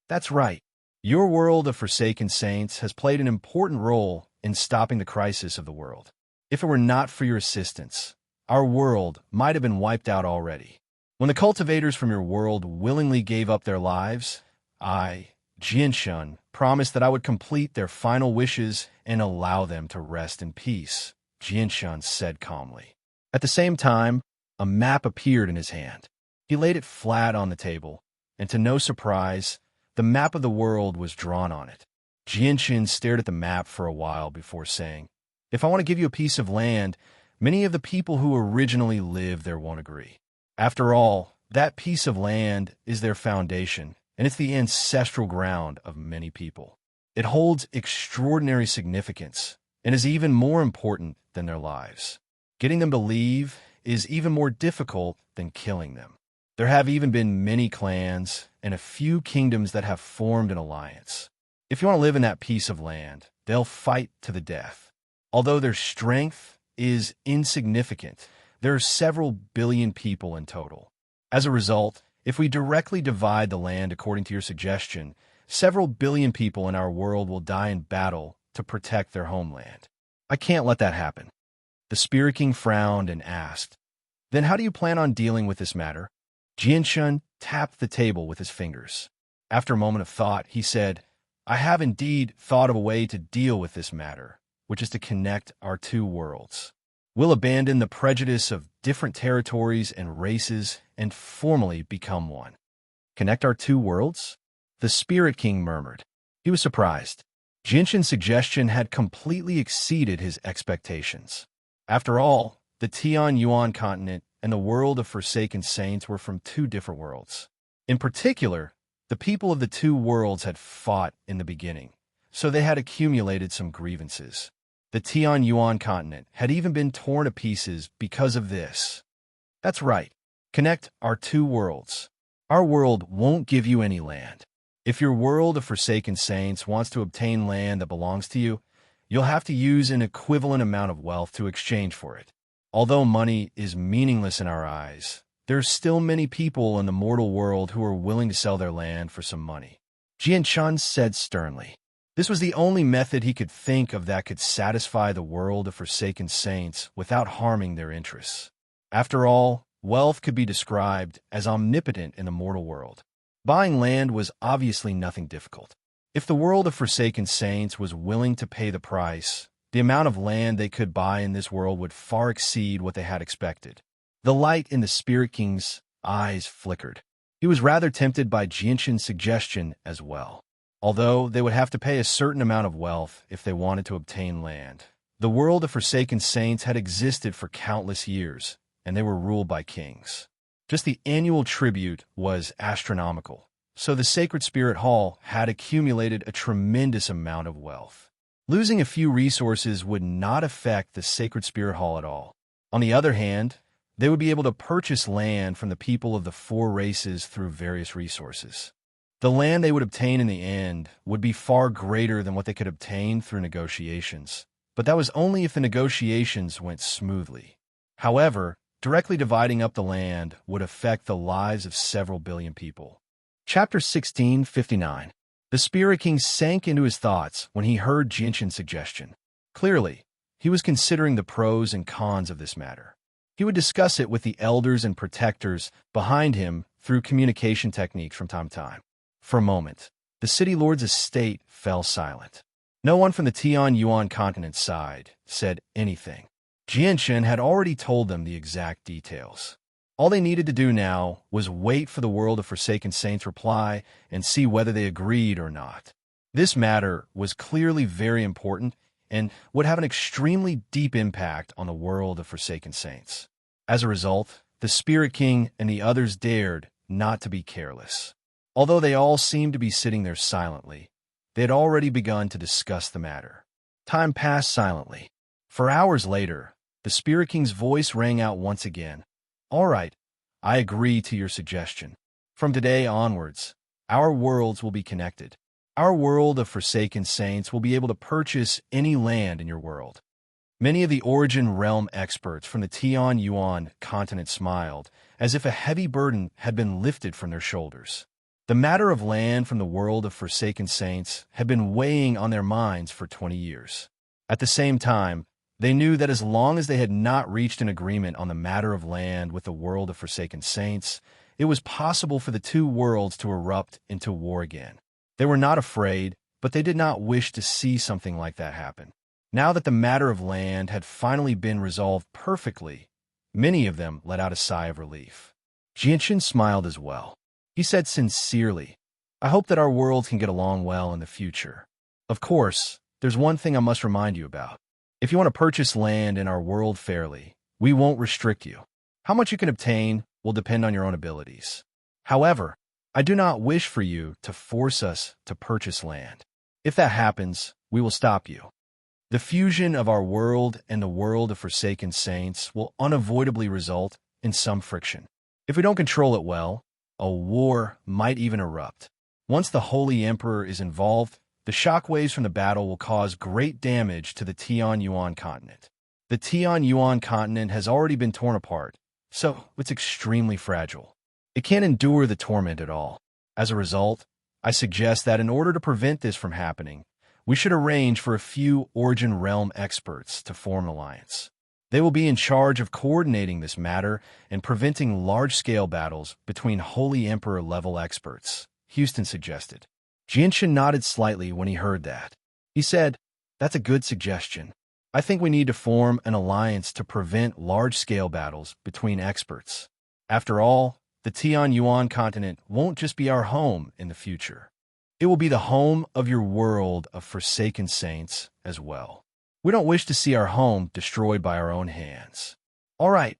That's right. Your world of Forsaken Saints has played an important role in stopping the crisis of the world. If it were not for your assistance, our world might have been wiped out already. When the cultivators from your world willingly gave up their lives, I, Jianshun, promised that I would complete their final wishes and allow them to rest in peace, Jianshun said calmly. At the same time, a map appeared in his hand. He laid it flat on the table, and to no surprise, the map of the world was drawn on it. Jianshun stared at the map for a while before saying, If I want to give you a piece of land, many of the people who originally lived there won't agree. After all, that piece of land is their foundation, and it's the ancestral ground of many people. It holds extraordinary significance and is even more important than their lives. Getting them to leave is even more difficult than killing them. There have even been many clans and a few kingdoms that have formed an alliance. If you want to live in that piece of land, they'll fight to the death. Although their strength is insignificant, there are several billion people in total. As a result, if we directly divide the land according to your suggestion, several billion people in our world will die in battle to protect their homeland. I can't let that happen. The Spirit King frowned and asked, "Then how do you plan on dealing with this matter?" Jianshun tapped the table with his fingers. After a moment of thought, he said, "I have indeed thought of a way to deal with this matter, which is to connect our two worlds. We'll abandon the prejudice of different territories and races and formally become one." "Connect our two worlds?" The Spirit King murmured. He was surprised. Jianshun's suggestion had completely exceeded his expectations. After all, the Tian Yuan continent and the world of Forsaken Saints were from two different worlds. In particular, the people of the two worlds had fought in the beginning, so they had accumulated some grievances. The Tian Yuan continent had even been torn to pieces because of this. That's right. Connect our two worlds. Our world won't give you any land. If your world of Forsaken Saints wants to obtain land that belongs to you, you'll have to use an equivalent amount of wealth to exchange for it. Although money is meaningless in our eyes, there are still many people in the mortal world who are willing to sell their land for some money. Jianshun said sternly. This was the only method he could think of that could satisfy the world of Forsaken Saints without harming their interests. After all, wealth could be described as omnipotent in the mortal world. Buying land was obviously nothing difficult. If the world of Forsaken Saints was willing to pay the price, the amount of land they could buy in this world would far exceed what they had expected. The light in the Spirit King's eyes flickered. He was rather tempted by Jianshun's suggestion as well. Although they would have to pay a certain amount of wealth if they wanted to obtain land, the world of Forsaken Saints had existed for countless years, and they were ruled by kings. Just the annual tribute was astronomical, so the Sacred Spirit Hall had accumulated a tremendous amount of wealth. Losing a few resources would not affect the Sacred Spirit Hall at all. On the other hand, they would be able to purchase land from the people of the four races through various resources. The land they would obtain in the end would be far greater than what they could obtain through negotiations, but that was only if the negotiations went smoothly. However, directly dividing up the land would affect the lives of several billion people. Chapter 1659. The Spirit King sank into his thoughts when he heard Jianshun's suggestion. Clearly, he was considering the pros and cons of this matter. He would discuss it with the elders and protectors behind him through communication techniques from time to time. For a moment, the city lord's estate fell silent. No one from the Tian Yuan continent side said anything. Jianshun had already told them the exact details. All they needed to do now was wait for the world of Forsaken Saints' reply and see whether they agreed or not. This matter was clearly very important and would have an extremely deep impact on the world of Forsaken Saints. As a result, the Spirit King and the others dared not to be careless. Although they all seemed to be sitting there silently, they had already begun to discuss the matter. Time passed silently. For hours later, the Spirit King's voice rang out once again. "All right, I agree to your suggestion. From today onwards, our worlds will be connected. Our world of Forsaken Saints will be able to purchase any land in your world." Many of the Origin Realm experts from the Tian Yuan continent smiled, as if a heavy burden had been lifted from their shoulders. The matter of land from the world of Forsaken Saints had been weighing on their minds for 20 years. At the same time, they knew that as long as they had not reached an agreement on the matter of land with the world of Forsaken Saints, it was possible for the two worlds to erupt into war again. They were not afraid, but they did not wish to see something like that happen. Now that the matter of land had finally been resolved perfectly, many of them let out a sigh of relief. Jianshun smiled as well. He said sincerely, "I hope that our worlds can get along well in the future. Of course, there's one thing I must remind you about. If you want to purchase land in our world fairly, we won't restrict you. How much you can obtain will depend on your own abilities. However, I do not wish for you to force us to purchase land. If that happens, we will stop you. The fusion of our world and the world of Forsaken Saints will unavoidably result in some friction. If we don't control it well, a war might even erupt. Once the Holy Emperor is involved, the shockwaves from the battle will cause great damage to the Tianyuan continent. The Tianyuan continent has already been torn apart, so it's extremely fragile. It can't endure the torment at all. As a result, I suggest that in order to prevent this from happening, we should arrange for a few Origin Realm experts to form an alliance. They will be in charge of coordinating this matter and preventing large-scale battles between Holy Emperor-level experts, Houston suggested. Jinshin nodded slightly when he heard that. He said, "That's a good suggestion. I think we need to form an alliance to prevent large-scale battles between experts. After all, the Tianyuan continent won't just be our home in the future. It will be the home of your world of Forsaken Saints as well. We don't wish to see our home destroyed by our own hands." "All right,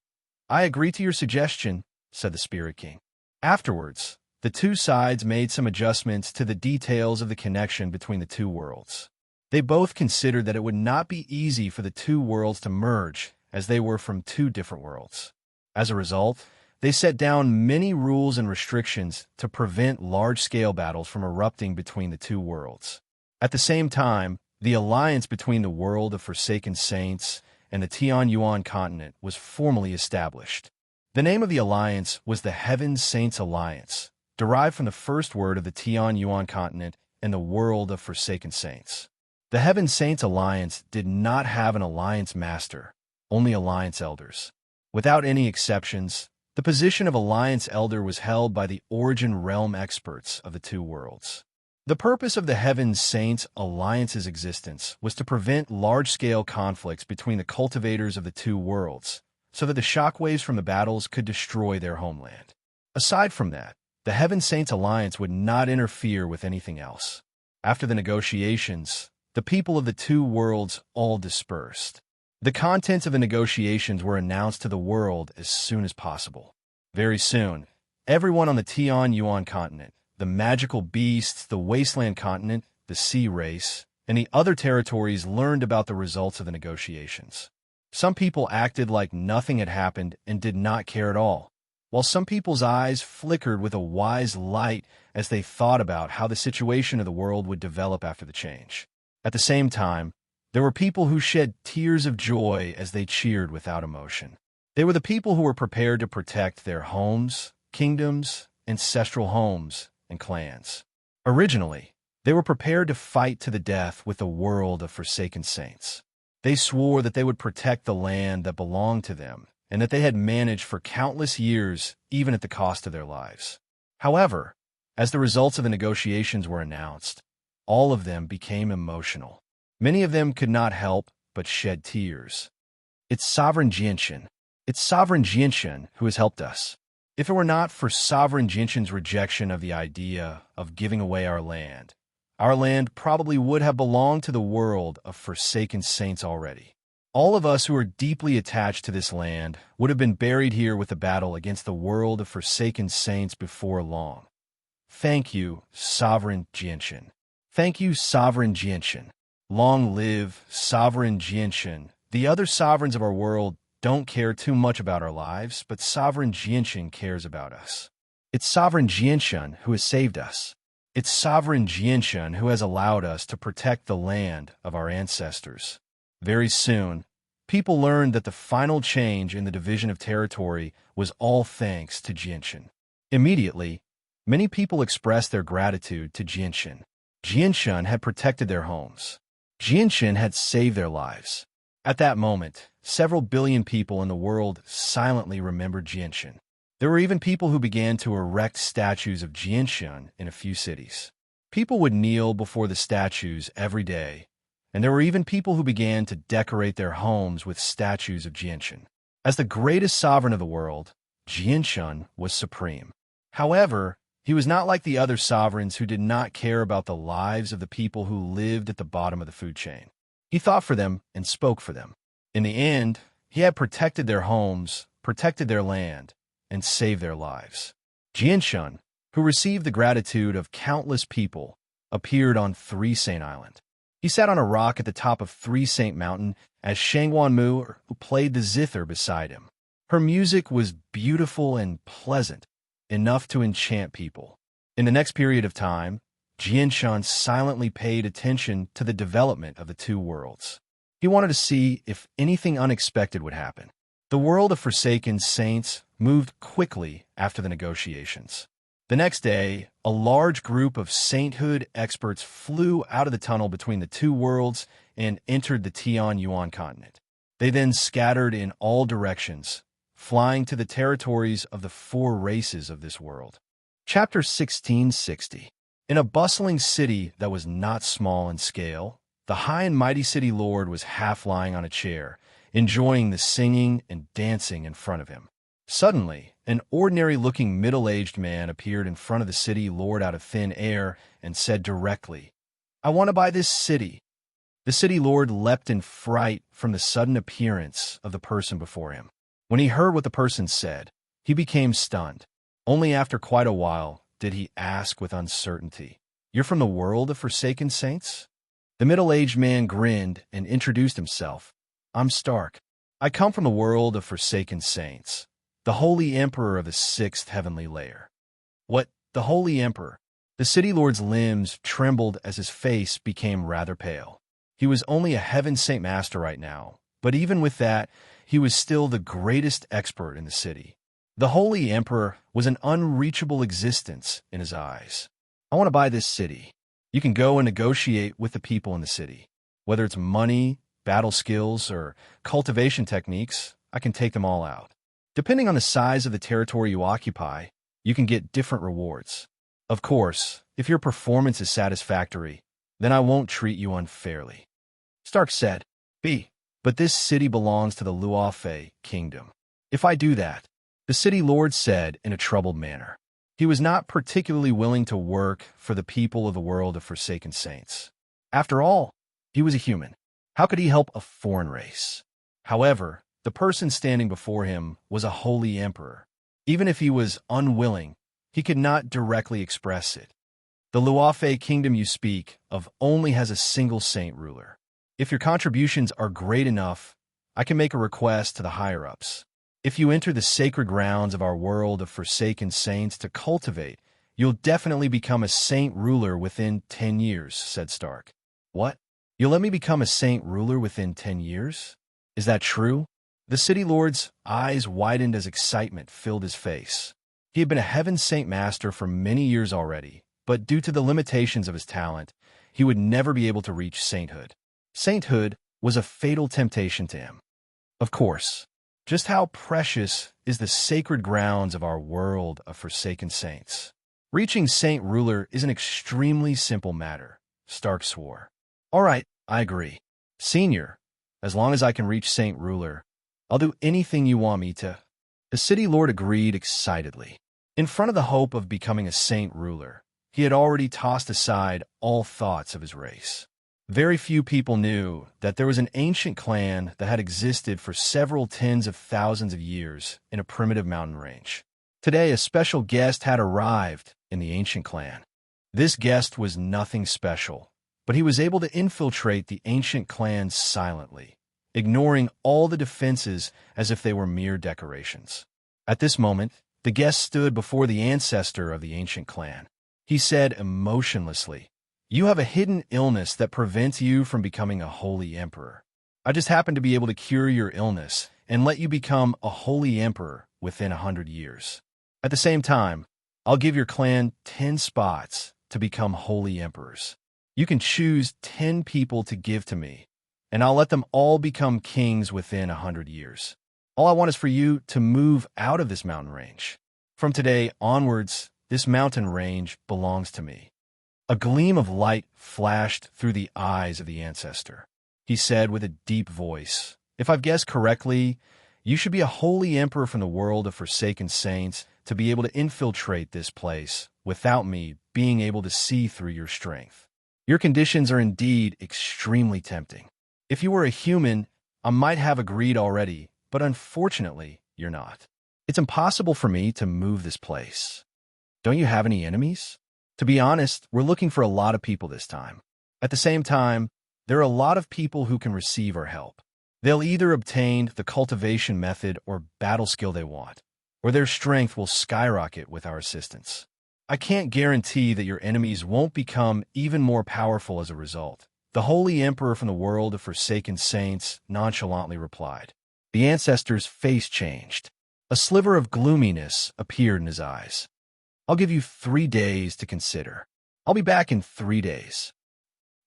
I agree to your suggestion," said the Spirit King. Afterwards, the two sides made some adjustments to the details of the connection between the two worlds. They both considered that it would not be easy for the two worlds to merge, as they were from two different worlds. As a result, they set down many rules and restrictions to prevent large-scale battles from erupting between the two worlds. At the same time, the alliance between the world of Forsaken Saints and the Tianyuan continent was formally established. The name of the alliance was the Heaven Saints Alliance, derived from the first word of the Tianyuan continent and the world of Forsaken Saints. The Heaven Saints Alliance did not have an alliance master, only alliance elders. Without any exceptions, the position of alliance elder was held by the Origin Realm experts of the two worlds. The purpose of the Heaven Saints Alliance's existence was to prevent large-scale conflicts between the cultivators of the two worlds, so that the shockwaves from the battles could destroy their homeland. Aside from that, the Heaven Saints Alliance would not interfere with anything else. After the negotiations, the people of the two worlds all dispersed. The contents of the negotiations were announced to the world as soon as possible. Very soon, everyone on the Tianyuan continent, the magical beasts, the wasteland continent, the sea race, and the other territories learned about the results of the negotiations. Some people acted like nothing had happened and did not care at all, while some people's eyes flickered with a wise light as they thought about how the situation of the world would develop after the change. At the same time, there were people who shed tears of joy as they cheered without emotion. They were the people who were prepared to protect their homes, kingdoms, ancestral homes, and clans. Originally, they were prepared to fight to the death with the world of Forsaken Saints. They swore that they would protect the land that belonged to them, and that they had managed for countless years, even at the cost of their lives. However, as the results of the negotiations were announced, all of them became emotional. Many of them could not help but shed tears. "It's Sovereign Jinshin. It's Sovereign Jinshin who has helped us. If it were not for Sovereign Jinshin's rejection of the idea of giving away our land probably would have belonged to the world of Forsaken Saints already. All of us who are deeply attached to this land would have been buried here with the battle against the world of Forsaken Saints before long. Thank you, Sovereign Jinshin. Thank you, Sovereign Jinshin. Long live Sovereign Jinshin. The other sovereigns of our world don't care too much about our lives, but Sovereign Jinshin cares about us. It's Sovereign Jinshin who has saved us. It's Sovereign Jinshin who has allowed us to protect the land of our ancestors." Very soon, people learned that the final change in the division of territory was all thanks to Jinshin. Immediately, many people expressed their gratitude to Jinshin. Jinshin had protected their homes. Jinshin had saved their lives. At that moment, several billion people in the world silently remembered Jinshin. There were even people who began to erect statues of Jinshin in a few cities. People would kneel before the statues every day, and there were even people who began to decorate their homes with statues of Jinshin. As the greatest sovereign of the world, Jinshin was supreme. However, he was not like the other sovereigns who did not care about the lives of the people who lived at the bottom of the food chain. He thought for them and spoke for them. In the end, he had protected their homes, protected their land, and saved their lives. Jianshun, who received the gratitude of countless people, appeared on Three Saint Island. He sat on a rock at the top of Three Saint Mountain as Shangwanmu, who played the zither beside him. Her music was beautiful and pleasant, enough to enchant people. In the next period of time, Jianshun silently paid attention to the development of the two worlds. He wanted to see if anything unexpected would happen. The world of Forsaken Saints moved quickly after the negotiations. The next day, a large group of sainthood experts flew out of the tunnel between the two worlds and entered the Tian Yuan continent. They then scattered in all directions, flying to the territories of the four races of this world. Chapter 1660. In a bustling city that was not small in scale, the high and mighty city lord was half lying on a chair, enjoying the singing and dancing in front of him. Suddenly, an ordinary-looking middle-aged man appeared in front of the city lord out of thin air and said directly, "I want to buy this city." The city lord leapt in fright from the sudden appearance of the person before him. When he heard what the person said, he became stunned. Only after quite a while did he ask with uncertainty, "You're from the world of Forsaken Saints?" The middle-aged man grinned and introduced himself. "I'm Stark. I come from the world of Forsaken Saints, the Holy Emperor of the Sixth Heavenly Layer." "What? The Holy Emperor?" The city lord's limbs trembled as his face became rather pale. He was only a Heaven Saint Master right now, but even with that, he was still the greatest expert in the city. The Holy Emperor was an unreachable existence in his eyes. "I want to buy this city. You can go and negotiate with the people in the city. Whether it's money, battle skills, or cultivation techniques, I can take them all out. Depending on the size of the territory you occupy, you can get different rewards. Of course, if your performance is satisfactory, then I won't treat you unfairly." Stark said, "But this city belongs to the Luofei kingdom. If I do that," the city lord said in a troubled manner. He was not particularly willing to work for the people of the world of Forsaken Saints. After all, he was a human. How could he help a foreign race? However, the person standing before him was a holy emperor. Even if he was unwilling, he could not directly express it. "The Luofei kingdom you speak of only has a single saint ruler. If your contributions are great enough, I can make a request to the higher-ups. If you enter the sacred grounds of our world of Forsaken Saints to cultivate, you'll definitely become a saint ruler within 10 years, said Stark. "What? You'll let me become a saint ruler within 10 years? Is that true?" The city lord's eyes widened as excitement filled his face. He had been a Heaven Saint Master for many years already, but due to the limitations of his talent, he would never be able to reach sainthood. Sainthood was a fatal temptation to him. Of course, just how precious is the sacred grounds of our world of Forsaken Saints. Reaching Saint Ruler is an extremely simple matter, Stark swore. "All right, I agree. Senior, as long as I can reach Saint Ruler, I'll do anything you want me to." The city lord agreed excitedly. In front of the hope of becoming a Saint Ruler, he had already tossed aside all thoughts of his race. Very few people knew that there was an ancient clan that had existed for several tens of thousands of years in a primitive mountain range. Today, a special guest had arrived in the ancient clan. This guest was nothing special, but he was able to infiltrate the ancient clan silently, ignoring all the defenses as if they were mere decorations. At this moment, the guest stood before the ancestor of the ancient clan. He said emotionlessly, "You have a hidden illness that prevents you from becoming a holy emperor. I just happen to be able to cure your illness and let you become a holy emperor within 100 years. At the same time, I'll give your clan 10 spots to become holy emperors. You can choose 10 people to give to me, and I'll let them all become kings within 100 years. All I want is for you to move out of this mountain range. From today onwards, this mountain range belongs to me." A gleam of light flashed through the eyes of the ancestor. He said with a deep voice, "If I've guessed correctly, you should be a holy emperor from the world of Forsaken Saints to be able to infiltrate this place without me being able to see through your strength. Your conditions are indeed extremely tempting. If you were a human, I might have agreed already, but unfortunately, you're not. It's impossible for me to move this place. Don't you have any enemies? To be honest, we're looking for a lot of people this time. At the same time, there are a lot of people who can receive our help. They'll either obtain the cultivation method or battle skill they want, or their strength will skyrocket with our assistance. I can't guarantee that your enemies won't become even more powerful as a result. The Holy Emperor from the world of Forsaken Saints nonchalantly replied. The ancestor's face changed. A sliver of gloominess appeared in his eyes. I'll give you 3 days to consider. I'll be back in 3 days.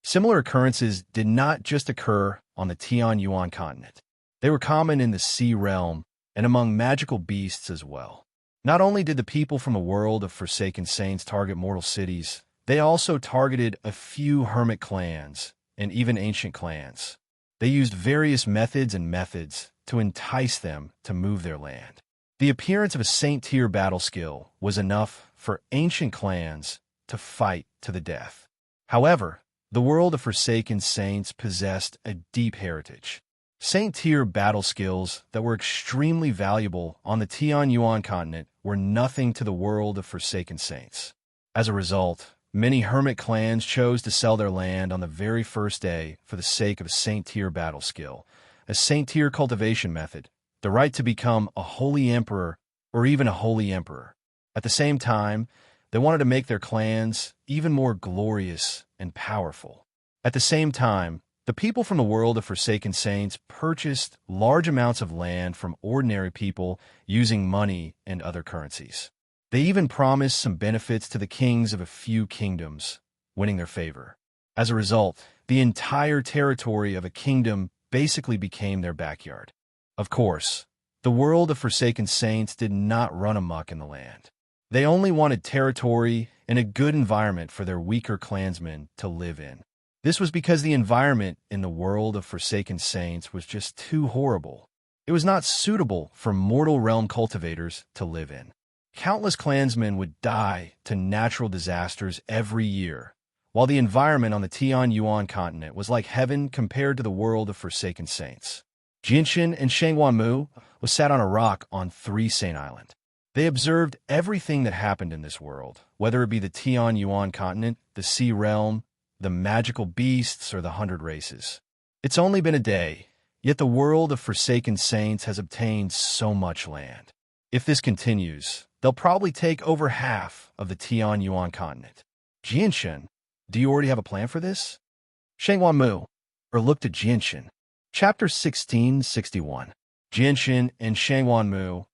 Similar occurrences did not just occur on the Tianyuan continent. They were common in the sea realm and among magical beasts as well. Not only did the people from the world of Forsaken Saints target mortal cities, they also targeted a few hermit clans and even ancient clans. They used various methods to entice them to move their land. The appearance of a Saint-tier battle skill was enough for ancient clans to fight to the death. However, the world of Forsaken Saints possessed a deep heritage. Saint-tier battle skills that were extremely valuable on the Tianyuan continent were nothing to the world of Forsaken Saints. As a result, many hermit clans chose to sell their land on the very first day for the sake of a Saint-tier battle skill, a Saint-tier cultivation method, the right to become a holy emperor or even a holy emperor. At the same time, they wanted to make their clans even more glorious and powerful. At the same time, the people from the world of Forsaken Saints purchased large amounts of land from ordinary people using money and other currencies. They even promised some benefits to the kings of a few kingdoms, winning their favor. As a result, the entire territory of a kingdom basically became their backyard. Of course, the world of Forsaken Saints did not run amok in the land. They only wanted territory and a good environment for their weaker clansmen to live in. This was because the environment in the world of Forsaken Saints was just too horrible. It was not suitable for mortal realm cultivators to live in. Countless clansmen would die to natural disasters every year, while the environment on the Tianyuan continent was like heaven compared to the world of Forsaken Saints. Jinshin and Shangwanmu was sat on a rock on 3 Saint Island. They observed everything that happened in this world, whether it be the Tianyuan continent, the sea realm, the magical beasts, or the 100 races. It's only been a day, yet the world of Forsaken Saints has obtained so much land. If this continues, they'll probably take over half of the Tianyuan continent. Jinshin, do you already have a plan for this? Shangwanmu, or looked at Jinshin. Chapter 1661. Jinshin and Shangwanmu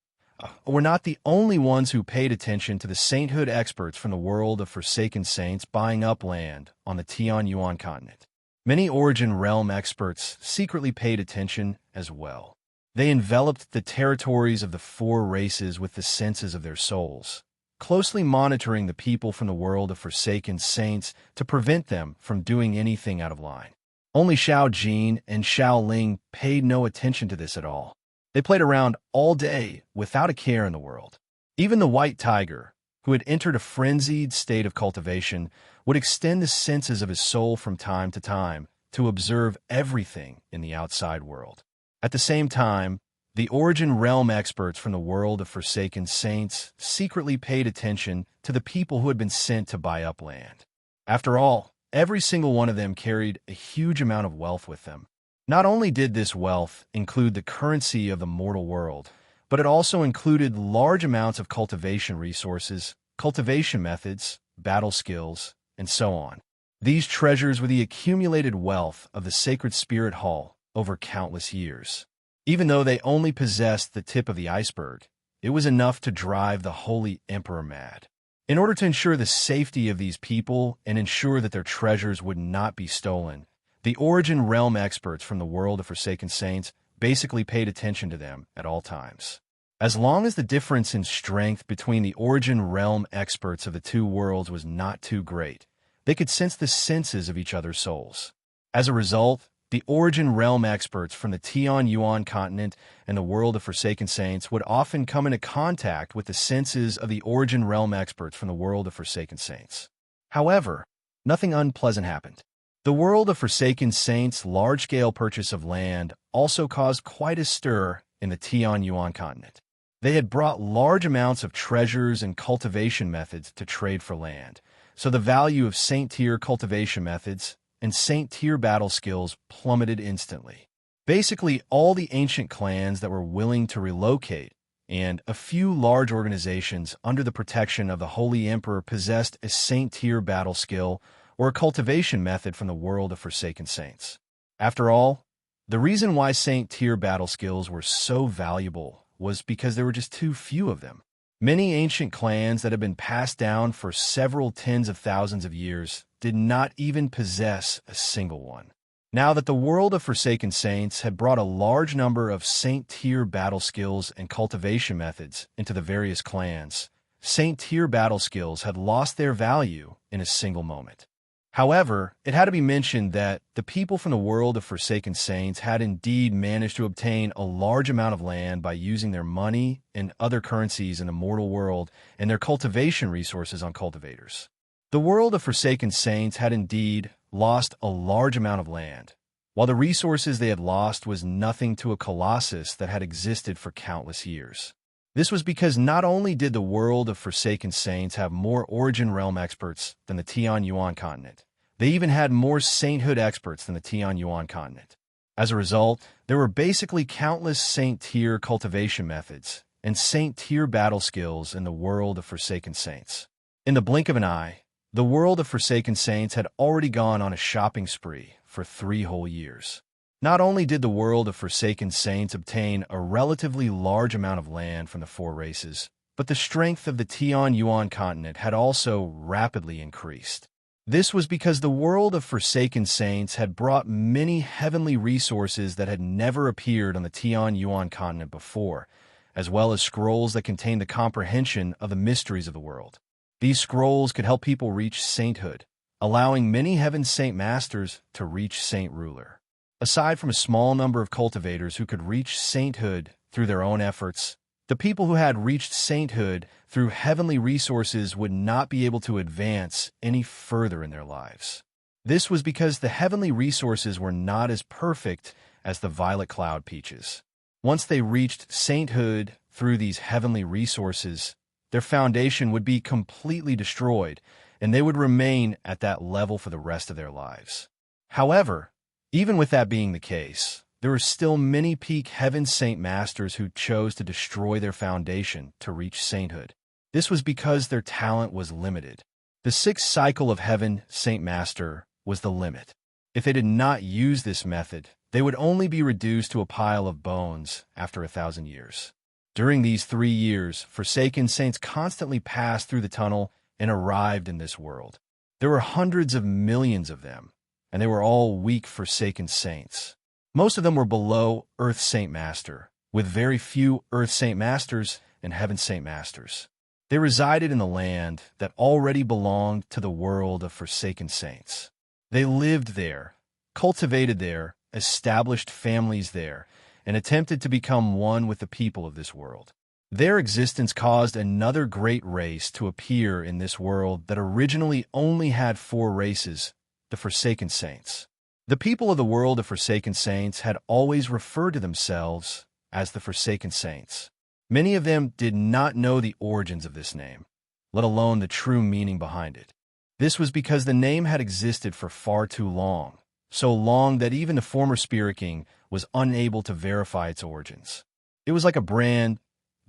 were not the only ones who paid attention to the sainthood experts from the world of Forsaken Saints buying up land on the Tianyuan continent. Many Origin Realm experts secretly paid attention as well. They enveloped the territories of the 4 races with the senses of their souls, closely monitoring the people from the world of Forsaken Saints to prevent them from doing anything out of line. Only Xiao Jin and Xiao Ling paid no attention to this at all. They played around all day without a care in the world. Even the white tiger, who had entered a frenzied state of cultivation, would extend the senses of his soul from time to time to observe everything in the outside world. At the same time, the Origin Realm experts from the world of Forsaken Saints secretly paid attention to the people who had been sent to buy up land. After all, every single one of them carried a huge amount of wealth with them. Not only did this wealth include the currency of the mortal world, but it also included large amounts of cultivation resources, cultivation methods, battle skills, and so on. These treasures were the accumulated wealth of the Sacred Spirit Hall over countless years. Even though they only possessed the tip of the iceberg, it was enough to drive the Holy Emperor mad. In order to ensure the safety of these people and ensure that their treasures would not be stolen, the Origin Realm experts from the world of Forsaken Saints basically paid attention to them at all times. As long as the difference in strength between the Origin Realm experts of the 2 worlds was not too great, they could sense the senses of each other's souls. As a result, the Origin Realm experts from the Tianyuan continent and the world of Forsaken Saints would often come into contact with the senses of the Origin Realm experts from the world of Forsaken Saints. However, nothing unpleasant happened. The world of Forsaken Saints' large-scale purchase of land also caused quite a stir in the Tian-Yuan continent. They had brought large amounts of treasures and cultivation methods to trade for land, so the value of Saint-tier cultivation methods and Saint-tier battle skills plummeted instantly. Basically, all the ancient clans that were willing to relocate and a few large organizations under the protection of the Holy Emperor possessed a Saint-tier battle skill or a cultivation method from the world of Forsaken Saints. After all, the reason why Saint-tier battle skills were so valuable was because there were just too few of them. Many ancient clans that had been passed down for several tens of thousands of years did not even possess a single one. Now that the world of Forsaken Saints had brought a large number of Saint-tier battle skills and cultivation methods into the various clans, Saint-tier battle skills had lost their value in a single moment. However, it had to be mentioned that the people from the world of Forsaken Saints had indeed managed to obtain a large amount of land by using their money and other currencies in the mortal world and their cultivation resources on cultivators. The world of Forsaken Saints had indeed lost a large amount of land, while the resources they had lost was nothing to a colossus that had existed for countless years. This was because not only did the world of Forsaken Saints have more Origin Realm experts than the Tian-Yuan continent, they even had more Sainthood experts than the Tian-Yuan continent. As a result, there were basically countless Saint-tier cultivation methods and Saint-tier battle skills in the world of Forsaken Saints. In the blink of an eye, the world of Forsaken Saints had already gone on a shopping spree for 3 whole years. Not only did the world of Forsaken Saints obtain a relatively large amount of land from the 4 races, but the strength of the Tian-Yuan continent had also rapidly increased. This was because the world of Forsaken Saints had brought many heavenly resources that had never appeared on the Tian-Yuan continent before, as well as scrolls that contained the comprehension of the mysteries of the world. These scrolls could help people reach sainthood, allowing many Heaven Saint Masters to reach Saint Ruler. Aside from a small number of cultivators who could reach sainthood through their own efforts, the people who had reached sainthood through heavenly resources would not be able to advance any further in their lives. This was because the heavenly resources were not as perfect as the Violet Cloud Peaches. Once they reached sainthood through these heavenly resources, their foundation would be completely destroyed, and they would remain at that level for the rest of their lives. However, even with that being the case, there were still many peak Heaven Saint Masters who chose to destroy their foundation to reach sainthood. This was because their talent was limited. The 6th cycle of Heaven Saint Master was the limit. If they did not use this method, they would only be reduced to a pile of bones after 1,000 years. During these 3 years, Forsaken Saints constantly passed through the tunnel and arrived in this world. There were hundreds of millions of them, and they were all weak Forsaken Saints. Most of them were below Earth Saint Master, with very few Earth Saint Masters and Heaven Saint Masters. They resided in the land that already belonged to the world of Forsaken Saints. They lived there, cultivated there, established families there, and attempted to become one with the people of this world. Their existence caused another great race to appear in this world that originally only had 4 races, the Forsaken Saints. The people of the world of Forsaken Saints had always referred to themselves as the Forsaken Saints. Many of them did not know the origins of this name, let alone the true meaning behind it. This was because the name had existed for far too long, so long that even the former Spirit King was unable to verify its origins. It was like a brand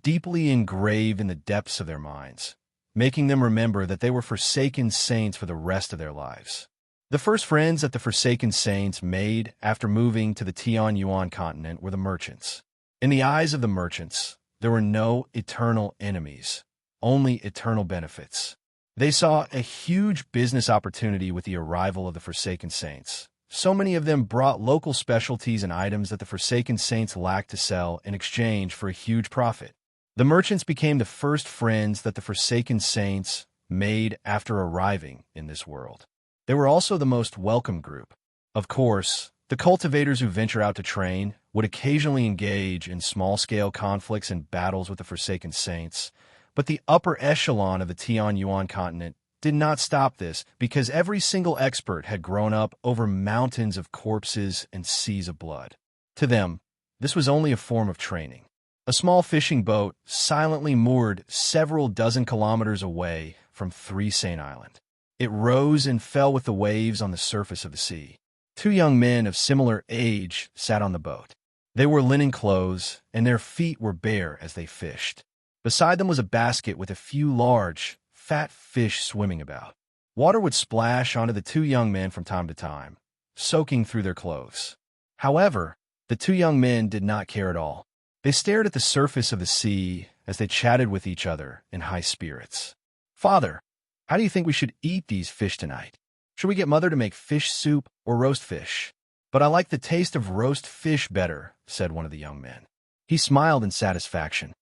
deeply engraved in the depths of their minds, making them remember that they were Forsaken Saints for the rest of their lives. The first friends that the Forsaken Saints made after moving to the Tian-Yuan continent were the merchants. In the eyes of the merchants, there were no eternal enemies, only eternal benefits. They saw a huge business opportunity with the arrival of the Forsaken Saints. So many of them brought local specialties and items that the Forsaken Saints lacked to sell in exchange for a huge profit. The merchants became the first friends that the Forsaken Saints made after arriving in this world. They were also the most welcome group. Of course, the cultivators who venture out to train would occasionally engage in small-scale conflicts and battles with the Forsaken Saints, but the upper echelon of the Tian-Yuan continent did not stop this because every single expert had grown up over mountains of corpses and seas of blood. To them, this was only a form of training. A small fishing boat silently moored several dozen kilometers away from Three Saint Island. It rose and fell with the waves on the surface of the sea. Two young men of similar age sat on the boat. They wore linen clothes, and their feet were bare as they fished. Beside them was a basket with a few large, fat fish swimming about. Water would splash onto the two young men from time to time, soaking through their clothes. However, the two young men did not care at all. They stared at the surface of the sea as they chatted with each other in high spirits. "Father, how do you think we should eat these fish tonight? Should we get Mother to make fish soup or roast fish?" "But I like the taste of roast fish better," said one of the young men. He smiled in satisfaction.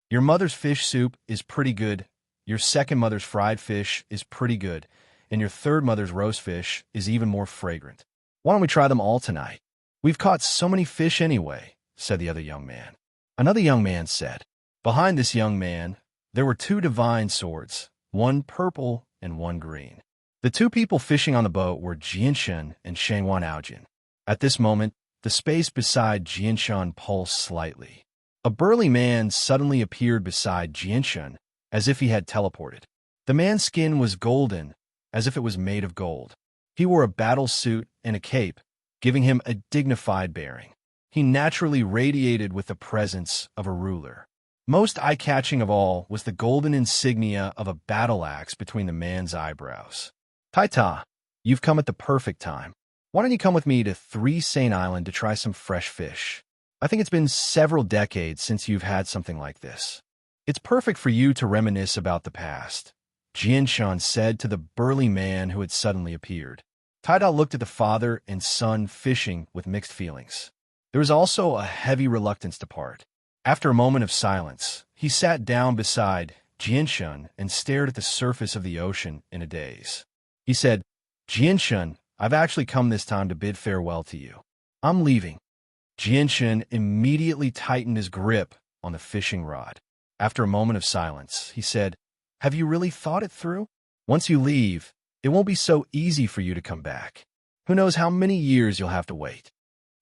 "Your mother's fish soup is pretty good, your second mother's fried fish is pretty good, and your third mother's roast fish is even more fragrant. Why don't we try them all tonight? We've caught so many fish anyway," said the other young man. Another young man said. Behind this young man, there were two divine swords, one purple and one green. The two people fishing on the boat were Jianshan and Shangwan Aojian. At this moment, the space beside Jianshan pulsed slightly. A burly man suddenly appeared beside Jianshan, as if he had teleported. The man's skin was golden, as if it was made of gold. He wore a battle suit and a cape, giving him a dignified bearing. He naturally radiated with the presence of a ruler. Most eye-catching of all was the golden insignia of a battle axe between the man's eyebrows. "Taita, you've come at the perfect time. Why don't you come with me to Three Saint Island to try some fresh fish? I think it's been several decades since you've had something like this. It's perfect for you to reminisce about the past," Jianshan said to the burly man who had suddenly appeared. Taita looked at the father and son fishing with mixed feelings. There was also a heavy reluctance to part. After a moment of silence, he sat down beside Jianshan and stared at the surface of the ocean in a daze. He said, "Jianshan, I've actually come this time to bid farewell to you. I'm leaving." Jianshan immediately tightened his grip on the fishing rod. After a moment of silence, he said, "Have you really thought it through? Once you leave, it won't be so easy for you to come back. Who knows how many years you'll have to wait.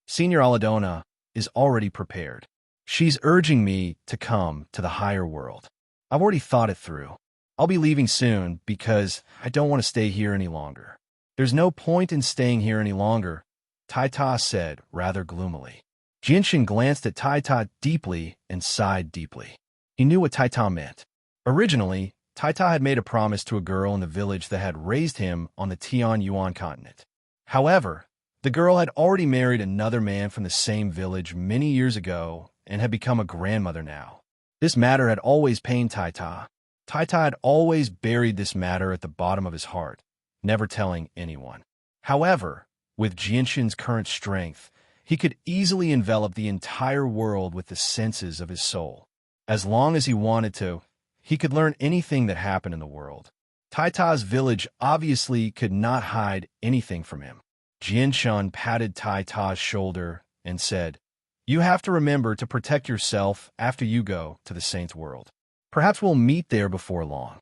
Senior Aladona is already prepared. She's urging me to come to the higher world. I've already thought it through. I'll be leaving soon because I don't want to stay here any longer." "There's no point in staying here any longer," Taita said rather gloomily. Jianshan glanced at Taita deeply and sighed deeply. He knew what Taita meant. Originally, Taita had made a promise to a girl in the village that had raised him on the Tianyuan continent. However, the girl had already married another man from the same village many years ago and had become a grandmother now. This matter had always pained Taita. Taita had always buried this matter at the bottom of his heart, never telling anyone. However, with Jianshan's current strength, he could easily envelop the entire world with the senses of his soul. As long as he wanted to, he could learn anything that happened in the world. Taita's village obviously could not hide anything from him. Jianshan patted Taita's shoulder and said, "You have to remember to protect yourself after you go to the Saint's world. Perhaps we'll meet there before long."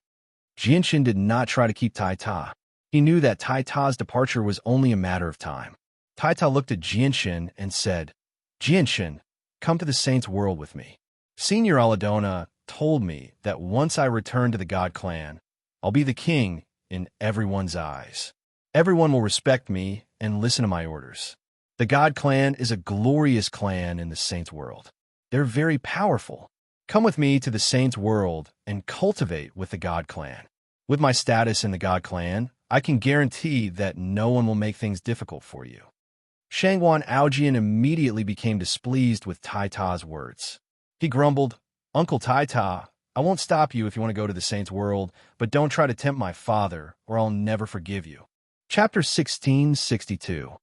Jianshan did not try to keep Taita. He knew that Taita's departure was only a matter of time. Taita looked at Jianshan and said, "Jianshan, come to the Saint's world with me. Senior Aladona told me that once I return to the God clan, I'll be the king in everyone's eyes. Everyone will respect me and listen to my orders. The God clan is a glorious clan in the Saint's world. They're very powerful. Come with me to the Saint's world and cultivate with the God clan. With my status in the God clan, I can guarantee that no one will make things difficult for you." Shangwan Aojian immediately became displeased with Taita's words. He grumbled, "Uncle Taita, I won't stop you if you want to go to the Saint's world, but don't try to tempt my father, or I'll never forgive you." Chapter 1662.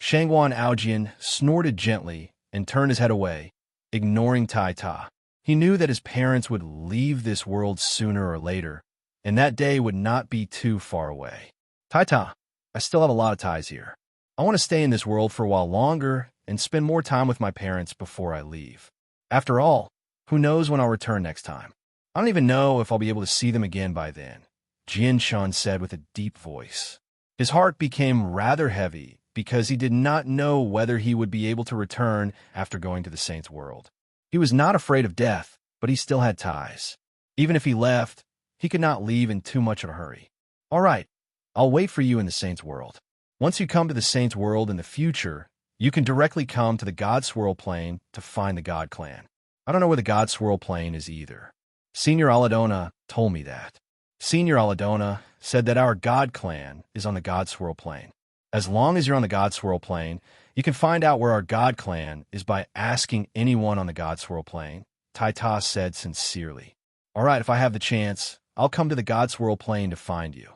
Shangwan Aojian snorted gently and turned his head away, ignoring Taita. He knew that his parents would leave this world sooner or later, and that day would not be too far away. "Taita, I still have a lot of ties here. I want to stay in this world for a while longer and spend more time with my parents before I leave. After all, who knows when I'll return next time? I don't even know if I'll be able to see them again by then, Jianshan said with a deep voice. His heart became rather heavy because he did not know whether he would be able to return after going to the Saint's world. He was not afraid of death, but he still had ties. Even if he left, he could not leave in too much of a hurry. All right, I'll wait for you in the Saint's world. Once you come to the Saint's world in the future, you can directly come to the God Swirl Plane to find the God Clan. I don't know where the God Swirl Plane is either. Senior Aladona told me that. Senior Aladona said that our God Clan is on the God Swirl Plane. As long as you're on the God Swirl Plane, you can find out where our God Clan is by asking anyone on the God Swirl Plane, Taita said sincerely. All right, if I have the chance, I'll come to the God Swirl Plane to find you.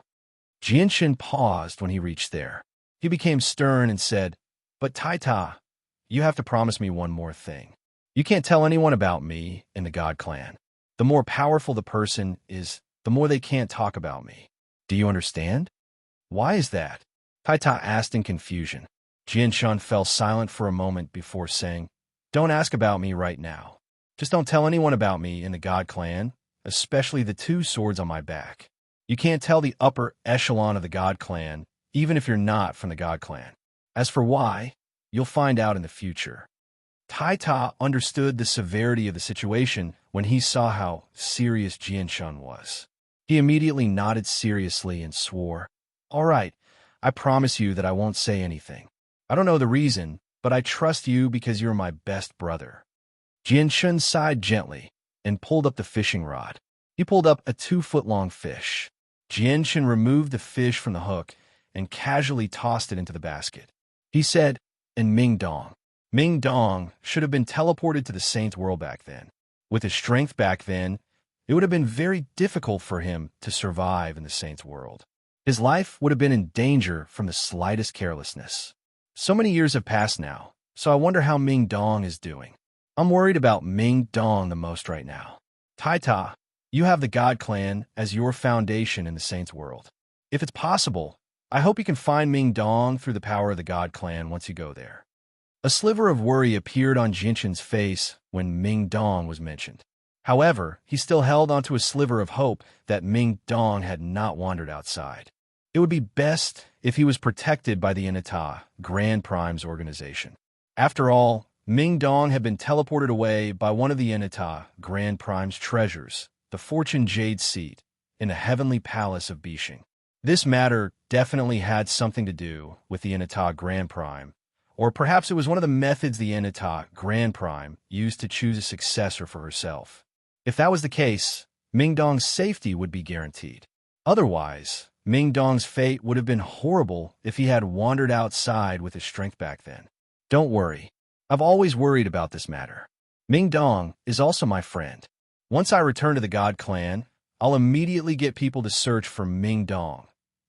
Jianshan paused when he reached there. He became stern and said, But Taita, you have to promise me one more thing. You can't tell anyone about me in the God Clan. The more powerful the person is, the more they can't talk about me. Do you understand? Why is that? Taita asked in confusion. Jianshan fell silent for a moment before saying, Don't ask about me right now. Just don't tell anyone about me in the God Clan, especially the 2 swords on my back. You can't tell the upper echelon of the God Clan, even if you're not from the God Clan. As for why, you'll find out in the future. Taita understood the severity of the situation when he saw how serious Jianshan was. He immediately nodded seriously and swore, All right, I promise you that I won't say anything. I don't know the reason, but I trust you because you're my best brother. Jianshan sighed gently and pulled up the fishing rod. He pulled up a 2-foot-long fish. Jianshan removed the fish from the hook and casually tossed it into the basket. He said, And Ming Dong. Ming Dong should have been teleported to the Saint's world back then. With his strength back then, it would have been very difficult for him to survive in the Saint's world. His life would have been in danger from the slightest carelessness. So many years have passed now, so I wonder how Ming Dong is doing. I'm worried about Ming Dong the most right now. Taita, you have the God Clan as your foundation in the Saint's world. If it's possible, I hope you can find Ming Dong through the power of the God Clan once you go there. A sliver of worry appeared on Jianshan's face when Ming Dong was mentioned. However, he still held onto a sliver of hope that Ming Dong had not wandered outside. It would be best if he was protected by the Inata Grand Prime's organization. After all, Ming Dong had been teleported away by one of the Inata Grand Prime's treasures, the Fortune Jade Seat, in the heavenly palace of Bishing. This matter definitely had something to do with the Inata Grand Prime, or perhaps it was one of the methods the Inata Grand Prime used to choose a successor for herself. If that was the case, Ming Dong's safety would be guaranteed. Otherwise, Ming Dong's fate would have been horrible if he had wandered outside with his strength back then. Don't worry. I've always worried about this matter. Ming Dong is also my friend. Once I return to the God Clan, I'll immediately get people to search for Ming Dong,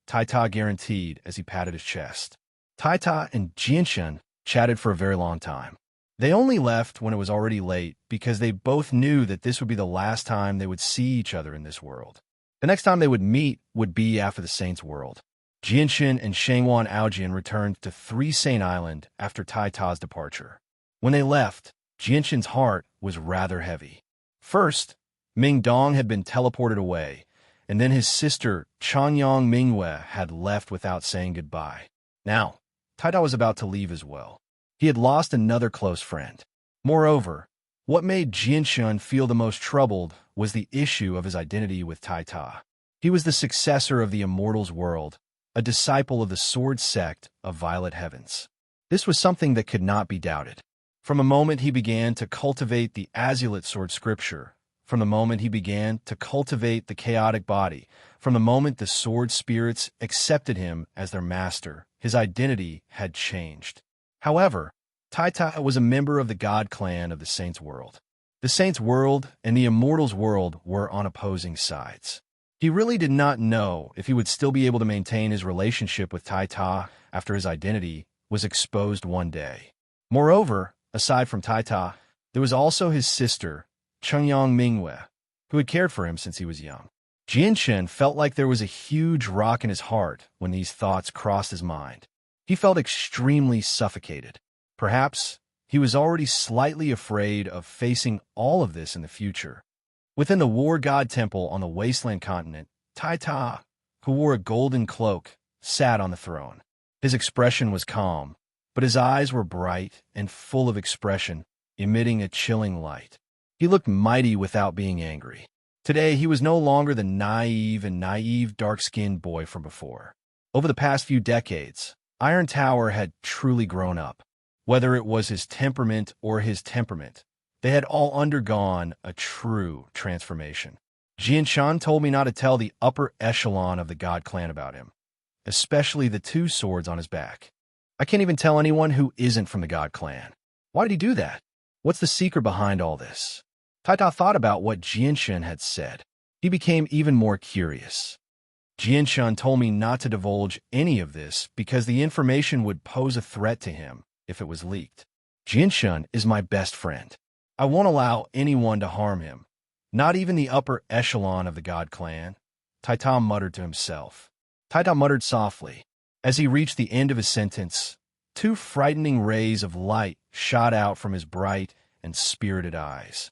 Taita guaranteed as he patted his chest. Taita and Jianshan chatted for a very long time. They only left when it was already late because they both knew that this would be the last time they would see each other in this world. The next time they would meet would be after the Saint's world. Jianshan and Shangwan Aojian returned to 3 Saint Island after Taita's departure. When they left, Jianshan's heart was rather heavy. First, Ming Dong had been teleported away, and then his sister Changyang Mingwei had left without saying goodbye. Now, Taita was about to leave as well. He had lost another close friend. Moreover, what made Jianshan feel the most troubled was the issue of his identity with Taita. He was the successor of the Immortals world, a disciple of the Sword sect of Violet Heavens. This was something that could not be doubted. From the moment he began to cultivate the Azulite Sword scripture, from the moment he began to cultivate the chaotic body, from the moment the Sword spirits accepted him as their master, his identity had changed. However, Taita was a member of the God Clan of the Saints world. The Saints world and the Immortals world were on opposing sides. He really did not know if he would still be able to maintain his relationship with Taita after his identity was exposed one day. Moreover, aside from Taita, there was also his sister, Changyang Mingwei, who had cared for him since he was young. Jianshan felt like there was a huge rock in his heart when these thoughts crossed his mind. He felt extremely suffocated. Perhaps he was already slightly afraid of facing all of this in the future. Within the War God Temple on the Wasteland continent, Taita who wore a golden cloak, sat on the throne. His expression was calm, but his eyes were bright and full of expression, emitting a chilling light. He looked mighty without being angry. Today, he was no longer the naive dark-skinned boy from before. Over the past few decades, Iron Tower had truly grown up. Whether it was his temperament or his temperament, they had all undergone a true transformation. Jianshan told me not to tell the upper echelon of the God Clan about him, especially the two swords on his back. I can't even tell anyone who isn't from the God Clan. Why did he do that? What's the secret behind all this? Taita thought about what Jianshan had said. He became even more curious. Jianshan told me not to divulge any of this because the information would pose a threat to him if it was leaked. Jianshan is my best friend. I won't allow anyone to harm him, not even the upper echelon of the God Clan, Taita muttered to himself. Taita muttered softly. As he reached the end of his sentence, two frightening rays of light shot out from his bright and spirited eyes.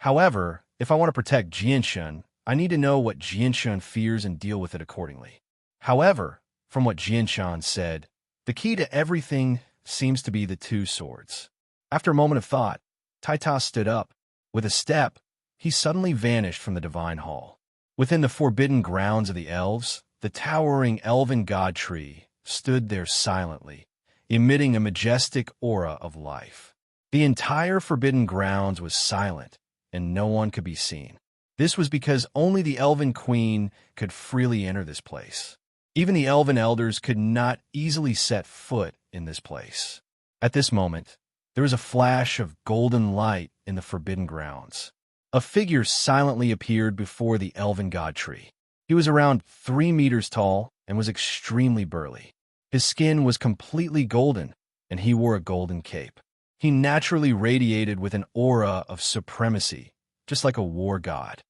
However, if I want to protect Jianshan, I need to know what Jianshan fears and deal with it accordingly. However, from what Jianshan said, the key to everything seems to be the two swords. After a moment of thought, Taita stood up. With a step, he suddenly vanished from the divine hall. Within the forbidden grounds of the elves, the towering elven god tree stood there silently, emitting a majestic aura of life. The entire forbidden grounds was silent, and no one could be seen. This was because only the elven queen could freely enter this place. Even the elven elders could not easily set foot in this place. At this moment, there was a flash of golden light in the forbidden grounds. A figure silently appeared before the elven god tree. He was around 3 meters tall and was extremely burly. His skin was completely golden, and he wore a golden cape. He naturally radiated with an aura of supremacy, just like a war god.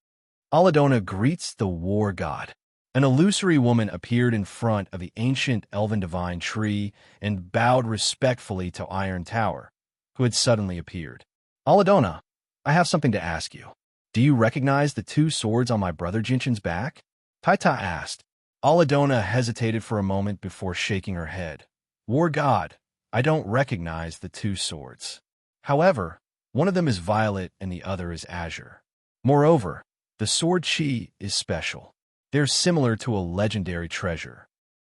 Aladona greets the war god. An illusory woman appeared in front of the ancient elven divine tree and bowed respectfully to Iron Tower, who had suddenly appeared. Aladona, I have something to ask you. Do you recognize the two swords on my brother Jinshan's back? Taita asked. Aladona hesitated for a moment before shaking her head. War god, I don't recognize the two swords. However, one of them is violet and the other is azure. Moreover, the sword chi is special. They're similar to a legendary treasure.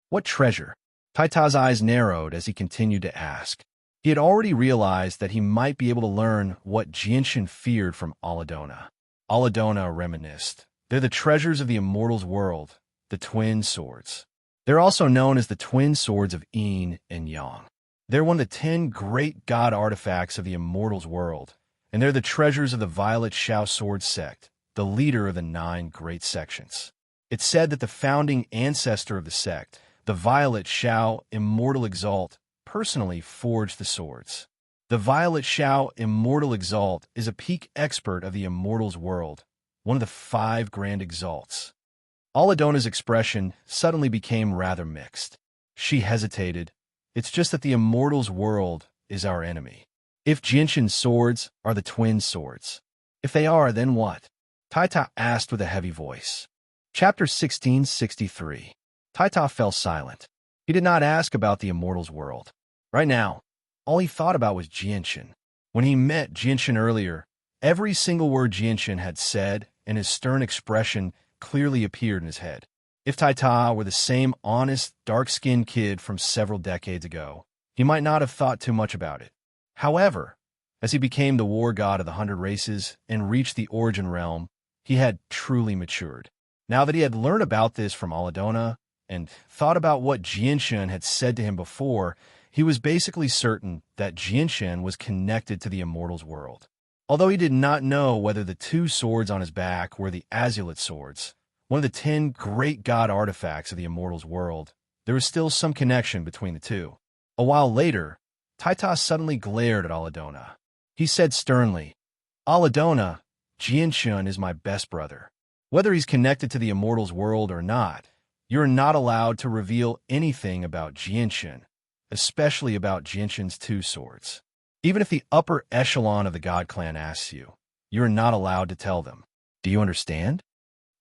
What treasure? Taita's eyes narrowed as he continued to ask. He had already realized that he might be able to learn what Jianshan feared from Aladona. Aladona reminisced. They're the treasures of the immortals world, the twin swords. They're also known as the twin swords of Yin and Yang. They're one of the 10 great god artifacts of the immortals world, and they're the treasures of the Violet Shao Sword sect, the leader of the 9 great sections. It's said that the founding ancestor of the sect, the Violet Shao Immortal Exalt, personally forged the swords. The Violet Shao Immortal Exalt is a peak expert of the immortals world, one of the 5 grand exalts. Aladona's expression suddenly became rather mixed. She hesitated. It's just that the immortals world is our enemy. If Jinshan's swords are the twin swords. If they are, then what? Taita asked with a heavy voice. Chapter 1663. Taita fell silent. He did not ask about the immortals world. Right now, all he thought about was Jianshan. When he met Jianshan earlier, every single word Jianshan had said and his stern expression clearly appeared in his head. If Taita were the same honest, dark-skinned kid from several decades ago, he might not have thought too much about it. However, as he became the war god of the 100 races and reached the origin realm, he had truly matured. Now that he had learned about this from Aladona and thought about what Jianshan had said to him before, he was basically certain that Jianshan was connected to the immortals world. Although he did not know whether the two swords on his back were the Azulite swords, one of the 10 great god artifacts of the immortals world, there was still some connection between the two. A while later, Taita suddenly glared at Aladona. He said sternly, Aladona, Jianshan is my best brother. Whether he's connected to the immortals world or not, you're not allowed to reveal anything about Jianshan, especially about Jianshan's two swords. Even if the upper echelon of the God Clan asks you, you're not allowed to tell them. Do you understand?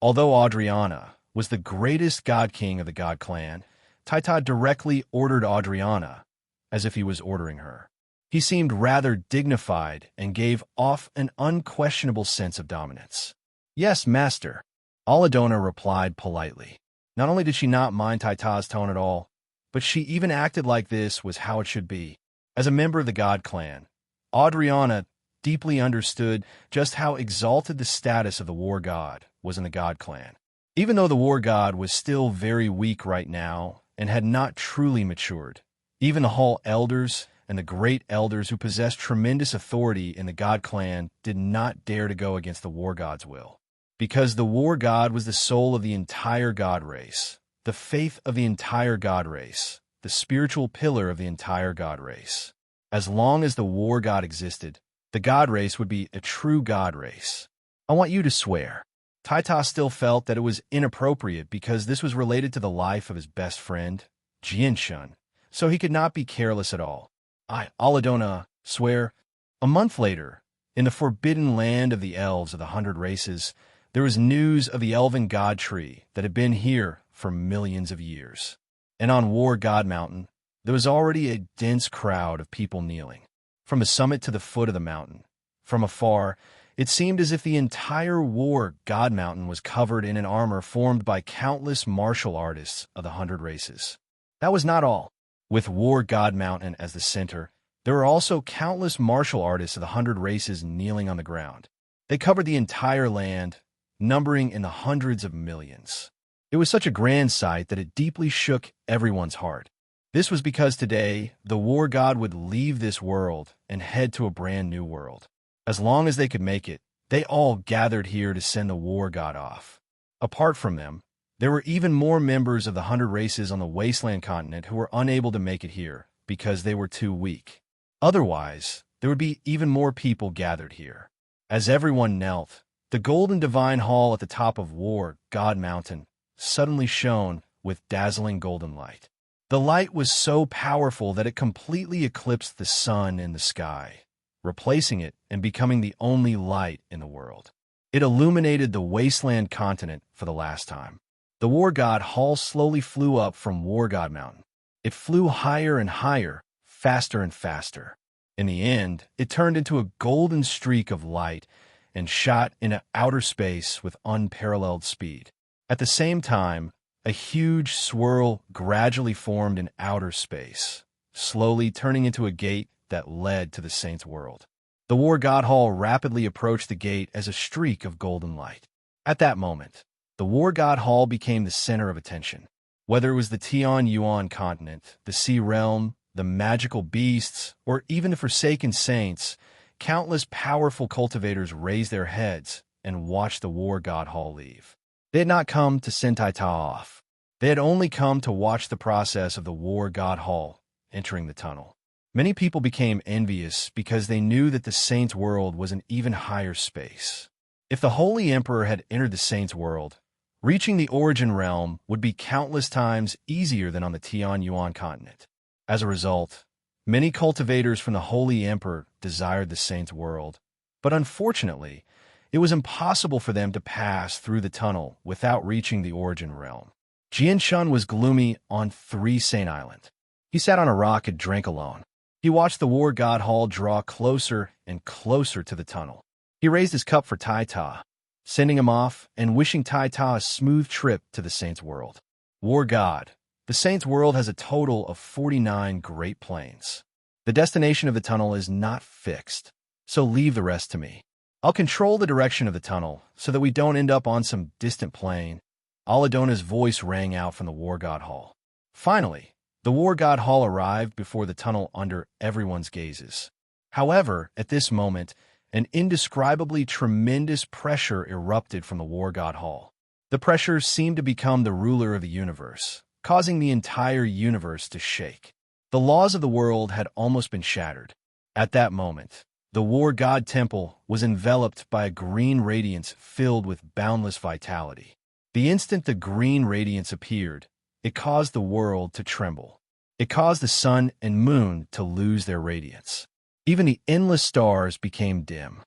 Although Adriana was the greatest god king of the god clan, Taita directly ordered Adriana, as if he was ordering her. He seemed rather dignified and gave off an unquestionable sense of dominance. "Yes, master," Aladona replied politely. Not only did she not mind Taita's tone at all, but she even acted like this was how it should be. As a member of the god clan, Adriana deeply understood just how exalted the status of the war god was in the god clan. Even though the war god was still very weak right now and had not truly matured, even the Hall elders and the great elders who possessed tremendous authority in the god clan did not dare to go against the war god's will. Because the war god was the soul of the entire god race, the faith of the entire god race, the spiritual pillar of the entire god race. As long as the war god existed, the god race would be a true god race. I want you to swear. Taita still felt that it was inappropriate because this was related to the life of his best friend, Jianshun, so he could not be careless at all. Aladona, swear. A month later, in the forbidden land of the elves of the 100 races, there was news of the elven god tree that had been here for millions of years. And on War God Mountain, there was already a dense crowd of people kneeling. From the summit to the foot of the mountain, from afar, it seemed as if the entire War God Mountain was covered in an armor formed by countless martial artists of the 100 races. That was not all. With War God Mountain as the center, there were also countless martial artists of the 100 races kneeling on the ground. They covered the entire land, numbering in the hundreds of millions. It was such a grand sight that it deeply shook everyone's heart. This was because today, the war god would leave this world and head to a brand new world. As long as they could make it, they all gathered here to send the war god off. Apart from them, there were even more members of the 100 races on the Wasteland continent who were unable to make it here because they were too weak. Otherwise, there would be even more people gathered here. As everyone knelt, the golden divine hall at the top of War God Mountain suddenly shone with dazzling golden light. The light was so powerful that it completely eclipsed the sun in the sky, replacing it and becoming the only light in the world. It illuminated the Wasteland continent for the last time. The War God Hall slowly flew up from War God Mountain. It flew higher and higher, faster and faster. In the end, it turned into a golden streak of light and shot into outer space with unparalleled speed. At the same time, a huge swirl gradually formed in outer space, slowly turning into a gate that led to the Saint's world. The War God Hall rapidly approached the gate as a streak of golden light. At that moment, the War God Hall became the center of attention. Whether it was the Tian Yuan continent, the Sea Realm, the magical beasts, or even the Forsaken Saints, countless powerful cultivators raised their heads and watched the War God Hall leave. They had not come to send Taita off. They had only come to watch the process of the War God Hall entering the tunnel. Many people became envious because they knew that the Saint's world was an even higher space. If the Holy Emperor had entered the Saint's world, reaching the Origin Realm would be countless times easier than on the Tian Yuan continent. As a result, many cultivators from the Holy Emperor desired the Saint's world, but unfortunately, it was impossible for them to pass through the tunnel without reaching the Origin Realm. Jianshun was gloomy on 3 Saint Island. He sat on a rock and drank alone. He watched the War God Hall draw closer and closer to the tunnel. He raised his cup for Taita, sending him off and wishing Taita a smooth trip to the Saint's world. War God, the Saint's world has a total of 49 Great Plains. The destination of the tunnel is not fixed, so leave the rest to me. I'll control the direction of the tunnel so that we don't end up on some distant plain. Aladona's voice rang out from the War God Hall. Finally, the War God Hall arrived before the tunnel under everyone's gazes. However, at this moment, an indescribably tremendous pressure erupted from the War God Hall. The pressure seemed to become the ruler of the universe, causing the entire universe to shake. The laws of the world had almost been shattered. At that moment, the War God Temple was enveloped by a green radiance filled with boundless vitality. The instant the green radiance appeared, it caused the world to tremble. It caused the sun and moon to lose their radiance. Even the endless stars became dim.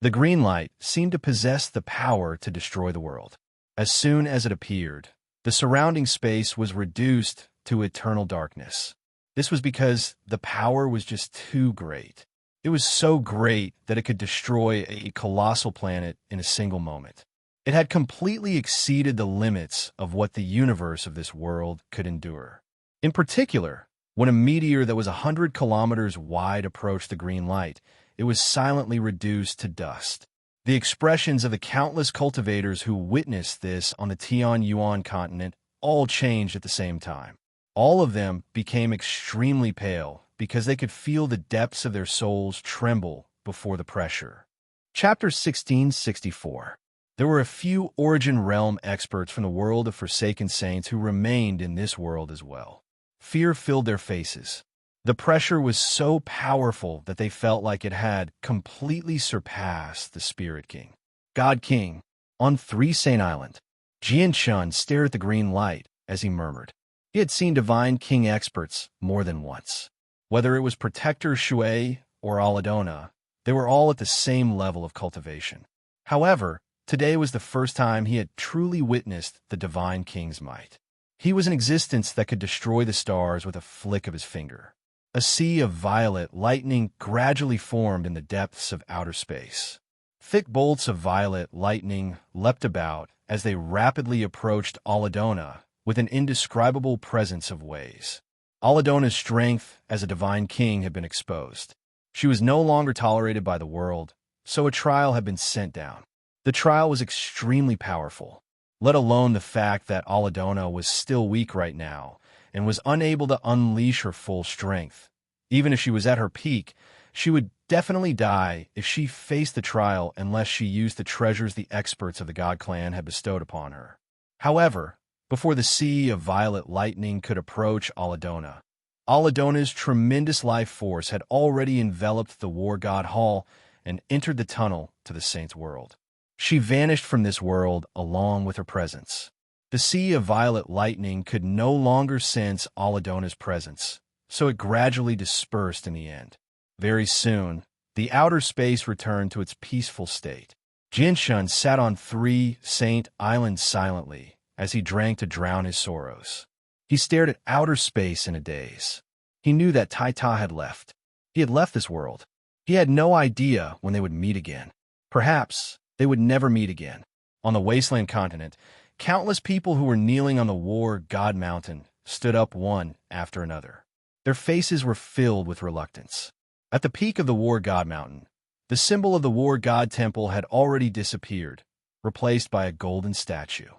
The green light seemed to possess the power to destroy the world. As soon as it appeared, The surrounding space was reduced to eternal darkness. This was because the power was just too great. It was so great that it could destroy a colossal planet in a single moment. It had completely exceeded the limits of what the universe of this world could endure. In particular, when a meteor that was 100 kilometers wide approached the green light, it was silently reduced to dust. The expressions of the countless cultivators who witnessed this on the Tianyuan continent all changed at the same time. All of them became extremely pale because they could feel the depths of their souls tremble before the pressure. Chapter 1664. There were a few Origin Realm experts from the world of Forsaken Saints who remained in this world as well. Fear filled their faces. The pressure was so powerful that they felt like it had completely surpassed the Spirit King. God King, on Three Saint Island. Jianshun stared at the green light as he murmured. He had seen Divine King experts more than once. Whether it was Protector Shui or Aladona, they were all at the same level of cultivation. However, today was the first time he had truly witnessed the Divine King's might. He was an existence that could destroy the stars with a flick of his finger. A sea of violet lightning gradually formed in the depths of outer space. Thick bolts of violet lightning leapt about as they rapidly approached Aladona with an indescribable presence of ways. Aladona's strength as a divine king had been exposed. She was no longer tolerated by the world, so a trial had been sent down. The trial was extremely powerful, let alone the fact that Aladona was still weak right now and was unable to unleash her full strength. Even if she was at her peak, she would definitely die if she faced the trial unless she used the treasures the experts of the God Clan had bestowed upon her. However, before the sea of violet lightning could approach Aladona, Aladona's tremendous life force had already enveloped the War God Hall and entered the tunnel to the Saint's world. She vanished from this world along with her presence. The sea of violet lightning could no longer sense Aladona's presence, so it gradually dispersed in the end. Very soon, the outer space returned to its peaceful state. Jianshun sat on Three Saint Island silently as he drank to drown his sorrows. He stared at outer space in a daze. He knew that Tai had left. He had left this world. He had no idea when they would meet again. Perhaps they would never meet again. On the Wasteland continent, countless people who were kneeling on the War God Mountain stood up one after another. Their faces were filled with reluctance. At the peak of the War God Mountain, the symbol of the War God Temple had already disappeared, replaced by a golden statue.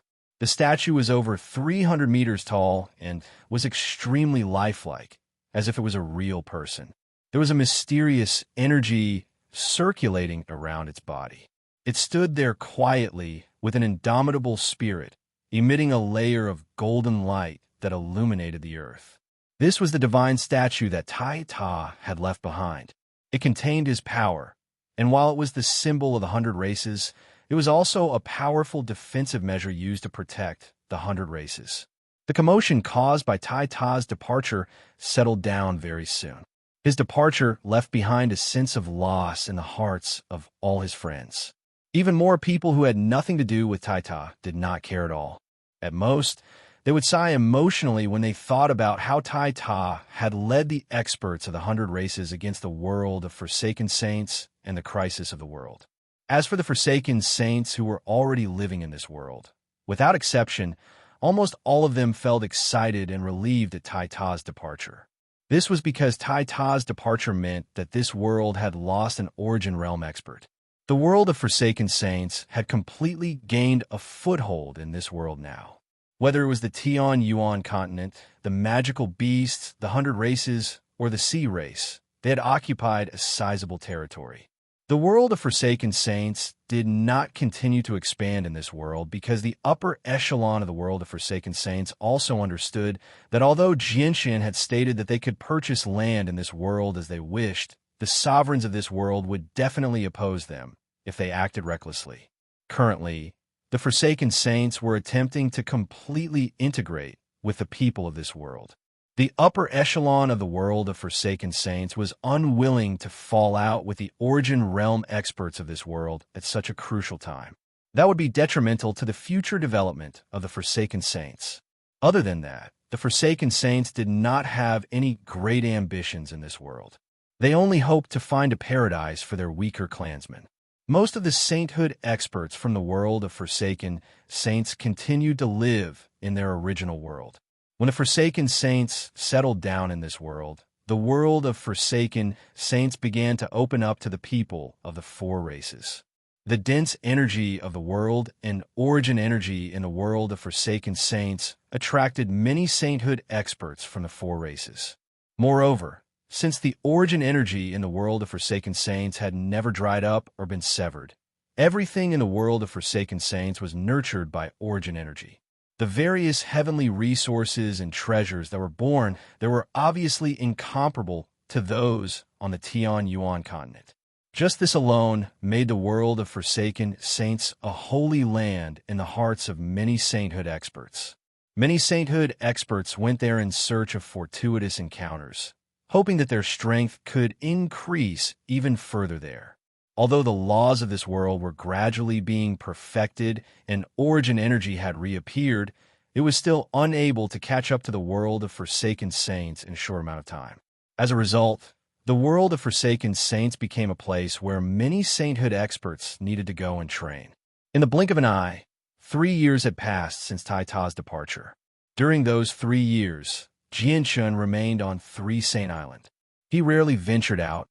The statue was over 300 meters tall and was extremely lifelike, as if it was a real person. There was a mysterious energy circulating around its body. It stood there quietly with an indomitable spirit, emitting a layer of golden light that illuminated the earth. This was the divine statue that Tai had left behind. It contained his power, and while it was the symbol of the 100 races, it was also a powerful defensive measure used to protect the 100 races. The commotion caused by Tai's departure settled down very soon. His departure left behind a sense of loss in the hearts of all his friends. Even more people who had nothing to do with Tai did not care at all. At most, they would sigh emotionally when they thought about how Tai had led the experts of the 100 races against the world of Forsaken Saints and the crisis of the world. As for the Forsaken Saints who were already living in this world, without exception, almost all of them felt excited and relieved at Tai's departure. This was because Tai's departure meant that this world had lost an Origin Realm expert. The world of Forsaken Saints had completely gained a foothold in this world now. Whether it was the Tianyuan continent, the magical beasts, the 100 races, or the sea race, they had occupied a sizable territory. The world of Forsaken Saints did not continue to expand in this world because the upper echelon of the world of Forsaken Saints also understood that although Jianshun had stated that they could purchase land in this world as they wished, the sovereigns of this world would definitely oppose them if they acted recklessly. Currently, the Forsaken Saints were attempting to completely integrate with the people of this world. The upper echelon of the world of Forsaken Saints was unwilling to fall out with the Origin Realm experts of this world at such a crucial time. That would be detrimental to the future development of the Forsaken Saints. Other than that, the Forsaken Saints did not have any great ambitions in this world. They only hoped to find a paradise for their weaker clansmen. Most of the sainthood experts from the world of Forsaken Saints continued to live in their original world. When the Forsaken Saints settled down in this world, the world of Forsaken Saints began to open up to the people of the four races. The dense energy of the world and origin energy in the world of Forsaken Saints attracted many sainthood experts from the four races. Moreover, since the origin energy in the world of Forsaken Saints had never dried up or been severed, everything in the world of Forsaken Saints was nurtured by origin energy. The various heavenly resources and treasures that were born there were obviously incomparable to those on the Tian Yuan continent. Just this alone made the world of Forsaken Saints a holy land in the hearts of many sainthood experts. Many sainthood experts went there in search of fortuitous encounters, hoping that their strength could increase even further there. Although the laws of this world were gradually being perfected and origin energy had reappeared, it was still unable to catch up to the world of Forsaken Saints in a short amount of time. As a result, the world of Forsaken Saints became a place where many sainthood experts needed to go and train. In the blink of an eye, 3 years had passed since Tai Ta's departure. During those 3 years, Jianshun remained on Three Saint Island. He rarely ventured out,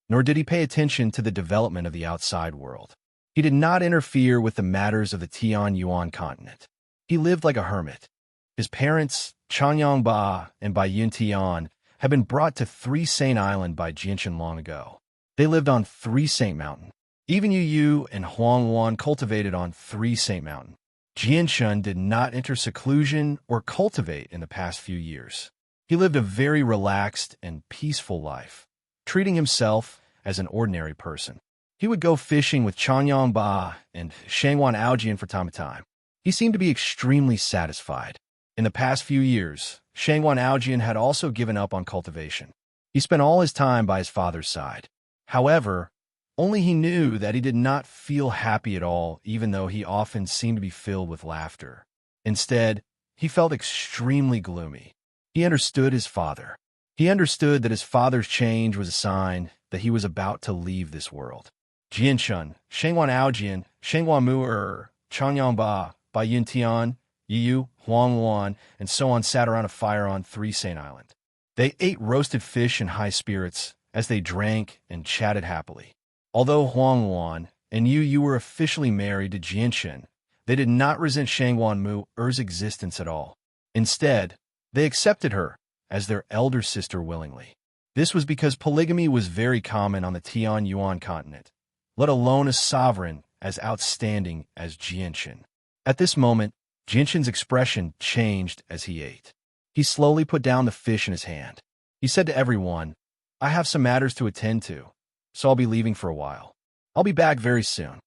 nor did he pay attention to the development of the outside world. He did not interfere with the matters of the Tian Yuan continent. He lived like a hermit. His parents, Chanyang Ba and Bai Yun Tian, had been brought to Three Saint Island by Jianshun long ago. They lived on Three Saint Mountain. Even Yu Yu and Huang Wan cultivated on Three Saint Mountain. Jianshun did not enter seclusion or cultivate in the past few years. He lived a very relaxed and peaceful life, treating himself as an ordinary person. He would go fishing with Chanyang Ba and Shangwan Aojian from time to time. He seemed to be extremely satisfied. In the past few years, Shangwan Aojian had also given up on cultivation. He spent all his time by his father's side. However, only he knew that he did not feel happy at all, even though he often seemed to be filled with laughter. Instead, he felt extremely gloomy. He understood his father. He understood that his father's change was a sign that he was about to leave this world. Jianshun, Shangwan Aojian, Shangwan Mu Chanyang Ba, Bai Yun Tian, Yu Yu, Huang Wan, and so on sat around a fire on Three Saint Island. They ate roasted fish in high spirits as they drank and chatted happily. Although Huang Wan and Yu Yu were officially married to Jianshun, they did not resent Shangwan Mu's existence at all. Instead, they accepted her as their elder sister willingly. This was because polygamy was very common on the Tian Yuan continent, let alone a sovereign as outstanding as Jianshun. At this moment, Jianshun's expression changed as he ate. He slowly put down the fish in his hand. He said to everyone, "I have some matters to attend to, so I'll be leaving for a while. I'll be back very soon."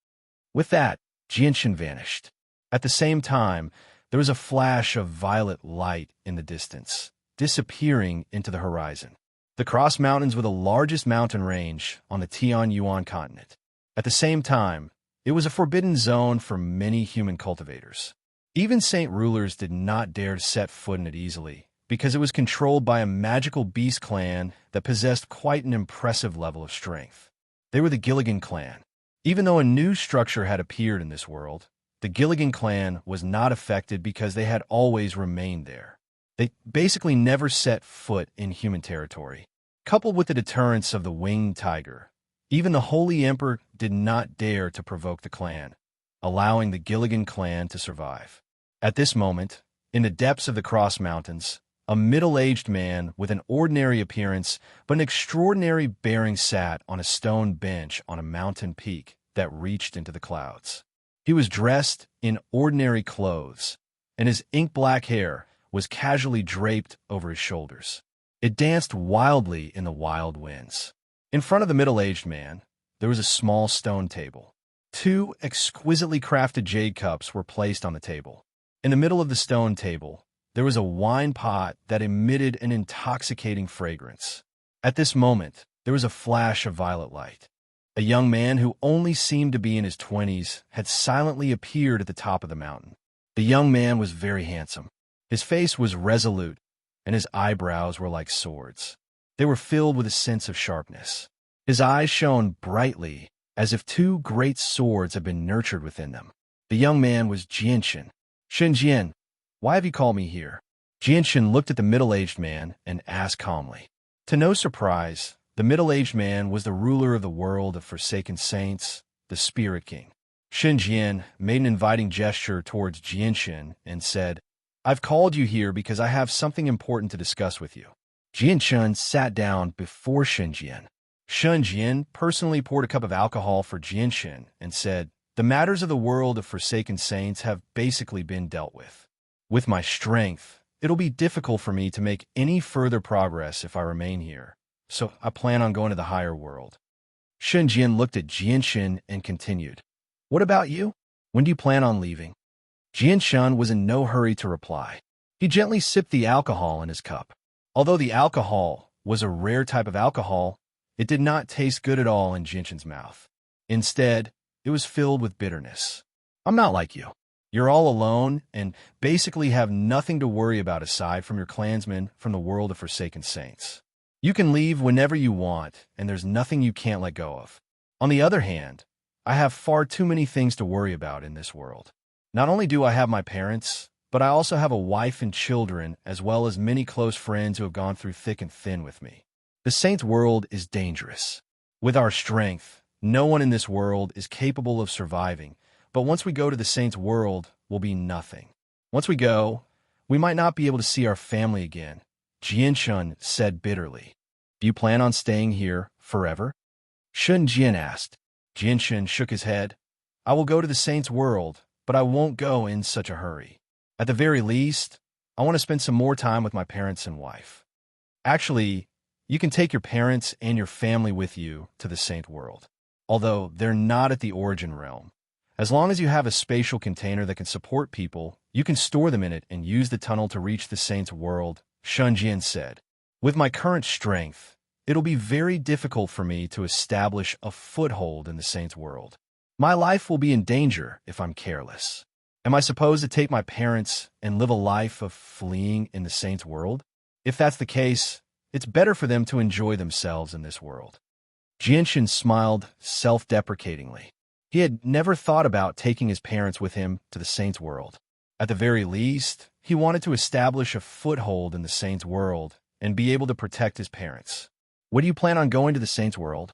With that, Jianshun vanished. At the same time, there was a flash of violet light in the distance, disappearing into the horizon. The Cross Mountains were the largest mountain range on the Tian Yuan continent. At the same time, it was a forbidden zone for many human cultivators. Even saint rulers did not dare to set foot in it easily, because it was controlled by a magical beast clan that possessed quite an impressive level of strength. They were the Gilligan clan. Even though a new structure had appeared in this world, the Gilligan clan was not affected because they had always remained there. They basically never set foot in human territory. Coupled with the deterrence of the winged tiger, even the Holy Emperor did not dare to provoke the clan, allowing the Gilligan clan to survive. At this moment, in the depths of the Cross Mountains, a middle-aged man with an ordinary appearance but an extraordinary bearing sat on a stone bench on a mountain peak that reached into the clouds. He was dressed in ordinary clothes, and his ink-black hair was casually draped over his shoulders. It danced wildly in the wild winds. In front of the middle-aged man, there was a small stone table. 2 exquisitely crafted jade cups were placed on the table. In the middle of the stone table, there was a wine pot that emitted an intoxicating fragrance. At this moment, there was a flash of violet light. A young man who only seemed to be in his 20s had silently appeared at the top of the mountain. The young man was very handsome. His face was resolute, and his eyebrows were like swords. They were filled with a sense of sharpness. His eyes shone brightly, as if two great swords had been nurtured within them. The young man was Jianshan. Jian, why have you called me here? Jianshan looked at the middle-aged man and asked calmly. To no surprise, the middle-aged man was the ruler of the world of forsaken saints, the Spirit King. Jian made an inviting gesture towards Jianshan and said, I've called you here because I have something important to discuss with you. Jianshan sat down before Jian. Jian personally poured a cup of alcohol for Jianshan and said, The matters of the world of forsaken saints have basically been dealt with. With my strength, it'll be difficult for me to make any further progress if I remain here, so I plan on going to the higher world. Jian looked at Jianshan and continued, What about you? When do you plan on leaving? Jianshan was in no hurry to reply. He gently sipped the alcohol in his cup. Although the alcohol was a rare type of alcohol, it did not taste good at all in Jianshan's mouth. Instead, it was filled with bitterness. I'm not like you. You're all alone and basically have nothing to worry about aside from your clansmen from the world of forsaken saints. You can leave whenever you want, and there's nothing you can't let go of. On the other hand, I have far too many things to worry about in this world. Not only do I have my parents, but I also have a wife and children, as well as many close friends who have gone through thick and thin with me. The saints' world is dangerous. With our strength, no one in this world is capable of surviving, but once we go to the saints' world, we'll be nothing. Once we go, we might not be able to see our family again, Jianshan said bitterly. Do you plan on staying here forever? Jian asked. Jianshan shook his head. I will go to the saints' world, but I won't go in such a hurry. At the very least, I want to spend some more time with my parents and wife. Actually, you can take your parents and your family with you to the saint world, although they're not at the origin realm. As long as you have a spatial container that can support people, you can store them in it and use the tunnel to reach the saint's world, Jian said. With my current strength, it'll be very difficult for me to establish a foothold in the saint's world. My life will be in danger if I'm careless. Am I supposed to take my parents and live a life of fleeing in the saint's world? If that's the case, it's better for them to enjoy themselves in this world. Jianshan smiled self-deprecatingly. He had never thought about taking his parents with him to the saint's world. At the very least, he wanted to establish a foothold in the saint's world and be able to protect his parents. When do you plan on going to the saint's world?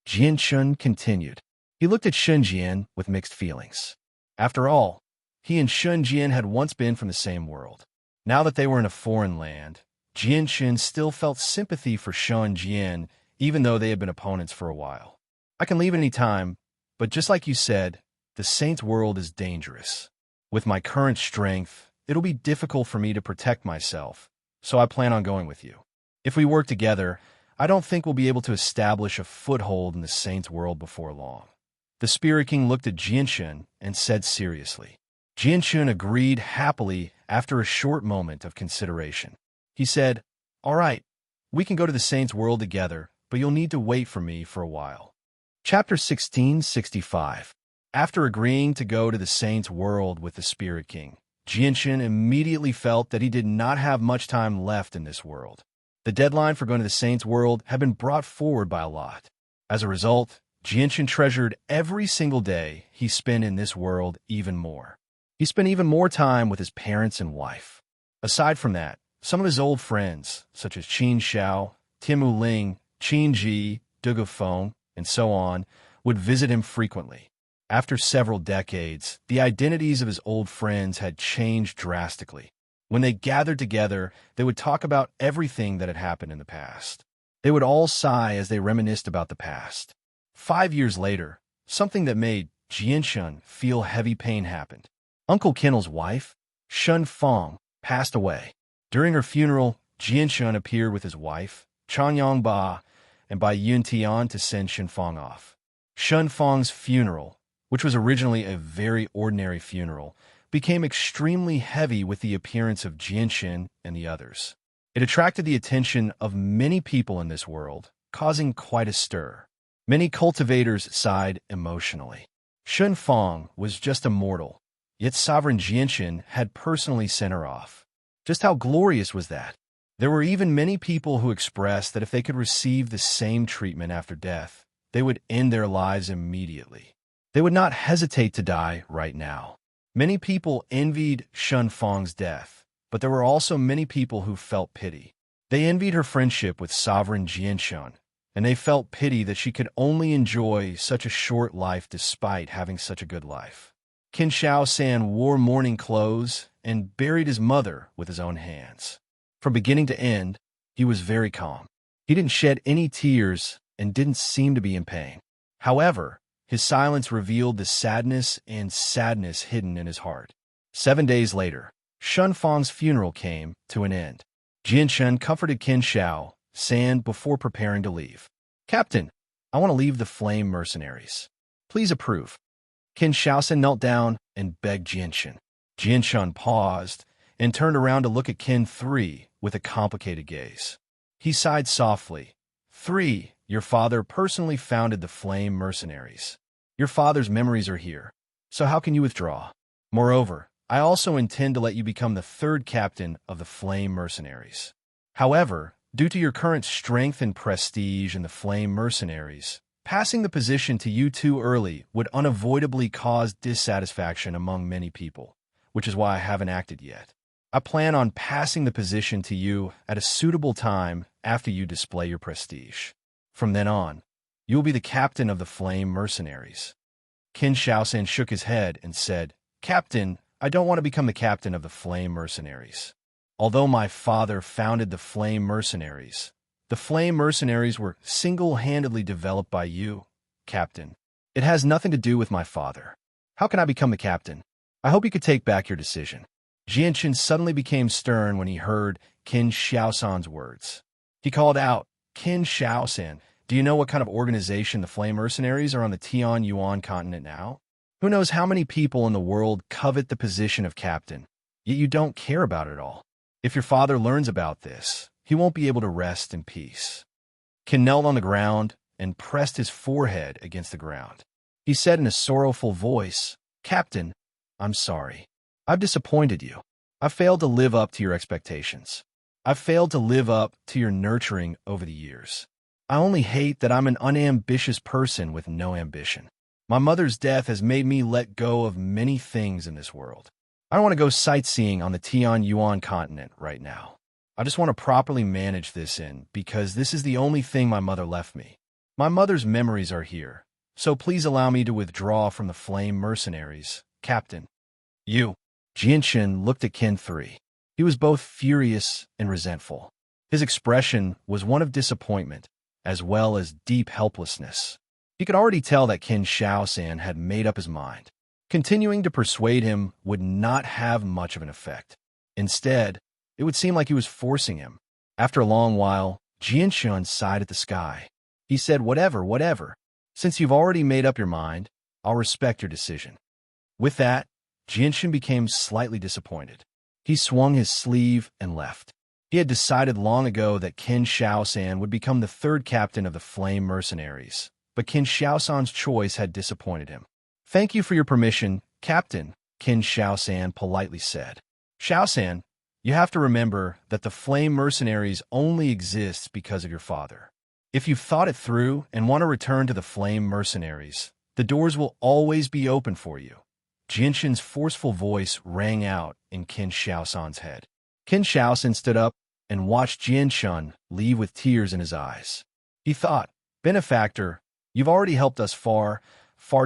Jianshan continued. He looked at Jian with mixed feelings. After all, he and Jian had once been from the same world. Now that they were in a foreign land, Jianshan still felt sympathy for Jian, even though they had been opponents for a while. I can leave at any time, but just like you said, the saint's world is dangerous. With my current strength, it'll be difficult for me to protect myself, so I plan on going with you. If we work together, I don't think we'll be able to establish a foothold in the saint's world before long. The Spirit King looked at Jianshan and said seriously. Jianshan agreed happily after a short moment of consideration. He said, All right, we can go to the saint's world together, but you'll need to wait for me for a while. Chapter 1665. After agreeing to go to the saint's world with the Spirit King, Jianshan immediately felt that he did not have much time left in this world. The deadline for going to the saint's world had been brought forward by a lot. As a result, Jianshan treasured every single day he spent in this world even more. He spent even more time with his parents and wife. Aside from that, some of his old friends, such as Qin Xiao, Timu Ling, Qin Ji, Dugu Feng, and so on, would visit him frequently. After several decades, the identities of his old friends had changed drastically. When they gathered together, they would talk about everything that had happened in the past. They would all sigh as they reminisced about the past. 5 years later, something that made Jianshan feel heavy pain happened. Uncle Kennel's wife, Shun Feng, passed away. During her funeral, Jianshan appeared with his wife, Chanyang Ba, and by Yun Tian to send Shun Feng off. Shun Feng's funeral, which was originally a very ordinary funeral, became extremely heavy with the appearance of Jianshan and the others. It attracted the attention of many people in this world, causing quite a stir. Many cultivators sighed emotionally. Shun Fong was just a mortal, yet Sovereign Jianshan had personally sent her off. Just how glorious was that? There were even many people who expressed that if they could receive the same treatment after death, they would end their lives immediately. They would not hesitate to die right now. Many people envied Shun Fong's death, but there were also many people who felt pity. They envied her friendship with Sovereign Jianshan, and they felt pity that she could only enjoy such a short life despite having such a good life. Qin Shaosan wore mourning clothes and buried his mother with his own hands. From beginning to end, he was very calm. He didn't shed any tears and didn't seem to be in pain. However, his silence revealed the sadness hidden in his heart. 7 days later, Shun Fong's funeral came to an end. Jianshan comforted Qin Shaosan before preparing to leave. "Captain, I want to leave the Flame Mercenaries. Please approve." Qin Shaosan knelt down and begged Jianshan. Jianshan paused and turned around to look at Qin 3 with a complicated gaze. He sighed softly. "3, your father personally founded the Flame Mercenaries. Your father's memories are here, so how can you withdraw? Moreover, I also intend to let you become the 3rd captain of the Flame Mercenaries. However, due to your current strength and prestige in the Flame Mercenaries, passing the position to you too early would unavoidably cause dissatisfaction among many people, which is why I haven't acted yet. I plan on passing the position to you at a suitable time after you display your prestige. From then on, you will be the captain of the Flame Mercenaries." Qin Shaosan shook his head and said, "Captain, I don't want to become the captain of the Flame Mercenaries. Although my father founded the Flame Mercenaries were single-handedly developed by you, Captain. It has nothing to do with my father. How can I become the captain? I hope you could take back your decision." Jianshan suddenly became stern when he heard Qin Shaosan's words. He called out, "Qin Shaosan, do you know what kind of organization the Flame Mercenaries are on the Tian Yuan continent now? Who knows how many people in the world covet the position of captain, yet you don't care about it all. If your father learns about this, he won't be able to rest in peace." Qin knelt on the ground and pressed his forehead against the ground. He said in a sorrowful voice, "Captain, I'm sorry. I've disappointed you. I've failed to live up to your expectations. I've failed to live up to your nurturing over the years. I only hate that I'm an unambitious person with no ambition. My mother's death has made me let go of many things in this world. I don't want to go sightseeing on the Tian Yuan continent right now. I just want to properly manage this because this is the only thing my mother left me. My mother's memories are here, so please allow me to withdraw from the Flame Mercenaries, Captain." "You." Jianshan looked at Qin 3. He was both furious and resentful. His expression was one of disappointment, as well as deep helplessness. He could already tell that Qin Shaosan had made up his mind. Continuing to persuade him would not have much of an effect. Instead, it would seem like he was forcing him. After a long while, Jianshan sighed at the sky. He said, whatever. Since you've already made up your mind, I'll respect your decision." With that, Jianshan became slightly disappointed. He swung his sleeve and left. He had decided long ago that Qin Shaosan would become the 3rd captain of the Flame Mercenaries, but Qin Shaosan's choice had disappointed him. "Thank you for your permission, Captain," Qin Shaosan politely said. "Shaosan, you have to remember that the Flame Mercenaries only exists because of your father. If you've thought it through and want to return to the Flame Mercenaries, the doors will always be open for you." Jianshan's forceful voice rang out in Qin Shaosan's head. Qin Shaosan stood up and watched Jianshan leave with tears in his eyes. He thought, "Benefactor, you've already helped us far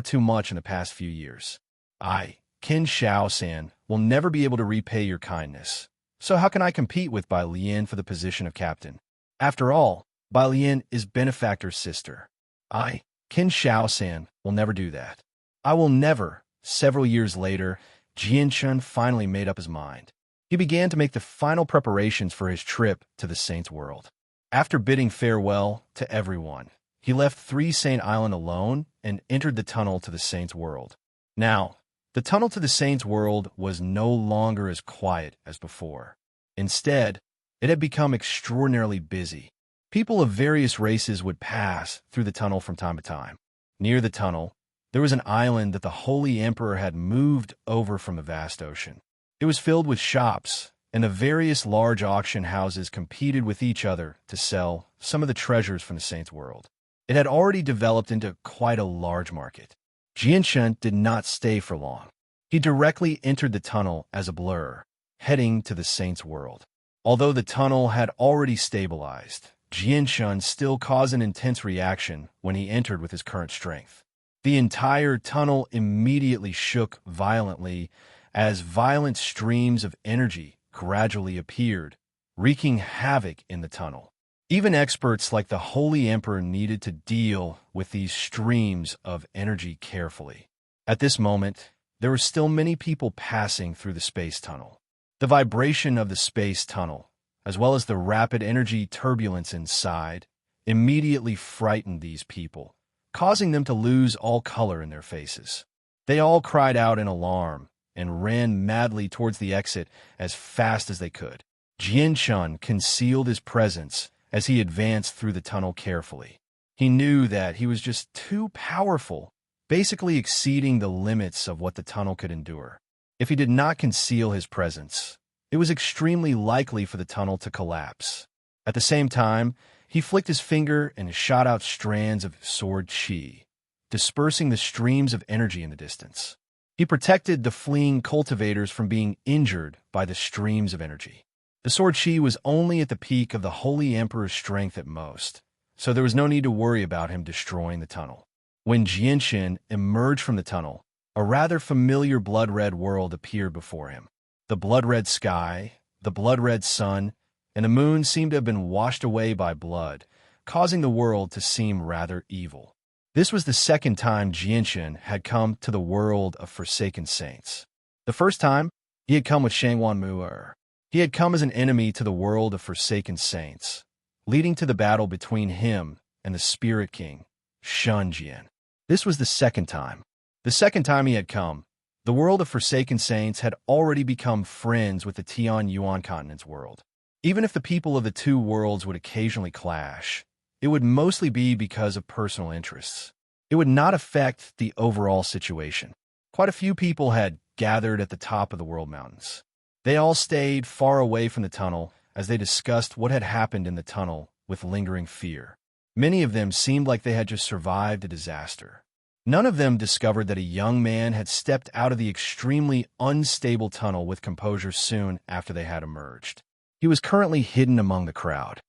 too much in the past few years. I, Qin Shaosan, will never be able to repay your kindness. So how can I compete with Bai Lian for the position of captain? After all, Bai Lian is Benefactor's sister. I, Qin Shaosan, will never do that. I will never." Several years later, Jianshan finally made up his mind. He began to make the final preparations for his trip to the Saints' World. After bidding farewell to everyone, he left 3 Saint Island alone and entered the tunnel to the Saints' World. Now, the tunnel to the Saints' World was no longer as quiet as before. Instead, it had become extraordinarily busy. People of various races would pass through the tunnel from time to time. Near the tunnel, there was an island that the Holy Emperor had moved over from the vast ocean. It was filled with shops, and the various large auction houses competed with each other to sell some of the treasures from the Saint's world. It had already developed into quite a large market. Jianshan did not stay for long. He directly entered the tunnel as a blur, heading to the Saint's world. Although the tunnel had already stabilized, Jianshan still caused an intense reaction when he entered with his current strength. The entire tunnel immediately shook violently as violent streams of energy gradually appeared, wreaking havoc in the tunnel. Even experts like the Holy Emperor needed to deal with these streams of energy carefully. At this moment, there were still many people passing through the space tunnel. The vibration of the space tunnel, as well as the rapid energy turbulence inside, immediately frightened these people, causing them to lose all color in their faces. They all cried out in alarm and ran madly towards the exit as fast as they could. Jianshan concealed his presence as he advanced through the tunnel carefully. He knew that he was just too powerful, basically exceeding the limits of what the tunnel could endure. If he did not conceal his presence, it was extremely likely for the tunnel to collapse. At the same time, he flicked his finger and shot out strands of sword chi, dispersing the streams of energy in the distance. He protected the fleeing cultivators from being injured by the streams of energy. The sword chi was only at the peak of the Holy Emperor's strength at most, so there was no need to worry about him destroying the tunnel. When Jianshan emerged from the tunnel, a rather familiar blood-red world appeared before him. The blood-red sky, the blood-red sun, and the moon seemed to have been washed away by blood, causing the world to seem rather evil. This was the second time Jianshan had come to the world of Forsaken Saints. The first time, he had come with Shangwan Mu'er. He had come as an enemy to the world of Forsaken Saints, leading to the battle between him and the Spirit King, Shunjian. This was the second time. The second time he had come, the world of Forsaken Saints had already become friends with the Tian Yuan continent's world. Even if the people of the two worlds would occasionally clash, it would mostly be because of personal interests. It would not affect the overall situation. Quite a few people had gathered at the top of the world mountains. They all stayed far away from the tunnel as they discussed what had happened in the tunnel with lingering fear. Many of them seemed like they had just survived a disaster. None of them discovered that a young man had stepped out of the extremely unstable tunnel with composure soon after they had emerged. He was currently hidden among the crowd.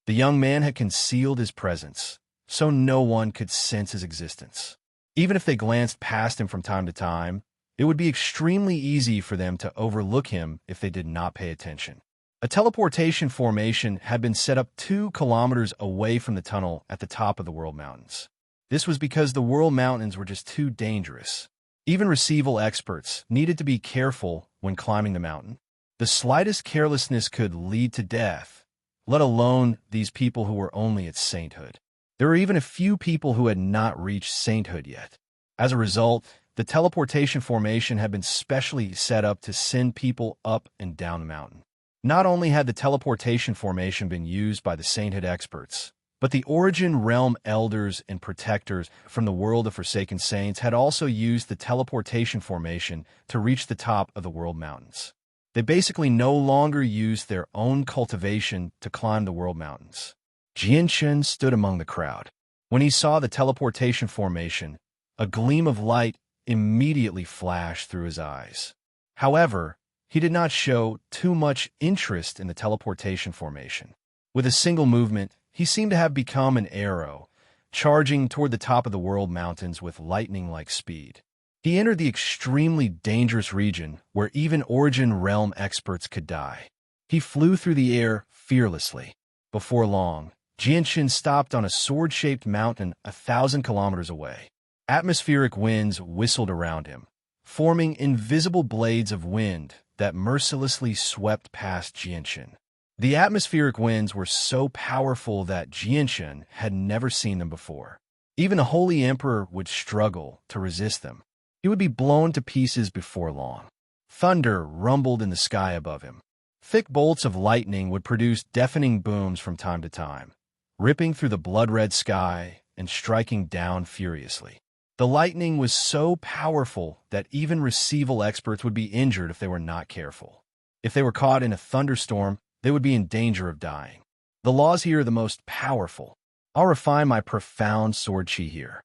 The young man had concealed his presence, so no one could sense his existence. Even if they glanced past him from time to time, it would be extremely easy for them to overlook him if they did not pay attention. A teleportation formation had been set up 2 kilometers away from the tunnel at the top of the World Mountains. This was because the World Mountains were just too dangerous. Even receival experts needed to be careful when climbing the mountain. The slightest carelessness could lead to death, let alone these people who were only at sainthood. There were even a few people who had not reached sainthood yet. As a result, the teleportation formation had been specially set up to send people up and down the mountain. Not only had the teleportation formation been used by the sainthood experts, but the Origin Realm elders and protectors from the world of Forsaken Saints had also used the teleportation formation to reach the top of the World Mountains. They basically no longer used their own cultivation to climb the World Mountains. Jianshan stood among the crowd. When he saw the teleportation formation, a gleam of light immediately flashed through his eyes. However, he did not show too much interest in the teleportation formation. With a single movement, he seemed to have become an arrow, charging toward the top of the World Mountains with lightning-like speed. He entered the extremely dangerous region where even Origin Realm experts could die. He flew through the air fearlessly. Before long, Jianshan stopped on a sword-shaped mountain 1,000 kilometers away. Atmospheric winds whistled around him, forming invisible blades of wind that mercilessly swept past Jianshan. The atmospheric winds were so powerful that Jianshan had never seen them before. Even a Holy Emperor would struggle to resist them. He would be blown to pieces before long. Thunder rumbled in the sky above him. Thick bolts of lightning would produce deafening booms from time to time, ripping through the blood-red sky and striking down furiously. The lightning was so powerful that even receival experts would be injured if they were not careful. If they were caught in a thunderstorm, they would be in danger of dying. The laws here are the most powerful. I'll refine my profound sword chi here.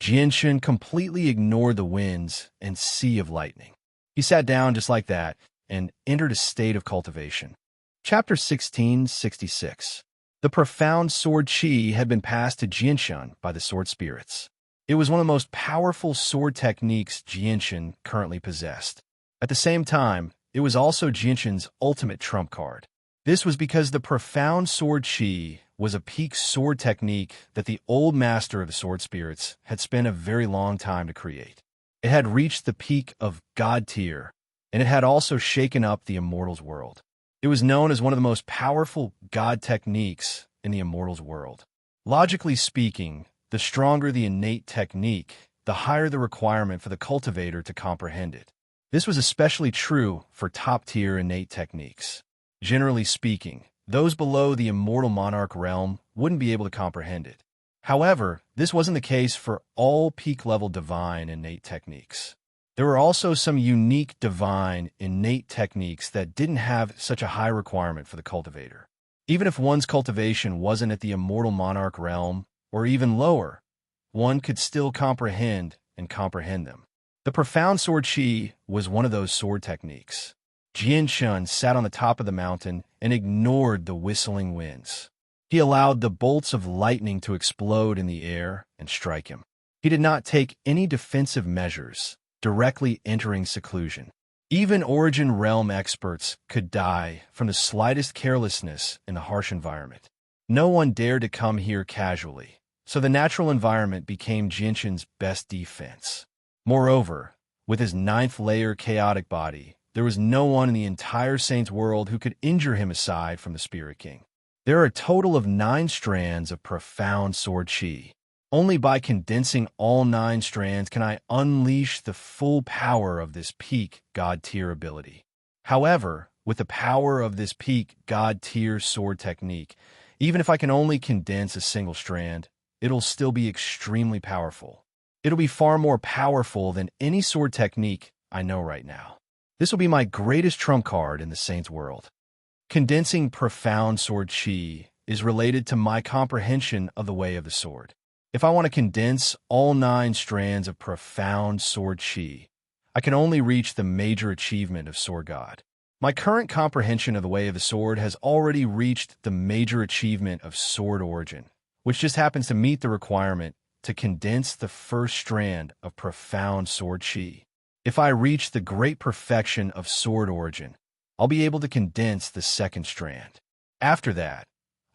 Jianshan completely ignored the winds and sea of lightning. He sat down just like that and entered a state of cultivation. Chapter 1666. The profound sword chi had been passed to Jianshan by the sword spirits. It was one of the most powerful sword techniques Jianshan currently possessed. At the same time, it was also Jianshan's ultimate trump card. This was because the profound sword chi was a peak sword technique that the old master of the sword spirits had spent a very long time to create. It had reached the peak of god tier, and it had also shaken up the immortals world. It was known as one of the most powerful god techniques in the immortals world. Logically speaking, the stronger the innate technique, the higher the requirement for the cultivator to comprehend it. This was especially true for top-tier innate techniques. Generally speaking, those below the immortal monarch realm wouldn't be able to comprehend it. However, this wasn't the case for all peak-level divine innate techniques. There were also some unique divine innate techniques that didn't have such a high requirement for the cultivator. Even if one's cultivation wasn't at the immortal monarch realm, or even lower, one could still comprehend them. The profound sword chi was one of those sword techniques. Jianshan sat on the top of the mountain and ignored the whistling winds. He allowed the bolts of lightning to explode in the air and strike him. He did not take any defensive measures, directly entering seclusion. Even Origin Realm experts could die from the slightest carelessness in the harsh environment. No one dared to come here casually, so the natural environment became Jianshan's best defense. Moreover, with his 9th layer chaotic body, there was no one in the entire Saints world who could injure him aside from the Spirit King. There are a total of 9 strands of profound sword chi. Only by condensing all 9 strands can I unleash the full power of this peak god-tier ability. However, with the power of this peak god-tier sword technique, even if I can only condense a single strand, it'll still be extremely powerful. It'll be far more powerful than any sword technique I know right now. This will be my greatest trump card in the Saints world. Condensing profound sword chi is related to my comprehension of the way of the sword. If I want to condense all 9 strands of profound sword chi, I can only reach the major achievement of Sword God. My current comprehension of the way of the sword has already reached the major achievement of Sword Origin, which just happens to meet the requirement to condense the first strand of profound sword chi. If I reach the great perfection of Sword Origin, I'll be able to condense the second strand. After that,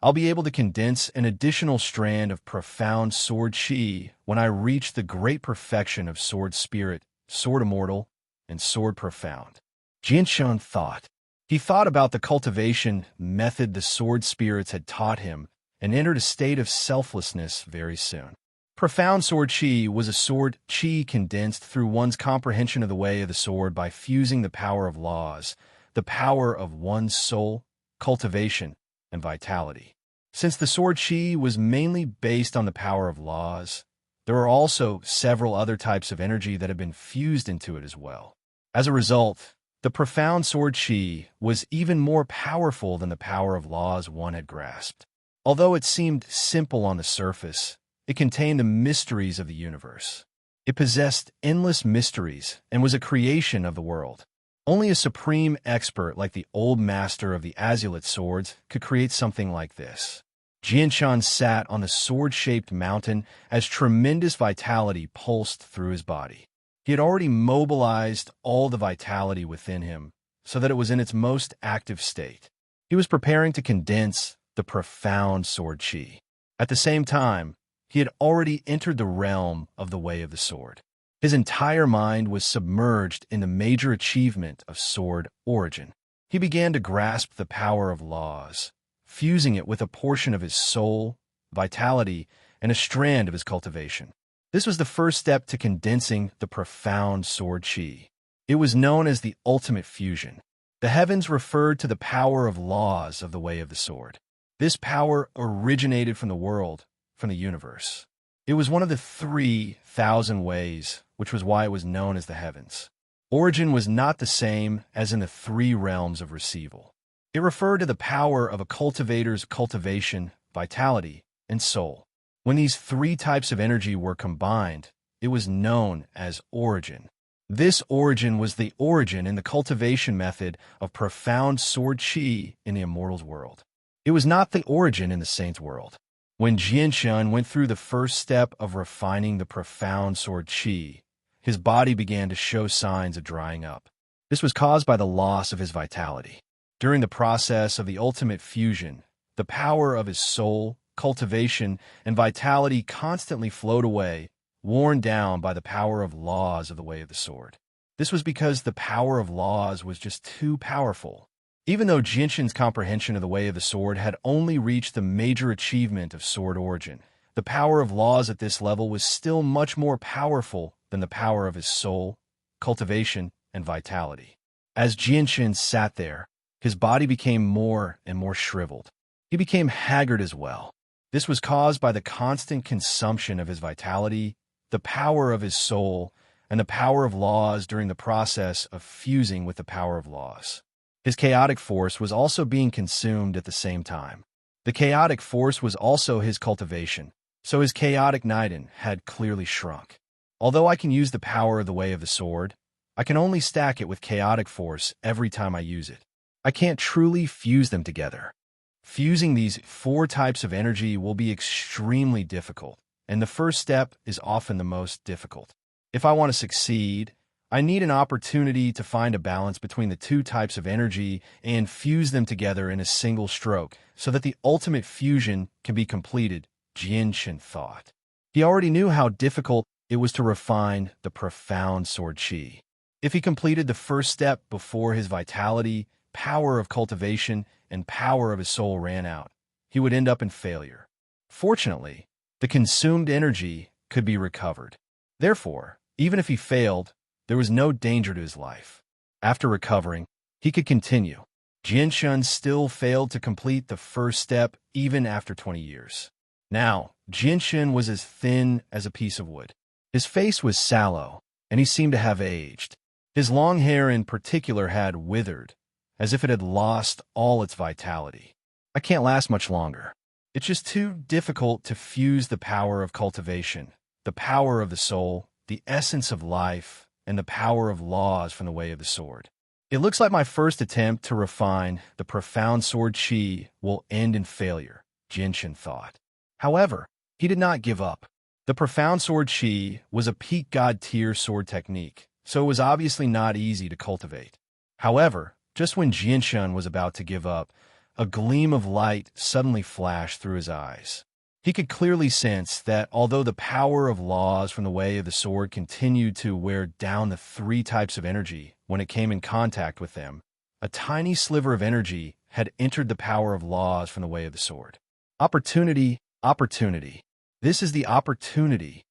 I'll be able to condense an additional strand of profound sword chi when I reach the great perfection of Sword Spirit, Sword Immortal, and Sword Profound. Jianshan thought. He thought about the cultivation method the sword spirits had taught him and entered a state of selflessness very soon. Profound sword chi was a sword chi condensed through one's comprehension of the way of the sword by fusing the power of laws, the power of one's soul, cultivation, and vitality. Since the sword chi was mainly based on the power of laws, there are also several other types of energy that have been fused into it as well. As a result, the profound sword chi was even more powerful than the power of laws one had grasped. Although it seemed simple on the surface, it contained the mysteries of the universe. It possessed endless mysteries and was a creation of the world. Only a supreme expert like the old master of the azulate swords could create something like this. Jianshan sat on the sword-shaped mountain as tremendous vitality pulsed through his body. He had already mobilized all the vitality within him so that it was in its most active state. He was preparing to condense the profound sword chi. At the same time, he had already entered the realm of the way of the sword. His entire mind was submerged in the major achievement of Sword Origin. He began to grasp the power of laws, fusing it with a portion of his soul, vitality, and a strand of his cultivation. This was the first step to condensing the profound sword chi. It was known as the ultimate fusion. The heavens referred to the power of laws of the way of the sword. This power originated from the world, from the universe. It was one of the 3,000 ways, which was why it was known as the heavens. Origin was not the same as in the three realms of receival. It referred to the power of a cultivator's cultivation, vitality, and soul. When these three types of energy were combined, it was known as origin. This origin was the origin in the cultivation method of profound sword chi in the immortal's world. It was not the origin in the saint's world. When Jianshun went through the first step of refining the profound sword chi, his body began to show signs of drying up. This was caused by the loss of his vitality. During the process of the ultimate fusion, the power of his soul, cultivation, and vitality constantly flowed away, worn down by the power of laws of the way of the sword. This was because the power of laws was just too powerful. Even though Jianshun's comprehension of the way of the sword had only reached the major achievement of sword origin, the power of laws at this level was still much more powerful than the power of his soul, cultivation, and vitality. As Jianshun sat there, his body became more and more shriveled. He became haggard as well. This was caused by the constant consumption of his vitality, the power of his soul, and the power of laws during the process of fusing with the power of laws. His chaotic force was also being consumed at the same time. The chaotic force was also his cultivation, so his chaotic Niden had clearly shrunk. Although I can use the power of the way of the sword, I can only stack it with chaotic force every time I use it. I can't truly fuse them together. Fusing these four types of energy will be extremely difficult, and the first step is often the most difficult. If I want to succeed, I need an opportunity to find a balance between the two types of energy and fuse them together in a single stroke so that the ultimate fusion can be completed, Jianshun thought. He already knew how difficult it was to refine the profound sword chi. If he completed the first step before his vitality, power of cultivation, and power of his soul ran out, he would end up in failure. Fortunately, the consumed energy could be recovered. Therefore, even if he failed, there was no danger to his life. After recovering, he could continue. Jianshun still failed to complete the first step even after 20 years. Now, Jianshun was as thin as a piece of wood. His face was sallow, and he seemed to have aged. His long hair in particular had withered, as if it had lost all its vitality. I can't last much longer. It's just too difficult to fuse the power of cultivation, the power of the soul, the essence of life, and the power of laws from the way of the sword. It looks like my first attempt to refine the profound sword chi will end in failure, Jianshun thought. However, he did not give up. The profound sword chi was a peak god tier sword technique, so it was obviously not easy to cultivate. However, just when Jianshun was about to give up, a gleam of light suddenly flashed through his eyes. He could clearly sense that although the power of laws from the way of the sword continued to wear down the three types of energy when it came in contact with them, a tiny sliver of energy had entered the power of laws from the way of the sword. Opportunity, opportunity. This is the opportunity.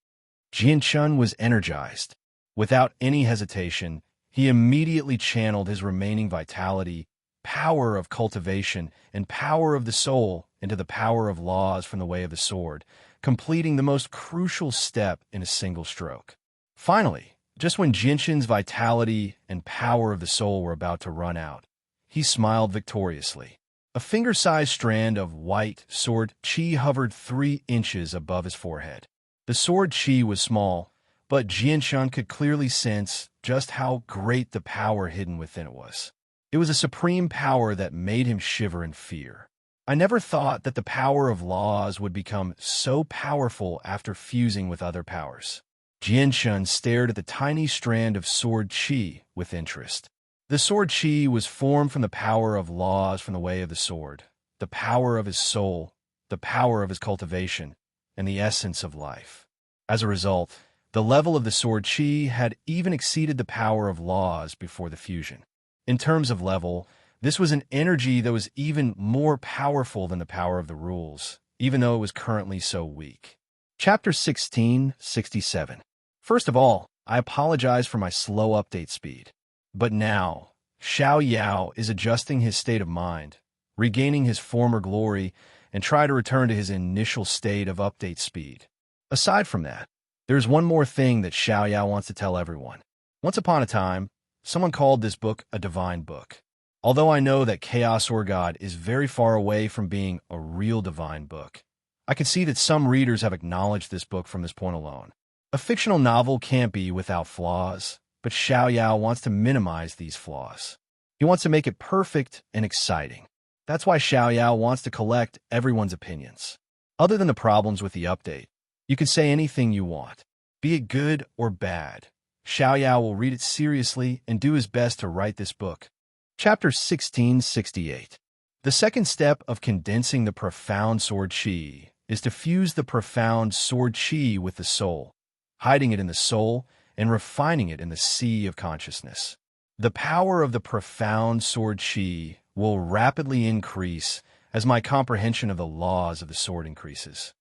Jianshun was energized. Without any hesitation, he immediately channeled his remaining vitality, power of cultivation, and power of the soul into the power of laws from the way of the sword, completing the most crucial step in a single stroke. Finally, just when Jianshun's vitality and power of the soul were about to run out, he smiled victoriously. A finger-sized strand of white sword chi hovered 3 inches above his forehead. The sword chi was small, but Jianshun could clearly sense just how great the power hidden within it was. It was a supreme power that made him shiver in fear. I never thought that the power of laws would become so powerful after fusing with other powers. Jianshun stared at the tiny strand of sword chi with interest. The sword chi was formed from the power of laws from the way of the sword, the power of his soul, the power of his cultivation, and the essence of life. As a result, the level of the sword chi had even exceeded the power of laws before the fusion. In terms of level, this was an energy that was even more powerful than the power of the rules, even though it was currently so weak. Chapter 1667. First of all, I apologize for my slow update speed. But now, Xiao Yao is adjusting his state of mind, regaining his former glory, and try to return to his initial state of update speed. Aside from that, there's one more thing that Xiaoyao wants to tell everyone. Once upon a time, someone called this book a divine book. Although I know that Chaos or God is very far away from being a real divine book, I can see that some readers have acknowledged this book from this point alone. A fictional novel can't be without flaws, but Xiaoyao wants to minimize these flaws. He wants to make it perfect and exciting. That's why Xiaoyao wants to collect everyone's opinions. Other than the problems with the update, you can say anything you want, be it good or bad. Xiaoyao will read it seriously and do his best to write this book. Chapter 1668. The second step of condensing the profound sword chi is to fuse the profound sword chi with the soul, hiding it in the soul and refining it in the sea of consciousness. The power of the profound sword chi will rapidly increase as my comprehension of the laws of the sword increases.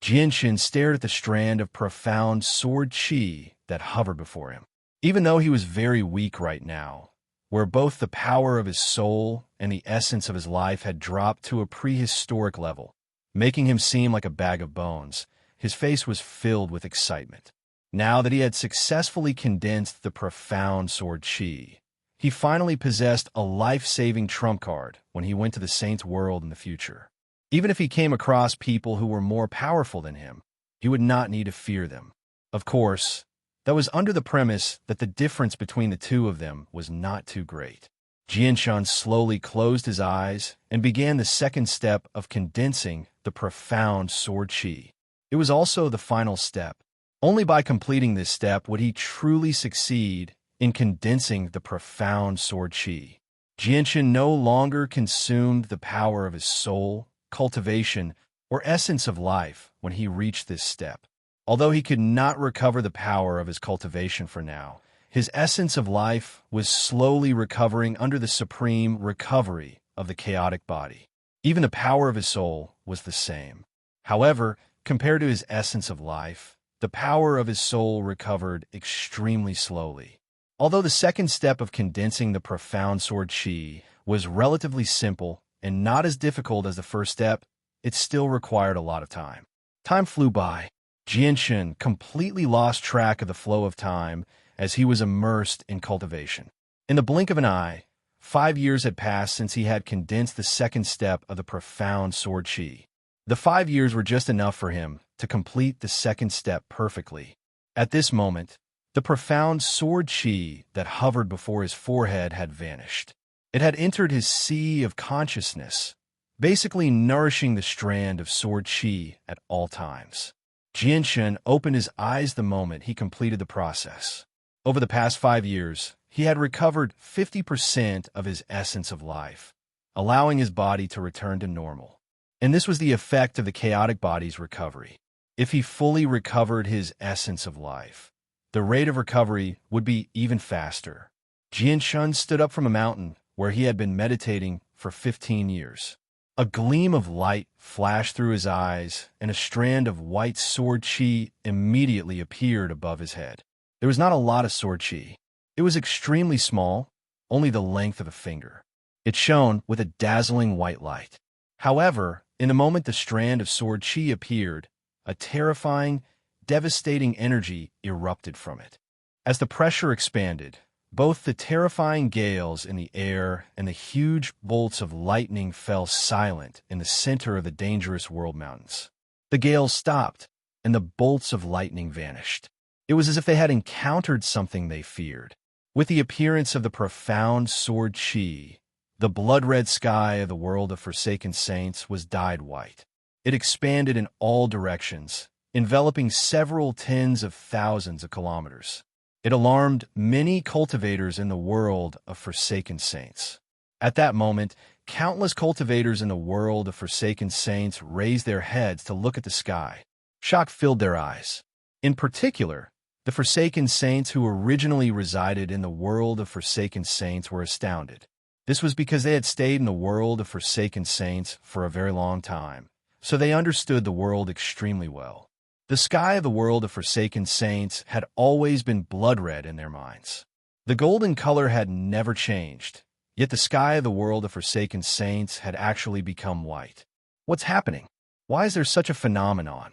Jianshin stared at the strand of profound sword chi that hovered before him. Even though he was very weak right now, where both the power of his soul and the essence of his life had dropped to a prehistoric level, making him seem like a bag of bones, his face was filled with excitement. Now that he had successfully condensed the profound sword chi, he finally possessed a life-saving trump card when he went to the Saint's world in the future. Even if he came across people who were more powerful than him, he would not need to fear them. Of course, that was under the premise that the difference between the two of them was not too great. Jianshan slowly closed his eyes and began the second step of condensing the profound sword chi. It was also the final step. Only by completing this step would he truly succeed in condensing the profound sword chi. Jianshin no longer consumed the power of his soul, cultivation, or essence of life when he reached this step. Although he could not recover the power of his cultivation for now, his essence of life was slowly recovering under the supreme recovery of the chaotic body. Even the power of his soul was the same. However, compared to his essence of life, the power of his soul recovered extremely slowly. Although the second step of condensing the profound sword chi was relatively simple and not as difficult as the first step, it still required a lot of time. Time flew by. Jianshin completely lost track of the flow of time as he was immersed in cultivation. In the blink of an eye, 5 years had passed since he had condensed the second step of the profound sword chi. The 5 years were just enough for him to complete the second step perfectly. At this moment, the profound sword chi that hovered before his forehead had vanished. It had entered his sea of consciousness, basically nourishing the strand of sword chi at all times. Jianshin opened his eyes the moment he completed the process. Over the past 5 years, he had recovered 50% of his essence of life, allowing his body to return to normal. And this was the effect of the chaotic body's recovery. If he fully recovered his essence of life, the rate of recovery would be even faster. Jianshin stood up from a mountain where he had been meditating for 15 years. A gleam of light flashed through his eyes, and a strand of white sword chi immediately appeared above his head. There was not a lot of sword chi. It was extremely small, only the length of a finger. It shone with a dazzling white light. However, in the moment the strand of sword chi appeared, a terrifying, devastating energy erupted from it. As the pressure expanded, both the terrifying gales in the air and the huge bolts of lightning fell silent in the center of the dangerous world mountains. The gales stopped, and the bolts of lightning vanished. It was as if they had encountered something they feared. With the appearance of the profound sword chi, the blood-red sky of the world of Forsaken Saints was dyed white. It expanded in all directions, enveloping several tens of thousands of kilometers. It alarmed many cultivators in the world of Forsaken Saints. At that moment, countless cultivators in the world of Forsaken Saints raised their heads to look at the sky. Shock filled their eyes. In particular, the Forsaken Saints who originally resided in the world of Forsaken Saints were astounded. This was because they had stayed in the world of Forsaken Saints for a very long time, so they understood the world extremely well. The sky of the world of Forsaken Saints had always been blood red in their minds. The golden color had never changed, Yet the sky of the world of forsaken saints had actually become white. What's happening? Why is there such a phenomenon?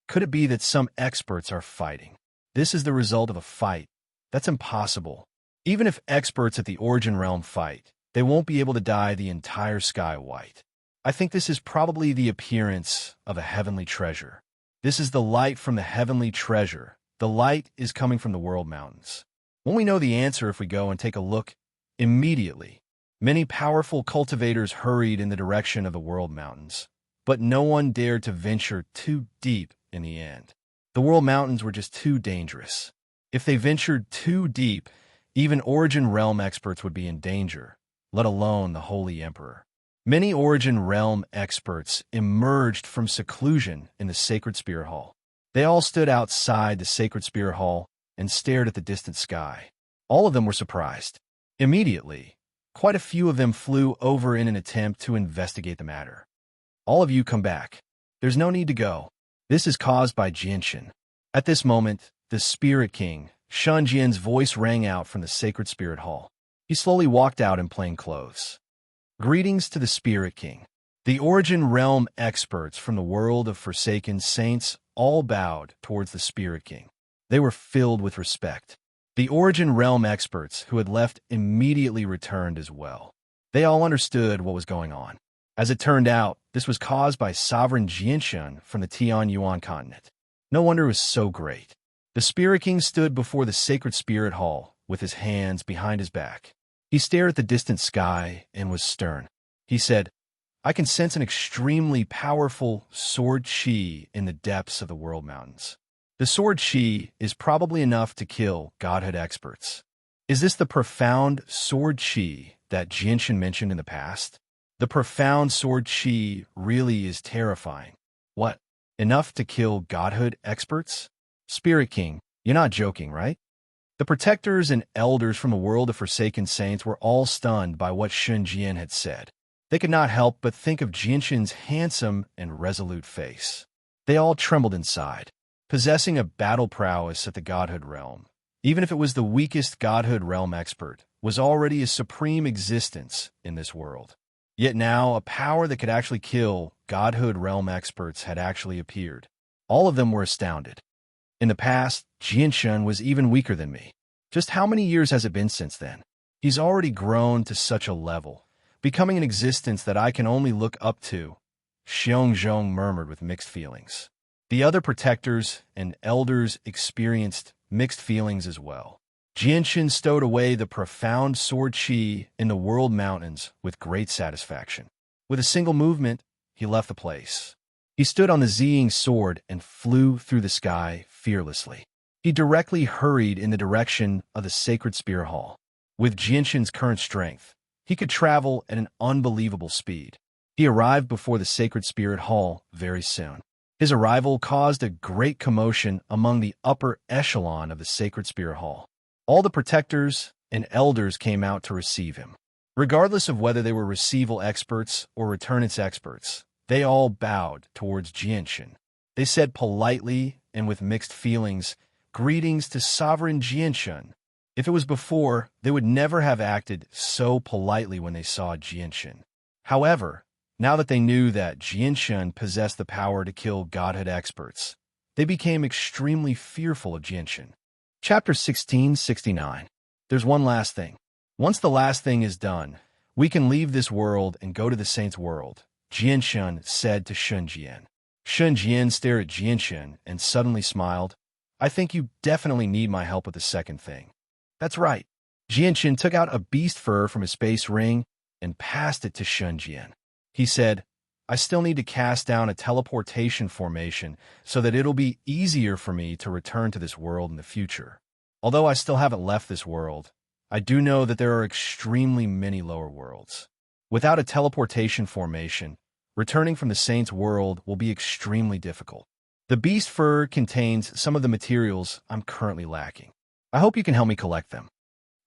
Could it be that some experts are fighting? This is the result of a fight. That's impossible. Even if experts at the origin realm fight, they won't be able to dye the entire sky white. I think this is probably the appearance of a heavenly treasure. This is the light from the heavenly treasure. The light is coming from the world mountains. Won't we know the answer if we go and take a look? Immediately, many powerful cultivators hurried in the direction of the world mountains, but no one dared to venture too deep in the end. The world mountains were just too dangerous. If they ventured too deep, even origin realm experts would be in danger, let alone the Holy Emperor. Many origin realm experts emerged from seclusion in the sacred spirit hall. They all stood outside the sacred spirit hall and stared at the distant sky. All of them were surprised. Immediately, quite a few of them flew over in an attempt to investigate the matter. All of you come back. There's no need to go. This is caused by Jinshin. At this moment, the Spirit King, Shun Jian's voice rang out from the sacred spirit hall. He slowly walked out in plain clothes. Greetings to the Spirit King. The origin realm experts from the world of forsaken saints all bowed towards the Spirit King. They were filled with respect. The origin realm experts who had left immediately returned as well. They all understood what was going on. As it turned out, this was caused by Sovereign Jinshin from the Tianyuan continent. No wonder it was so great. The Spirit King stood before the sacred spirit hall with his hands behind his back. He stared at the distant sky and was stern. He said, I can sense an extremely powerful sword chi in the depths of the world mountains. The sword chi is probably enough to kill godhood experts. Is this the profound sword chi that Jinshin mentioned in the past? The profound sword chi really is terrifying. What? Enough to kill godhood experts? Spirit King, you're not joking, right? The protectors and elders from the world of forsaken saints were all stunned by what Shun Jian had said. They could not help but think of Jinshin's handsome and resolute face. They all trembled inside. Possessing a battle prowess at the godhood realm, even if it was the weakest godhood realm expert, was already a supreme existence in this world. Yet now, a power that could actually kill godhood realm experts had actually appeared. All of them were astounded. In the past, Jinshin was even weaker than me. Just how many years has it been since then? He's already grown to such a level, becoming an existence that I can only look up to. Xiongzhong murmured with mixed feelings. The other protectors and elders experienced mixed feelings as well. Jinshin stowed away the profound sword chi in the world mountains with great satisfaction. With a single movement, he left the place. He stood on the Ziying sword and flew through the sky fearlessly. He directly hurried in the direction of the sacred spirit hall. With Jinshin's current strength, he could travel at an unbelievable speed. He arrived before the sacred spirit hall very soon. His arrival caused a great commotion among the upper echelon of the sacred spirit hall. All the protectors and elders came out to receive him. Regardless of whether they were receival experts or returnance experts, they all bowed towards Jinshin. They said politely and with mixed feelings, greetings to Sovereign Jinshin. If it was before, they would never have acted so politely when they saw Jinshin. However, now that they knew that Jinshin possessed the power to kill godhood experts, they became extremely fearful of Jinshin. Chapter 1669. There's one last thing. Once the last thing is done, we can leave this world and go to the saints' world, Jinshin said to Shun Jian. Shun Jian stared at Jinshin and suddenly smiled. I think you definitely need my help with the second thing. That's right. Jinshin took out a beast fur from his space ring and passed it to Shun Jian. He said, I still need to cast down a teleportation formation so that it'll be easier for me to return to this world in the future. Although I still haven't left this world, I do know that there are extremely many lower worlds. Without a teleportation formation, returning from the saints' world will be extremely difficult. The beast fur contains some of the materials I'm currently lacking. I hope you can help me collect them.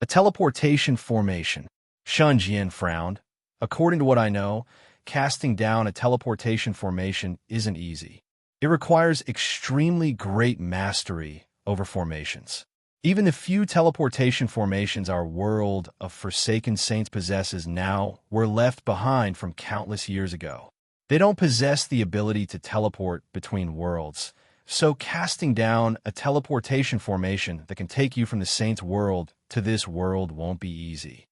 A teleportation formation. Shun Jian frowned. According to what I know, casting down a teleportation formation isn't easy. It requires extremely great mastery over formations. Even the few teleportation formations our world of forsaken saints possesses now were left behind from countless years ago. They don't possess the ability to teleport between worlds, so casting down a teleportation formation that can take you from the saint's world to this world won't be easy.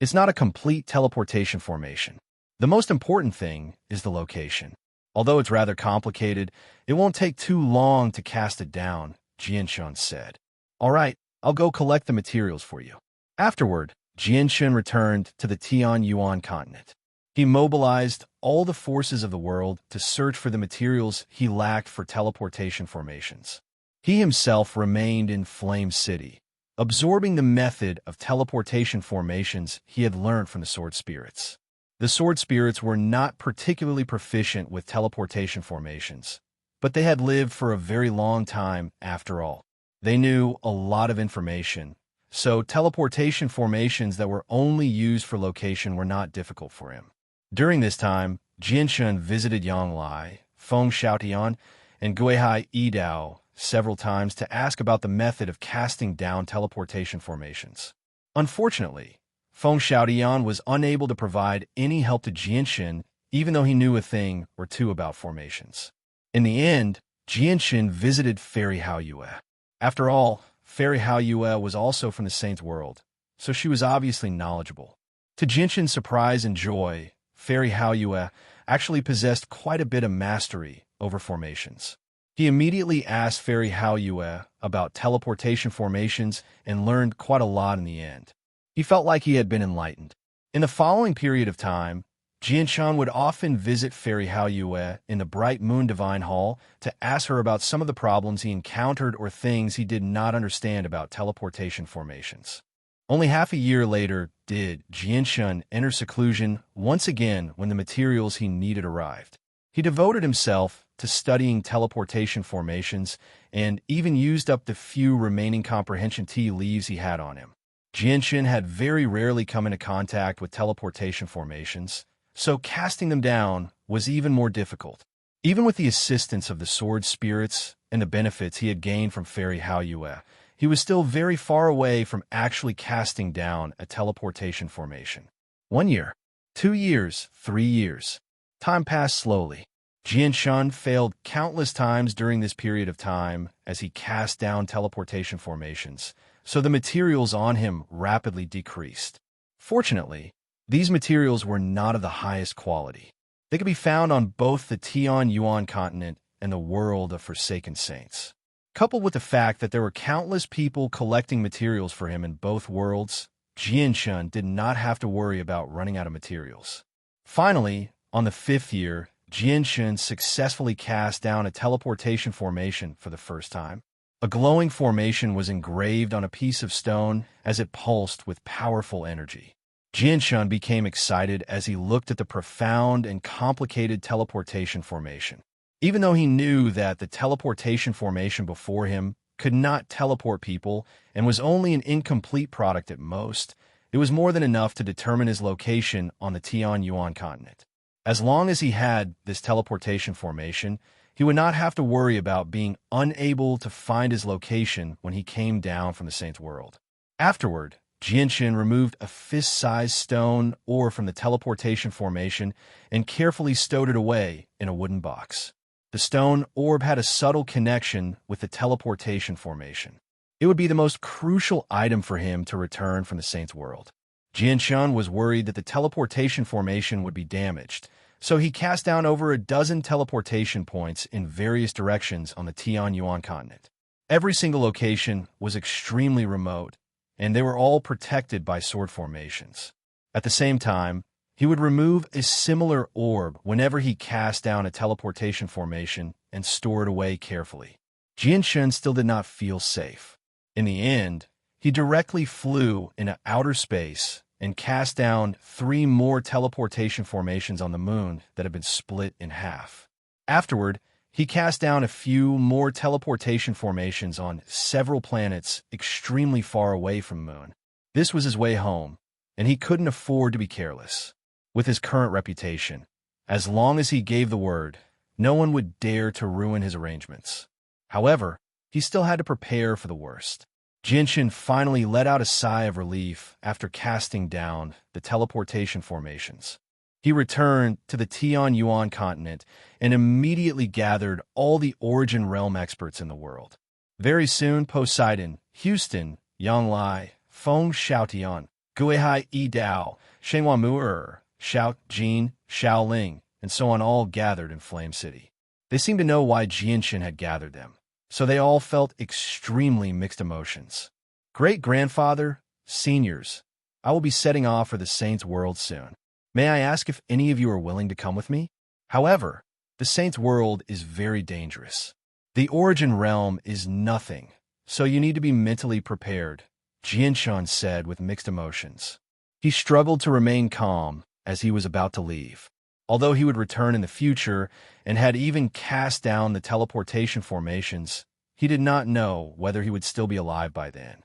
It's not a complete teleportation formation. The most important thing is the location. Although it's rather complicated, it won't take too long to cast it down, Jianshun said. All right, I'll go collect the materials for you. Afterward, Jianshun returned to the Tianyuan continent. He mobilized all the forces of the world to search for the materials he lacked for teleportation formations. He himself remained in Flame City, absorbing the method of teleportation formations he had learned from the sword spirits. The sword spirits were not particularly proficient with teleportation formations, but they had lived for a very long time after all. They knew a lot of information, so teleportation formations that were only used for location were not difficult for him. During this time, Jianshun visited Yanglai, Feng Xiaotian, and Guihai Yidao several times to ask about the method of casting down teleportation formations. Unfortunately, Feng Xiaotian was unable to provide any help to Jianshun, even though he knew a thing or two about formations. In the end, Jianshun visited Fairy Haoyue. After all, Fairy Haoyue was also from the saint's world, so she was obviously knowledgeable. To Jianshun's surprise and joy, Fairy Haoyue actually possessed quite a bit of mastery over formations. He immediately asked Fairy Haoyue about teleportation formations and learned quite a lot in the end. He felt like he had been enlightened. In the following period of time, Jianshun would often visit Fairy Haoyue in the Bright Moon Divine Hall to ask her about some of the problems he encountered or things he did not understand about teleportation formations. Only half a year later did Jianshun enter seclusion once again when the materials he needed arrived. He devoted himself to studying teleportation formations and even used up the few remaining comprehension tea leaves he had on him. Jianshun had very rarely come into contact with teleportation formations, so casting them down was even more difficult. Even with the assistance of the sword spirits and the benefits he had gained from Fairy Haoyue, he was still very far away from actually casting down a teleportation formation. 1 year, 2 years, 3 years. Time passed slowly. Jianshun failed countless times during this period of time as he cast down teleportation formations, so the materials on him rapidly decreased. Fortunately, these materials were not of the highest quality. They could be found on both the Tianyuan continent and the world of Forsaken Saints. Coupled with the fact that there were countless people collecting materials for him in both worlds, Jianshun did not have to worry about running out of materials. Finally, on the 5th year, Jianshun successfully cast down a teleportation formation for the first time. A glowing formation was engraved on a piece of stone as it pulsed with powerful energy. Jianshun became excited as he looked at the profound and complicated teleportation formation. Even though he knew that the teleportation formation before him could not teleport people and was only an incomplete product at most, it was more than enough to determine his location on the Tianyuan continent. As long as he had this teleportation formation, he would not have to worry about being unable to find his location when he came down from the saint's world. Afterward, Jianshun removed a fist-sized stone ore from the teleportation formation and carefully stowed it away in a wooden box. The stone orb had a subtle connection with the teleportation formation. It would be the most crucial item for him to return from the saint's world. Jianshun was worried that the teleportation formation would be damaged, so he cast down over a dozen teleportation points in various directions on the Tianyuan continent. Every single location was extremely remote, and they were all protected by sword formations. At the same time, he would remove a similar orb whenever he cast down a teleportation formation and store it away carefully. Jianshun still did not feel safe. In the end, he directly flew into outer space and cast down 3 more teleportation formations on the moon that had been split in half. Afterward, he cast down a few more teleportation formations on several planets extremely far away from the moon. This was his way home, and he couldn't afford to be careless. With his current reputation, as long as he gave the word, no one would dare to ruin his arrangements. However, he still had to prepare for the worst. Jinshin finally let out a sigh of relief after casting down the teleportation formations. He returned to the Tian Yuan continent and immediately gathered all the Origin Realm experts in the world. Very soon, Poseidon, Houston, Yanglai, Feng Xiaotian, Guihai Yi Dao, Shenghua Mu'er, Xiao Jin, Xiao Ling, and so on all gathered in Flame City. They seemed to know why Jinshin had gathered them, so they all felt extremely mixed emotions. Great-grandfather, seniors, I will be setting off for the Saints' World soon. May I ask if any of you are willing to come with me? However, the Saints' World is very dangerous. The Origin Realm is nothing, so you need to be mentally prepared, Jinshin said with mixed emotions. He struggled to remain calm as he was about to leave. Although he would return in the future and had even cast down the teleportation formations, he did not know whether he would still be alive by then.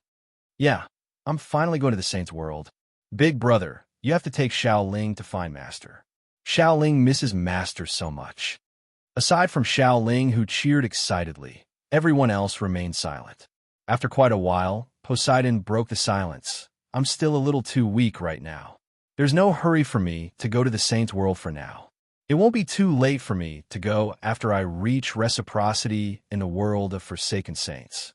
Yeah, I'm finally going to the Saints' World. Big brother, you have to take Xiao Ling to find Master. Xiao Ling misses Master so much. Aside from Xiao Ling, who cheered excitedly, everyone else remained silent. After quite a while, Poseidon broke the silence. I'm still a little too weak right now. There's no hurry for me to go to the Saints' World for now. It won't be too late for me to go after I reach reciprocity in the world of Forsaken Saints.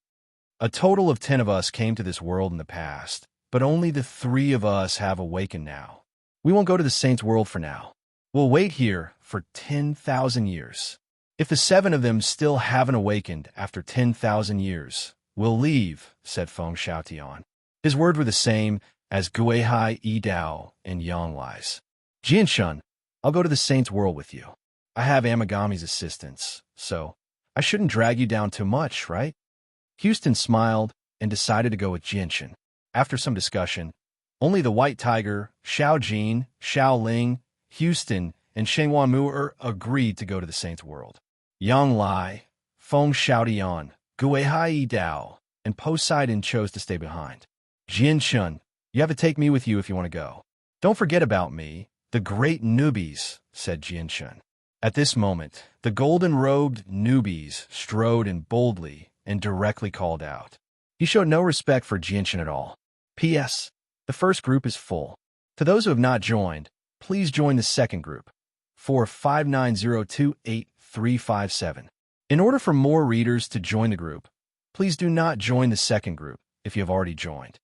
A total of 10 of us came to this world in the past, but only the 3 of us have awakened now. We won't go to the Saints' World for now. We'll wait here for 10,000 years. If the 7 of them still haven't awakened after 10,000 years, we'll leave, said Feng Xiaotian. His words were the same as Guihai Yi Dao and Yanglai's. Jinshin, I'll go to the Saints' World with you. I have Amagami's assistance, so I shouldn't drag you down too much, right? Houston smiled and decided to go with Jinshin. After some discussion, only the White Tiger, Xiao Jin, Xiao Ling, Houston, and Shenghua Mu'er agreed to go to the Saints' World. Yang Lai, Feng Xiaotian, Guihai Yi Dao, and Poseidon chose to stay behind. Jinshin, you have to take me with you if you want to go. Don't forget about me, the great newbies, said Jinshin. At this moment, the golden-robed newbies strode in boldly and directly called out. He showed no respect for Jinshin at all. P.S. The first group is full. To those who have not joined, please join the second group, 459028357. In order for more readers to join the group, please do not join the second group if you have already joined.